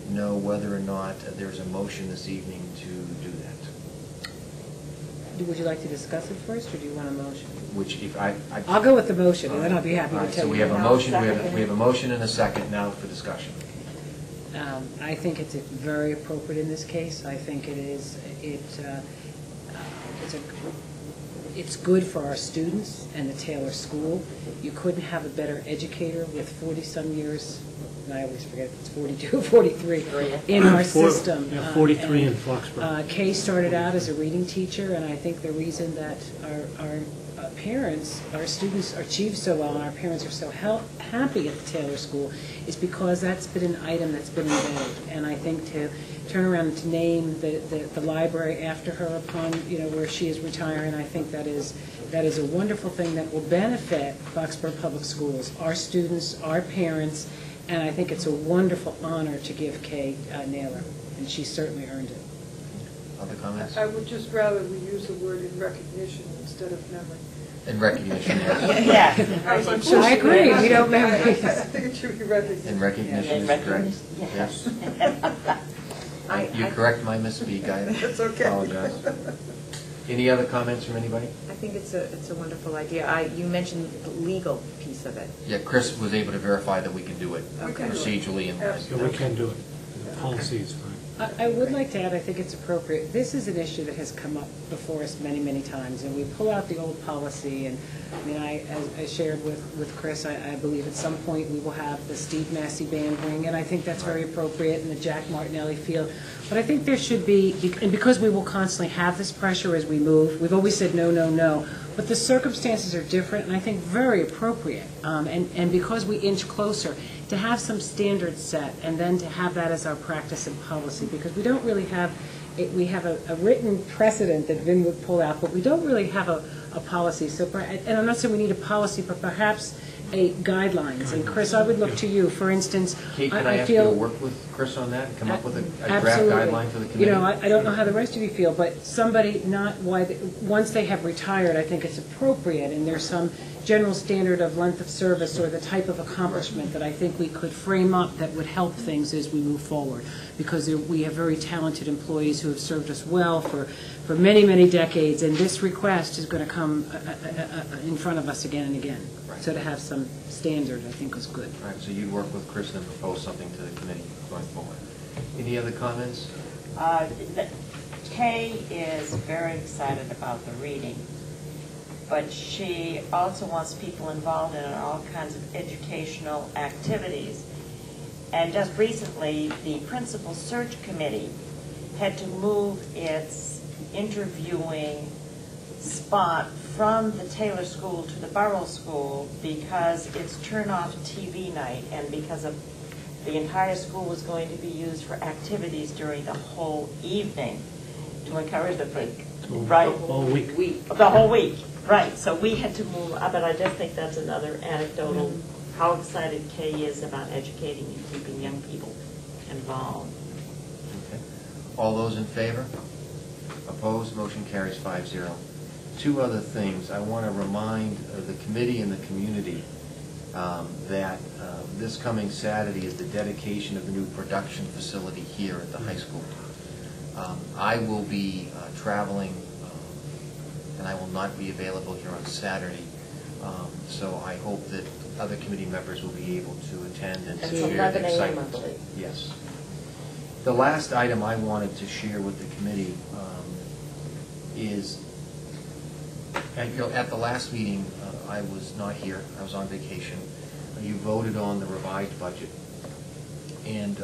[SPEAKER 1] know whether or not there's a motion this evening to do that.
[SPEAKER 3] Would you like to discuss it first, or do you want a motion?
[SPEAKER 1] Which, if
[SPEAKER 3] I'll go with the motion, and then I'll be happy
[SPEAKER 1] All
[SPEAKER 3] to
[SPEAKER 1] right,
[SPEAKER 3] tell
[SPEAKER 1] so
[SPEAKER 3] you.
[SPEAKER 1] we have a motion. We have a motion and a second now for discussion.
[SPEAKER 3] I think it's very appropriate in this case. I think it is. It's good for our students and the Taylor School. You couldn't have a better educator with 40-some years. And I always forget if it's 42 or 43 in our system.
[SPEAKER 4] Yeah, 43 in Foxborough.
[SPEAKER 3] Kay started out as a reading teacher, and I think the reason that our parents, our students achieve so well, and our parents are so happy at the Taylor School, is because that's been an item that's been embedded. And I think to turn around and to name the library after her upon, where she is retiring, I think that is a wonderful thing that will benefit Foxborough Public Schools, our students, our parents, and I think it's a wonderful honor to give Kay Naylor, and she certainly earned it.
[SPEAKER 1] Other comments?
[SPEAKER 8] I would just rather we use the word in recognition instead of memory.
[SPEAKER 1] In recognition, yes.
[SPEAKER 3] I agree, we don't
[SPEAKER 8] I
[SPEAKER 3] memory.
[SPEAKER 8] think it should be recognition.
[SPEAKER 1] In recognition is correct. Yes. You correct my misspeak, I
[SPEAKER 8] It's okay.
[SPEAKER 1] apologize. Any other comments from anybody?
[SPEAKER 12] I think it's a wonderful idea. You mentioned the legal piece of it.
[SPEAKER 1] Yeah, Chris was able to verify that we can do it
[SPEAKER 12] Okay.
[SPEAKER 1] procedurally and
[SPEAKER 4] Yeah, we can do it. The policy is fine.
[SPEAKER 3] I would like to add, I think it's appropriate, this is an issue that has come up before us many, many times, and we pull out the old policy, and as I shared with Chris, I believe at some point we will have the Steve Massey Band ring, and I think that's very appropriate, and the Jack Martinelli Field. But I think there should be, and because we will constantly have this pressure as we move, we've always said no, no, no, but the circumstances are different, and I think very appropriate. And because we inch closer, to have some standards set, and then to have that as our practice and policy, because we don't really have, we have a written precedent that Vin would pull out, but we don't really have a policy. So, and I'm not saying we need a policy, but perhaps guidelines. And Chris, I would look to you, for instance.
[SPEAKER 1] Kate, can I ask you
[SPEAKER 3] feel
[SPEAKER 1] to work with Chris on that, and come up with a draft
[SPEAKER 3] Absolutely.
[SPEAKER 1] guideline for the committee?
[SPEAKER 3] You know, I don't know how the rest of you feel, but somebody once they have retired, I think it's appropriate, and there's some general standard of length of service or the type of accomplishment that I think we could frame up that would help things as we move forward. Because we have very talented employees who have served us well for many, many decades, and this request is going to come in front of us again and again.
[SPEAKER 1] Right.
[SPEAKER 3] So to have some standard, I think, is good.
[SPEAKER 1] All right, so you'd work with Chris and then propose something to the committee going forward. Any other comments?
[SPEAKER 7] Kay is very excited about the reading, but she also wants people involved in all kinds of educational activities. And just recently, the Principal Search Committee had to move its interviewing spot from the Taylor School to the Burrell School because it's turn-off TV night, and because of the entire school was going to be used for activities during the whole evening to encourage the right?
[SPEAKER 4] The whole week.
[SPEAKER 7] The whole week, right. So we had to move, but I just think that's another anecdotal, how excited Kay is about educating and keeping young people involved.
[SPEAKER 1] Okay. All those in favor? Opposed? Motion carries 5-0. Two other things. I want to remind the committee and the community that this coming Saturday is the dedication of the new production facility here at the high school. I will be traveling, and I will not be available here on Saturday. So I hope that other committee members will be able to attend and
[SPEAKER 7] It's
[SPEAKER 1] share
[SPEAKER 7] 11
[SPEAKER 1] the
[SPEAKER 7] a.m., I
[SPEAKER 1] excitement.
[SPEAKER 7] believe.
[SPEAKER 1] Yes. The last item I wanted to share with the committee is, at the last meeting, I was not here. I was on vacation. You voted on the revised budget. And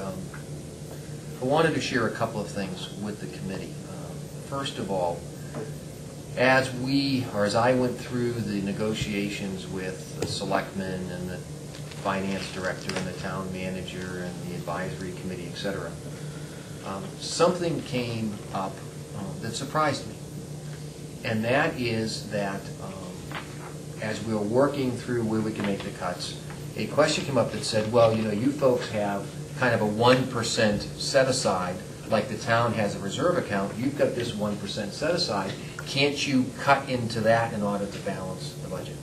[SPEAKER 1] I wanted to share a couple of things with the committee. First of all, as I went through the negotiations with the selectmen and the finance director and the town manager and the advisory committee, et cetera, something came up that surprised me. And that is that as we were working through where we can make the cuts, a question came up that said, well, you know, you folks have kind of a 1% set aside, like the town has a reserve account. You've got this 1% set aside. Can't you cut into that in order to balance the budget?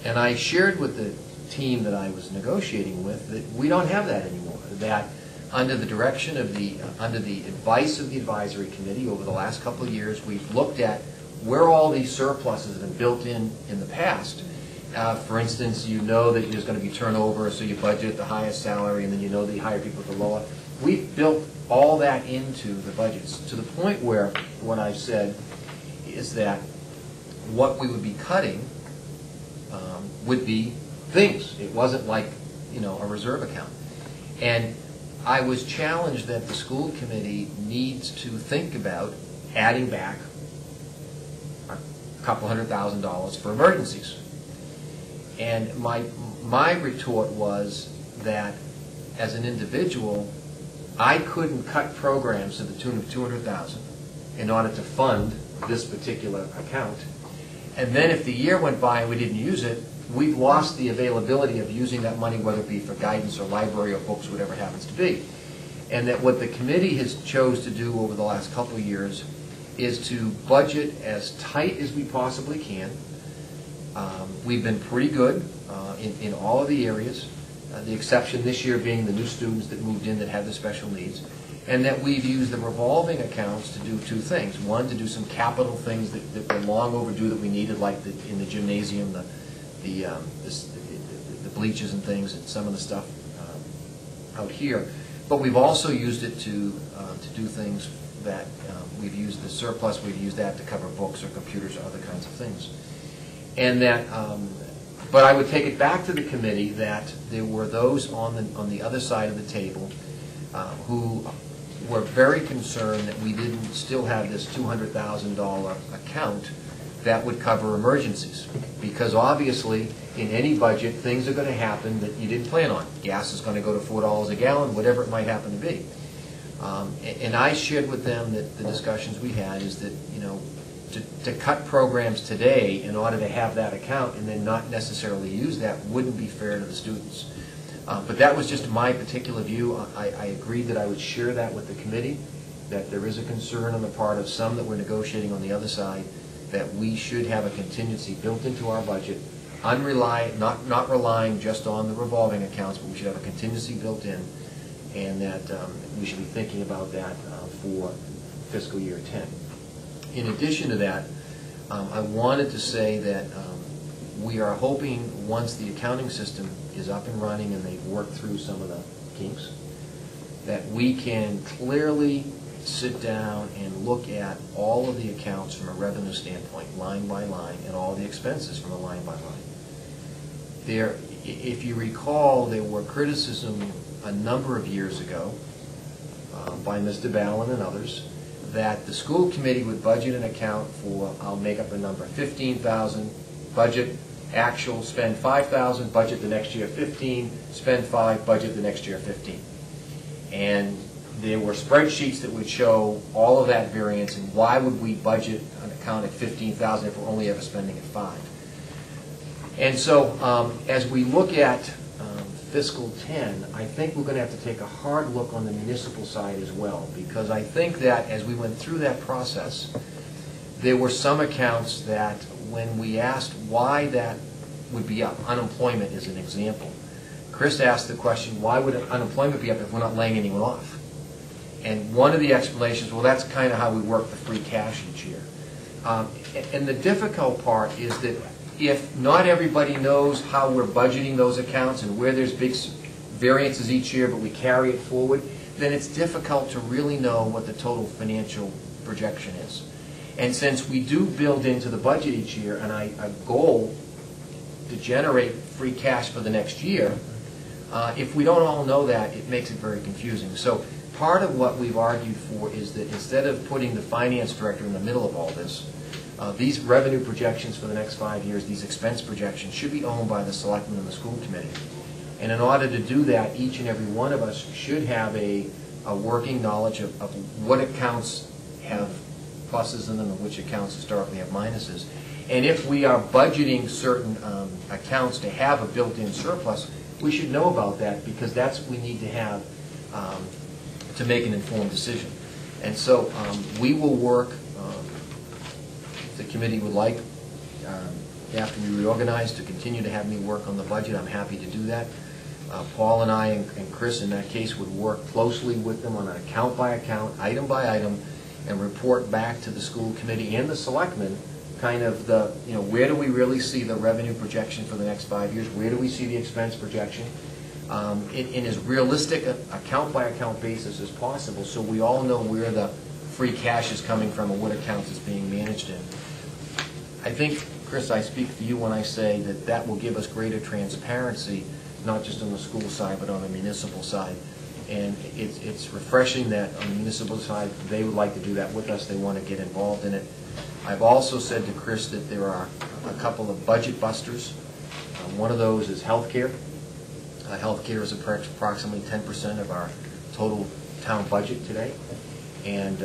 [SPEAKER 1] And I shared with the team that I was negotiating with that we don't have that anymore, that under the direction of under the advice of the advisory committee over the last couple of years, we've looked at where all these surpluses have been built in the past. For instance, you know that there's going to be turnover, so you budget at the highest salary, and then you know that you hire people at the lower. We've built all that into the budgets to the point where what I've said is that what we would be cutting would be things. It wasn't like, you know, a reserve account. And I was challenged that the school committee needs to think about adding back a couple $100,000 for emergencies. And my retort was that as an individual, I couldn't cut programs to the tune of $200,000 in order to fund this particular account. And then if the year went by and we didn't use it, we've lost the availability of using that money, whether it be for guidance or library or books, whatever it happens to be. And that what the committee has chose to do over the last couple of years is to budget as tight as we possibly can. We've been pretty good in all of the areas, the exception this year being the new students that moved in that have the special needs, and that we've used the revolving accounts to do two things. One, to do some capital things that were long overdue that we needed, like in the gymnasium, the bleachers and things, and some of the stuff out here. But we've also used it to do things that we've used the surplus, we've used that to cover books or computers or other kinds of things. And that, but I would take it back to the committee that there were those on the other side of the table who were very concerned that we didn't still have this $200,000 account that would cover emergencies. Because obviously, in any budget, things are going to happen that you didn't plan on. Gas is going to go to $4 a gallon, whatever it might happen to be. And I shared with them that the discussions we had is that, you know, to cut programs today in order to have that account and then not necessarily use that wouldn't be fair to the students. But that was just my particular view. I agreed that I would share that with the committee, that there is a concern on the part of some that we're negotiating on the other side, that we should have a contingency built into our budget, not relying just on the revolving accounts, but we should have a contingency built in, and that we should be thinking about that for fiscal year 10. In addition to that, I wanted to say that we are hoping once the accounting system is up and running and they've worked through some of the kinks, that we can clearly sit down and look at all of the accounts from a revenue standpoint, line by line, and all the expenses from a line by line. There, if you recall, there were criticism a number of years ago by Mr. Ballin and others that the school committee would budget an account for, I'll make up a number, $15,000, budget actual, spend $5,000, budget the next year $15,000, spend $5,000, budget the next year $15,000. And there were spreadsheets that would show all of that variance and why would we budget an account at $15,000 if we're only ever spending at $5,000. And so as we look at fiscal 10, I think we're going to have to take a hard look on the municipal side as well, because I think that as we went through that process, there were some accounts that when we asked why that would be up, unemployment is an example. Chris asked the question, why would unemployment be up if we're not laying anyone off? And one of the explanations, well, that's kind of how we work the free cash each year. And the difficult part is that if not everybody knows how we're budgeting those accounts and where there's big variances each year, but we carry it forward, then it's difficult to really know what the total financial projection is. And since we do build into the budget each year and a goal to generate free cash for the next year, if we don't all know that, it makes it very confusing. So part of what we've argued for is that instead of putting the finance director in the middle of all this, these revenue projections for the next 5 years, these expense projections, should be owned by the selectmen and the school committee. And in order to do that, each and every one of us should have a working knowledge of what accounts have pluses in them and which accounts historically have minuses. And if we are budgeting certain accounts to have a built-in surplus, we should know about that, because that's what we need to have to make an informed decision. And so we will work, if the committee would like, after we reorganize, to continue to have me work on the budget. I'm happy to do that. Paul and I and Chris in that case would work closely with them on an account by account, item by item, and report back to the school committee and the selectmen kind of the, where do we really see the revenue projection for the next 5 years? Where do we see the expense projection? In as realistic account by account basis as possible, so we all know where the free cash is coming from and what accounts it's being managed in. I think, Chris, I speak for you when I say that that will give us greater transparency, not just on the school side, but on the municipal side. And it's refreshing that on the municipal side, they would like to do that with us. They want to get involved in it. I've also said to Chris that there are a couple of budget busters. One of those is healthcare. Healthcare is approximately 10% of our total town budget today. And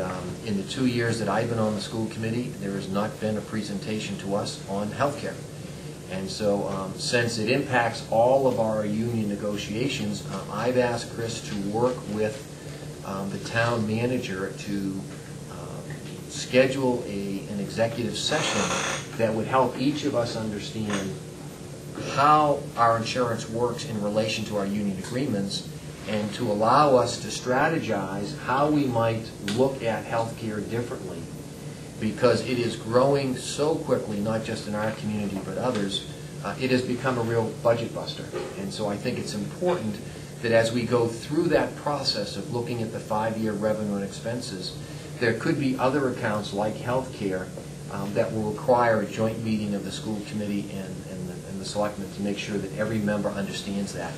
[SPEAKER 1] in the 2 years that I've been on the school committee, there has not been a presentation to us on healthcare. And so since it impacts all of our union negotiations, I've asked Chris to work with the town manager to schedule an executive session that would help each of us understand how our insurance works in relation to our union agreements, and to allow us to strategize how we might look at healthcare differently, because it is growing so quickly, not just in our community but others. It has become a real budget buster. And so I think it's important that as we go through that process of looking at the 5-year revenue and expenses, there could be other accounts like healthcare that will require a joint meeting of the school committee and the selectmen to make sure that every member understands that.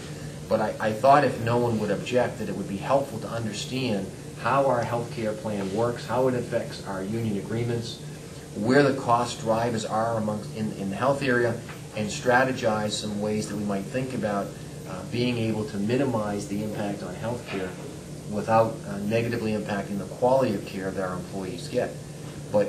[SPEAKER 1] But I thought if no one would object, that it would be helpful to understand how our health care plan works, how it affects our union agreements, where the cost drivers are in the health area, and strategize some ways that we might think about being able to minimize the impact on health care without negatively impacting the quality of care that our employees get. But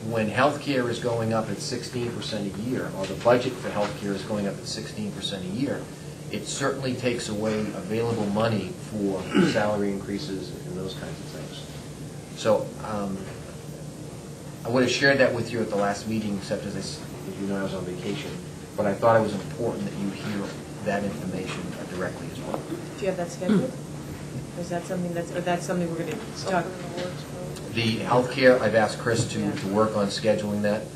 [SPEAKER 1] when healthcare is going up at 16% a year, or the budget for healthcare is going up at 16% a year, it certainly takes away available money for salary increases and those kinds of things. So I would have shared that with you at the last meeting, except as you know, I was on vacation. But I thought it was important that you hear that information directly as well.
[SPEAKER 12] Do you have that scheduled? Or is that something that's something we're going to talk?
[SPEAKER 1] The healthcare, I've asked Chris to work on scheduling that.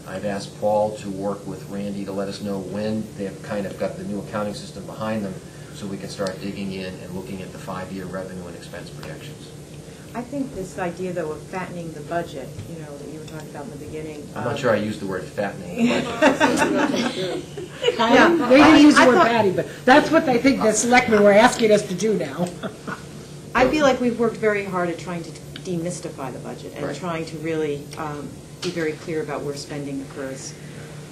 [SPEAKER 1] I've asked Paul to work with Randy to let us know when they've kind of got the new accounting system behind them, so we can start digging in and looking at the 5-year revenue and expense projections.
[SPEAKER 12] I think this idea, though, of fattening the budget, you know, that you were talking about in the beginning.
[SPEAKER 1] I'm not sure I used the word fattening the budget.
[SPEAKER 3] Yeah, they didn't use the word fatty, but that's what they think the selectmen were asking us to do now.
[SPEAKER 12] I feel like we've worked very hard at trying to demystify the budget and
[SPEAKER 1] Right.
[SPEAKER 12] trying to really be very clear about where spending occurs.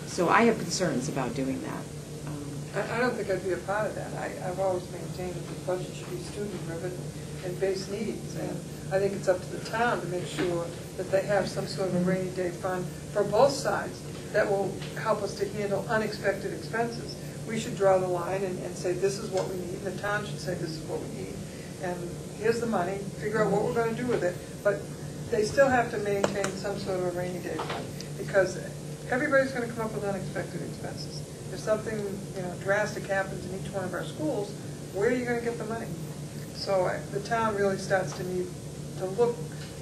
[SPEAKER 12] So I have concerns about doing that.
[SPEAKER 8] I don't think I'd be a part of that. I've always maintained that the budget should be student-driven and base needs. And I think it's up to the town to make sure that they have some sort of a rainy day fund for both sides that will help us to handle unexpected expenses. We should draw the line and say, this is what we need. And the town should say, this is what we need. And here's the money, figure out what we're going to do with it. But they still have to maintain some sort of a rainy day fund, because everybody's going to come up with unexpected expenses. If something drastic happens in each one of our schools, where are you going to get the money? So the town really starts to need to look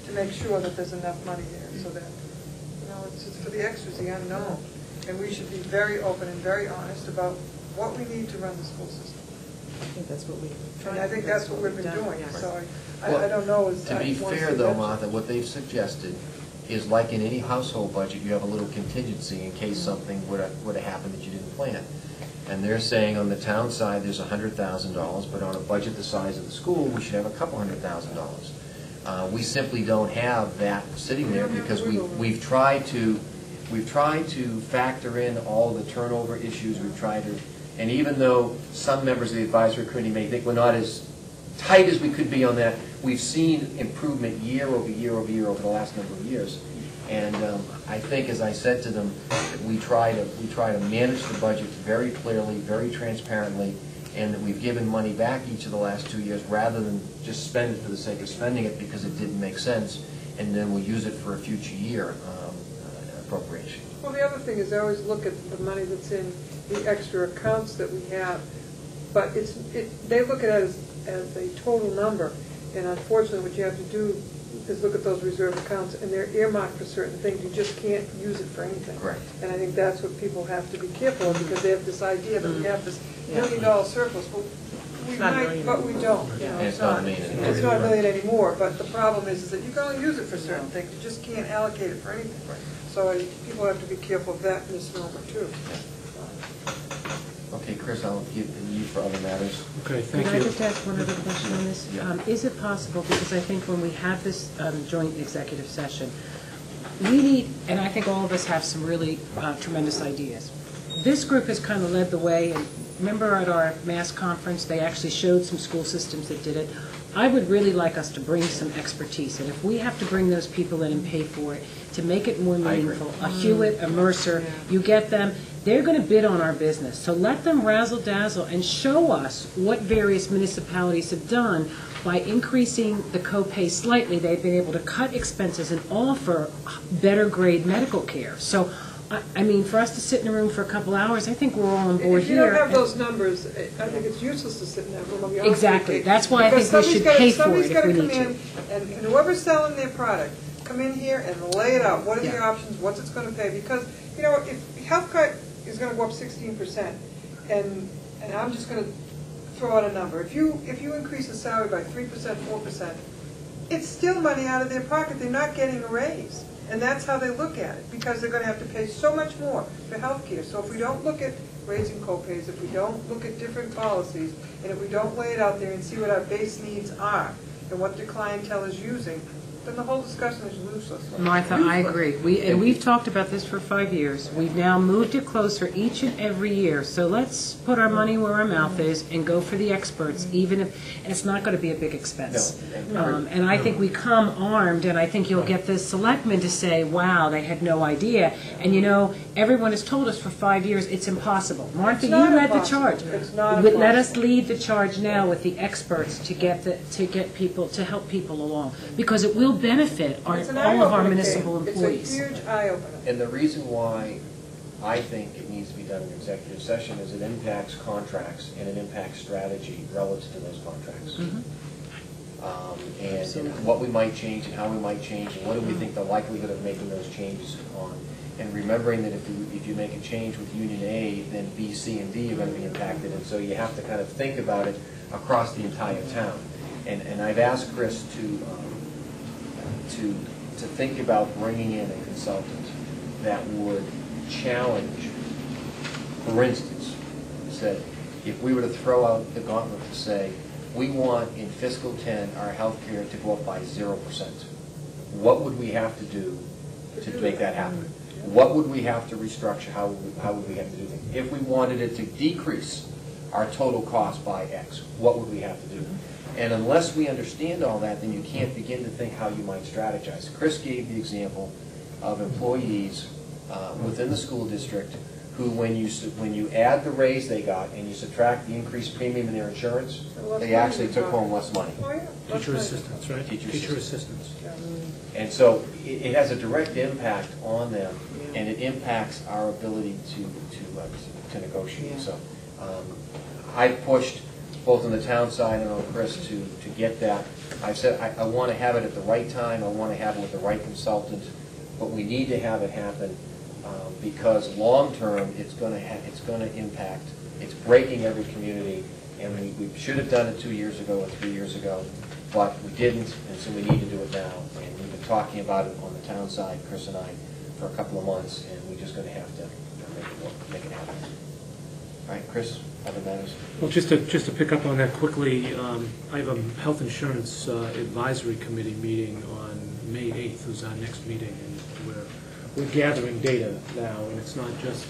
[SPEAKER 8] to make sure that there's enough money there, so that it's just for the extras, the unknown. And we should be very open and very honest about what we need to run the school system.
[SPEAKER 12] I think that's what
[SPEAKER 8] And I think that's what we've been doing.
[SPEAKER 12] Yeah.
[SPEAKER 8] So I don't know.
[SPEAKER 1] To be fair, though, Martha, what they've suggested is, like in any household budget, you have a little contingency in case something would have happened that you didn't plan. And they're saying on the town side, there's $100,000, but on a budget the size of the school, we should have a couple $100,000. We simply don't have that sitting there because we've tried to factor in all the turnover issues. We've tried to, and even though some members of the advisory committee may think we're not as tight as we could be on that, we've seen improvement year over year over year over the last number of years. And I think, as I said to them, that we try to manage the budget very clearly, very transparently, and that we've given money back each of the last 2 years rather than just spend it for the sake of spending it because it didn't make sense, and then we'll use it for a future year appropriation.
[SPEAKER 8] Well, the other thing is I always look at the money that's in the extra accounts that we have, but they look at it as a total number, and unfortunately what you have to do is look at those reserve accounts, and they're earmarked for certain things. You just can't use it for anything.
[SPEAKER 1] Correct.
[SPEAKER 8] And I think that's what people have to be careful of, because they have this idea that we have this $1 million surplus. Well, we might, but we don't.
[SPEAKER 1] And it's not a million anymore.
[SPEAKER 8] It's not $1 million anymore, but the problem is that you can only use it for certain things. You just can't allocate it for anything.
[SPEAKER 1] Right.
[SPEAKER 8] So people have to be careful of that misnomer, too.
[SPEAKER 1] Okay, Chris, I'll give you for other matters.
[SPEAKER 4] Okay, thank
[SPEAKER 3] Can I
[SPEAKER 4] you.
[SPEAKER 3] just ask one other question on this?
[SPEAKER 1] Yeah.
[SPEAKER 3] Is it possible, because I think when we have this joint executive session, we need, and I think all of us have some really tremendous ideas. This group has kind of led the way, and remember at our mass conference, they actually showed some school systems that did it. I would really like us to bring some expertise, and if we have to bring those people in and pay for it, to make it more meaningful, a Hewitt, a Mercer, you get them, they're going to bid on our business. So let them razzle-dazzle and show us what various municipalities have done by increasing the copay slightly. They've been able to cut expenses and offer better grade medical care. So, I mean, for us to sit in a room for a couple hours, I think we're all on board
[SPEAKER 8] If you
[SPEAKER 3] here.
[SPEAKER 8] don't have those numbers, I think it's useless to sit in that room. I'll be honest
[SPEAKER 3] Exactly.
[SPEAKER 8] with you.
[SPEAKER 3] That's why I think we should pay for it if we need to.
[SPEAKER 8] Somebody's got to come in, and whoever's selling their product, come in here and lay it out. What are the options? What's it's going to pay? Because, if health cut is going to go up 16%, and I'm just going to throw out a number. If you increase the salary by 3%, 4%, it's still money out of their pocket. They're not getting a raise. And that's how they look at it, because they're going to have to pay so much more for health care. So if we don't look at raising copays, if we don't look at different policies, and if we don't lay it out there and see what our base needs are and what the clientele is using, then the whole discussion is useless.
[SPEAKER 3] Martha, I agree. We've talked about this for 5 years. We've now moved it closer each and every year. So let's put our money where our mouth is and go for the experts, even if, and it's not going to be a big expense. And I think we come armed, and I think you'll get the selectmen to say, wow, they had no idea. And you know, everyone has told us for 5 years it's impossible. Martha, you led the charge.
[SPEAKER 8] It's not
[SPEAKER 3] But let us
[SPEAKER 8] impossible.
[SPEAKER 3] lead the charge now with the experts to get people, to help people along. Because it will benefit
[SPEAKER 8] It's an
[SPEAKER 3] all of our
[SPEAKER 8] eye-opener,
[SPEAKER 3] municipal
[SPEAKER 8] Kate.
[SPEAKER 3] employees.
[SPEAKER 8] It's a huge eye-opener.
[SPEAKER 1] And the reason why I think it needs to be done in executive session is it impacts contracts and it impacts strategy relative to those contracts. And what we might change and how we might change and what do we think the likelihood of making those changes on. And remembering that if you make a change with Union A, then B, C, and D are going to be impacted. And so you have to kind of think about it across the entire town. And I've asked Chris to think about bringing in a consultant that would challenge, for instance, said, if we were to throw out the gauntlet to say, we want in fiscal 10 our health care to go up by 0%, what would we have to do to make that happen? What would we have to restructure? How would we have to do things? If we wanted it to decrease our total cost by X, what would we have to do? And unless we understand all that, then you can't begin to think how you might strategize. Chris gave the example of employees within the school district who, when you add the raise they got and you subtract the increased premium in their insurance, they actually took home less money.
[SPEAKER 8] Oh, yeah.
[SPEAKER 4] Teacher assistants, right?
[SPEAKER 1] Teacher
[SPEAKER 4] assistants.
[SPEAKER 1] And so it has a direct impact on them, and it impacts our ability to negotiate. So I pushed both on the town side and on Chris to get that. I said I want to have it at the right time. I want to have it with the right consultant, but we need to have it happen because long term it's going to impact. It's breaking every community, and we should have done it 2 years ago or 3 years ago, but we didn't, and so we need to do it now. And we've been talking about it on the town side, Chris and I, for a couple of months, and we're just going to have to make it happen. All right, Chris, other matters?
[SPEAKER 4] Well, just to pick up on that quickly, I have a health insurance advisory committee meeting on May 8th, who's our next meeting, and we're gathering data now, and it's not just,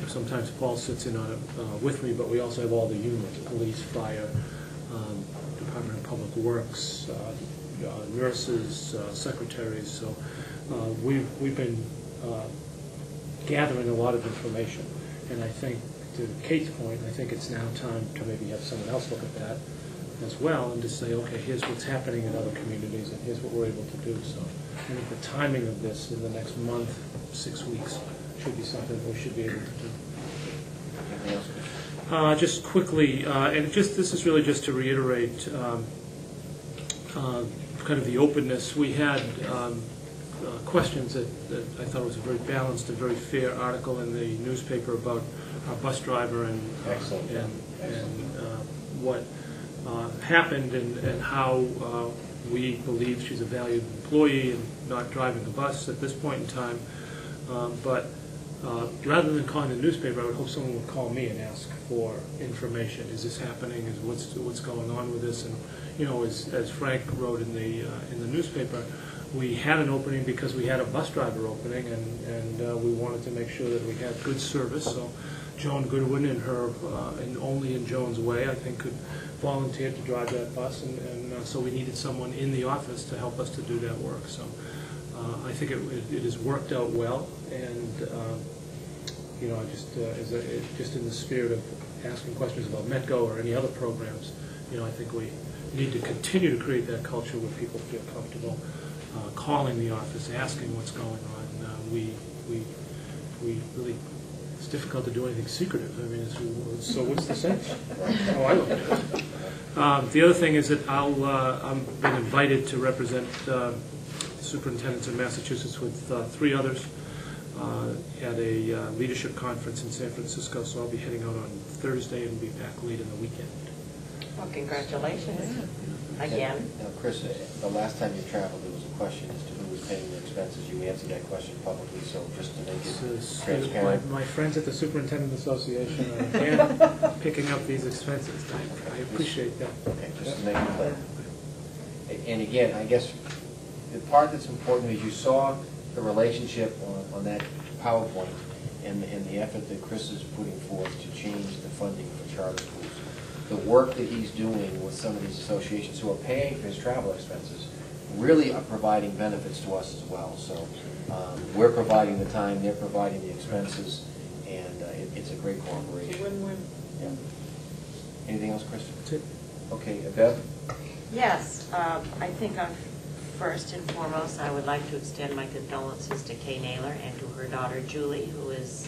[SPEAKER 4] sometimes Paul sits in on it with me, but we also have all the units, police, fire, Department of Public Works, nurses, secretaries, so we've been gathering a lot of information, and I think, to Kate's point, I think it's now time to maybe have someone else look at that as well, and to say, okay, here's what's happening in other communities, and here's what we're able to do. So I think the timing of this in the next month, 6 weeks, should be something we should be able to do.
[SPEAKER 1] Anything else?
[SPEAKER 4] Just quickly, and this is really just to reiterate kind of the openness. We had questions that I thought was a very balanced and very fair article in the newspaper about our bus driver and what happened and how we believe she's a valued employee and not driving the bus at this point in time. But rather than calling the newspaper, I would hope someone would call me and ask for information. Is this happening? Is what's going on with this? And as Frank wrote in the newspaper, we had an opening because we had a bus driver opening, and we wanted to make sure that we had good service. So Joan Goodwin, in her, and only in Joan's way, I think, could volunteer to drive that bus, and so we needed someone in the office to help us to do that work. So I think it has worked out well, and just in the spirit of asking questions about Metco or any other programs, I think we need to continue to create that culture where people feel comfortable calling the office, asking what's going on. We really, it's difficult to do anything secretive. I mean, so what's the sense? Oh, I look at it. The other thing is that I've been invited to represent superintendents in Massachusetts with 3 others at a leadership conference in San Francisco, so I'll be heading out on Thursday and be back late in the weekend.
[SPEAKER 7] Well, congratulations. Again.
[SPEAKER 1] Now, Chris, the last time you traveled, there was a question as to who was paying the expenses. You answered that question publicly, so just to make it transparent.
[SPEAKER 4] My friends at the Superintendent Association are again picking up these expenses. I appreciate that.
[SPEAKER 1] Okay, just to make it clear. And again, I guess the part that's important is you saw the relationship on that PowerPoint and the effort that Chris is putting forth to change the funding for charter schools. The work that he's doing with some of these associations who are paying for his travel expenses really are providing benefits to us as well. So we're providing the time, they're providing the expenses, and it's a great cooperation.
[SPEAKER 8] It's a win-win.
[SPEAKER 1] Yeah. Anything else, Chris? That's it. Okay, Bev?
[SPEAKER 7] Yes, I think first and foremost, I would like to extend my condolences to Kay Naylor and to her daughter Julie, who is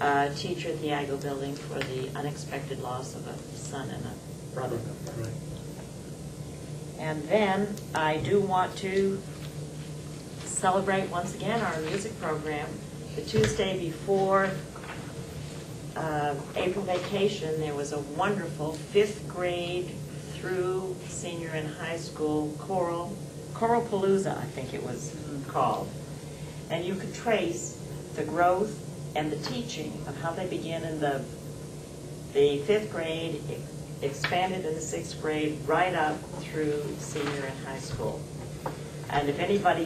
[SPEAKER 7] a teacher at the Aggo building, for the unexpected loss of a son and a brother.
[SPEAKER 4] Right.
[SPEAKER 7] And then I do want to celebrate once again our music program. The Tuesday before April vacation, there was a wonderful 5th grade through senior and high school choral Palooza, I think it was called. And you could trace the growth and the teaching of how they began in the 5th grade, expanded in the 6th grade, right up through senior and high school. And if anybody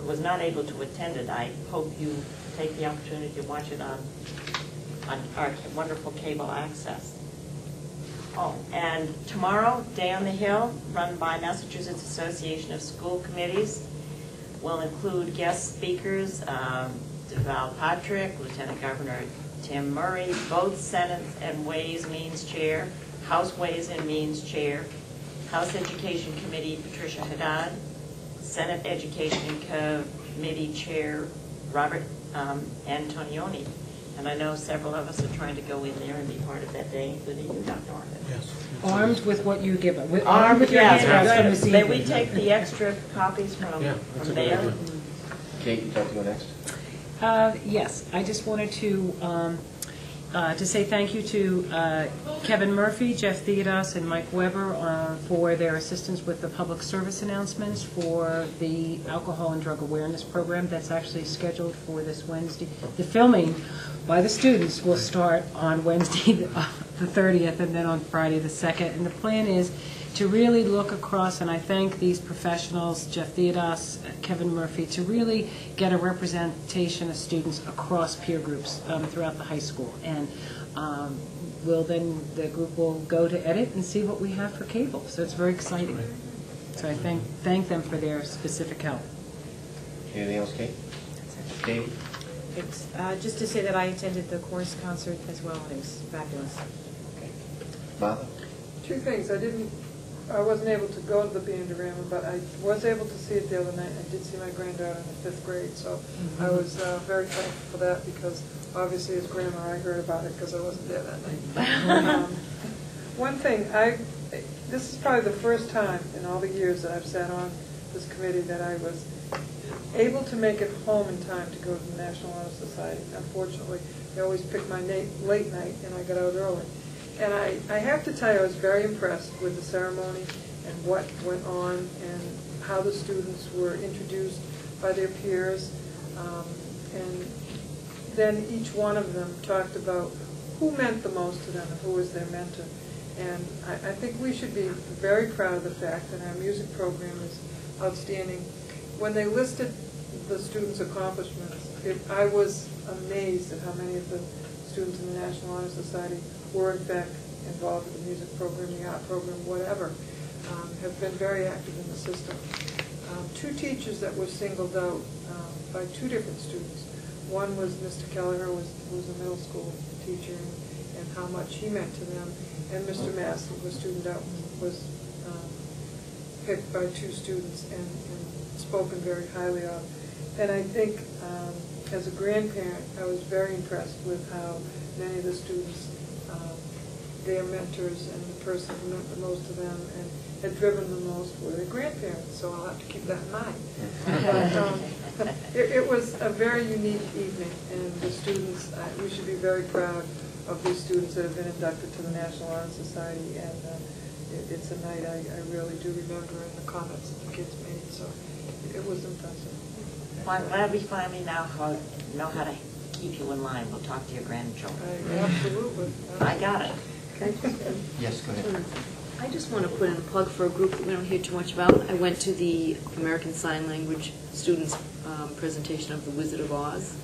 [SPEAKER 7] was not able to attend it, I hope you take the opportunity to watch it on our wonderful cable access. Oh, and tomorrow, Day on the Hill, run by Massachusetts Association of School Committees, will include guest speakers, Deval Patrick, Lieutenant Governor Tim Murray, both Senate and Ways Means Chair, House Ways and Means Chair, House Education Committee Patricia Haddad, Senate Education Committee Chair Robert Antonioni. And I know several of us are trying to go in there and be part of that day, including you, Dr. Arthur.
[SPEAKER 4] Yes.
[SPEAKER 3] Armed with what you give it. Armed with your
[SPEAKER 7] yes,
[SPEAKER 3] handouts from this
[SPEAKER 7] May we
[SPEAKER 3] evening.
[SPEAKER 7] take the extra copies from there?
[SPEAKER 1] Kate, you'd like to go next?
[SPEAKER 3] Yes, I just wanted to say thank you to Kevin Murphy, Jeff Theodos, and Mike Weber for their assistance with the public service announcements for the alcohol and drug awareness program that's actually scheduled for this Wednesday. The filming by the students will start on Wednesday the 30th and then on Friday the 2nd. And the plan is to really look across, and I thank these professionals, Jeff Theodos, Kevin Murphy, to really get a representation of students across peer groups throughout the high school. And the group will go to edit and see what we have for cable. So it's very exciting. So I thank them for their specific help.
[SPEAKER 1] Anything else, Kate? Katie?
[SPEAKER 9] It's just to say that I attended the chorus concert as well, and it was fabulous.
[SPEAKER 1] Okay. Martha?
[SPEAKER 8] 2 things. I wasn't able to go to the Bandorama, but I was able to see it the other night. I did see my granddaughter in the 5th grade, so I was very thankful for that, because obviously as grandma I heard about it because I wasn't there that night. One thing, this is probably the first time in all the years that I've sat on this committee that I was able to make it home in time to go to the National Honor Society. Unfortunately, they always pick my late night, and I got out early. And I have to tell you, I was very impressed with the ceremony and what went on and how the students were introduced by their peers. And then each one of them talked about who meant the most to them and who was their mentor. And I think we should be very proud of the fact that our music program is outstanding. When they listed the students' accomplishments, I was amazed at how many of the students in the National Honor Society were in fact involved in the music program, the art program, whatever, have been very active in the system. 2 teachers that were singled out by 2 different students. One was Mr. Kelleher, who was a middle school teacher, and how much he meant to them, and Mr. Massey, the student that was picked by 2 students and spoken very highly of. And I think as a grandparent, I was very impressed with how many of the students, their mentors and the person who meant the most to them and had driven the most were their grandparents, so I'll have to keep that in mind. But it was a very unique evening, and the students, we should be very proud of these students that have been inducted to the National Honor Society, and it's a night I really do remember, and the comments that the kids made, so it was impressive.
[SPEAKER 7] Well, I'm glad we finally know how to keep you in line. We'll talk to your grandchildren.
[SPEAKER 8] Absolutely.
[SPEAKER 7] I got it.
[SPEAKER 1] Yes, go ahead.
[SPEAKER 11] I just want to put in a plug for a group that we don't hear too much about. I went to the American Sign Language students' presentation of The Wizard of Oz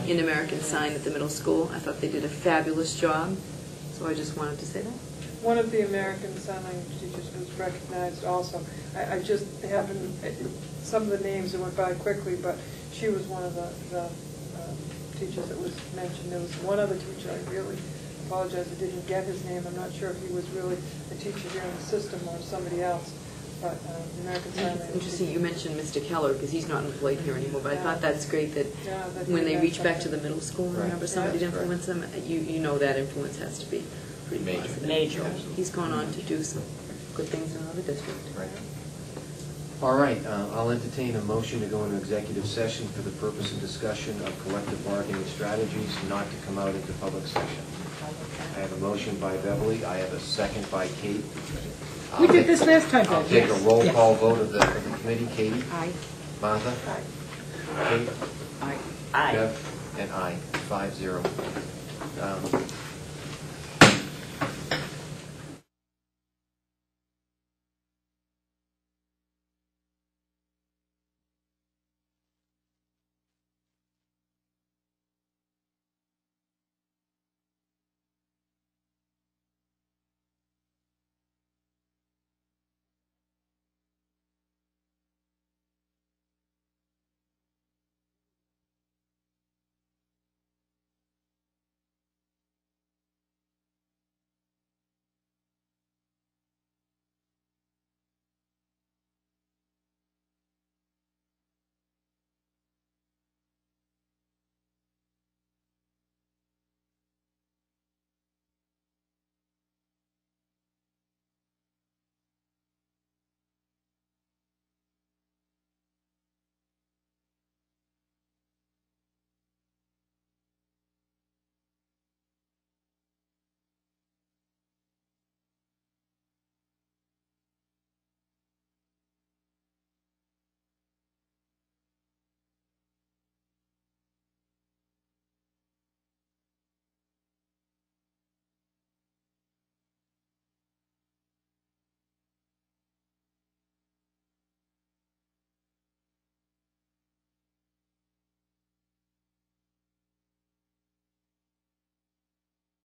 [SPEAKER 11] in American Sign at the middle school. I thought they did a fabulous job, so I just wanted to say that.
[SPEAKER 8] One of the American Sign Language teachers was recognized also. I just haven't, some of the names that went by quickly, but she was one of the teachers that was mentioned. There was one other teacher, I really apologize, I didn't get his name. I'm not sure if he was really a teacher here in the system or somebody else, but the American Sign Language.
[SPEAKER 11] Interesting, you mentioned Mr. Keller, because he's not employed here anymore, but I thought that's great that
[SPEAKER 8] that
[SPEAKER 11] when they
[SPEAKER 8] had
[SPEAKER 11] reach back to
[SPEAKER 8] something.
[SPEAKER 11] the middle school,
[SPEAKER 1] Right.
[SPEAKER 11] remember somebody to influence them, you know that influence has to be pretty
[SPEAKER 1] Major.
[SPEAKER 11] positive.
[SPEAKER 7] Major.
[SPEAKER 11] He's gone on to do some good things in another district.
[SPEAKER 1] Right. All right, I'll entertain a motion to go into executive session for the purpose of discussion of collective bargaining strategies, not to come out into public session. I have a motion by Beverly, I have a second by Kate.
[SPEAKER 3] We did this last time,
[SPEAKER 1] I'll
[SPEAKER 3] Bev,
[SPEAKER 1] take a
[SPEAKER 3] yes.
[SPEAKER 1] roll
[SPEAKER 3] Yes.
[SPEAKER 1] call vote of the committee. Katie?
[SPEAKER 12] Aye.
[SPEAKER 1] Martha? Kate?
[SPEAKER 7] Aye.
[SPEAKER 1] Bev? And I, 5-0.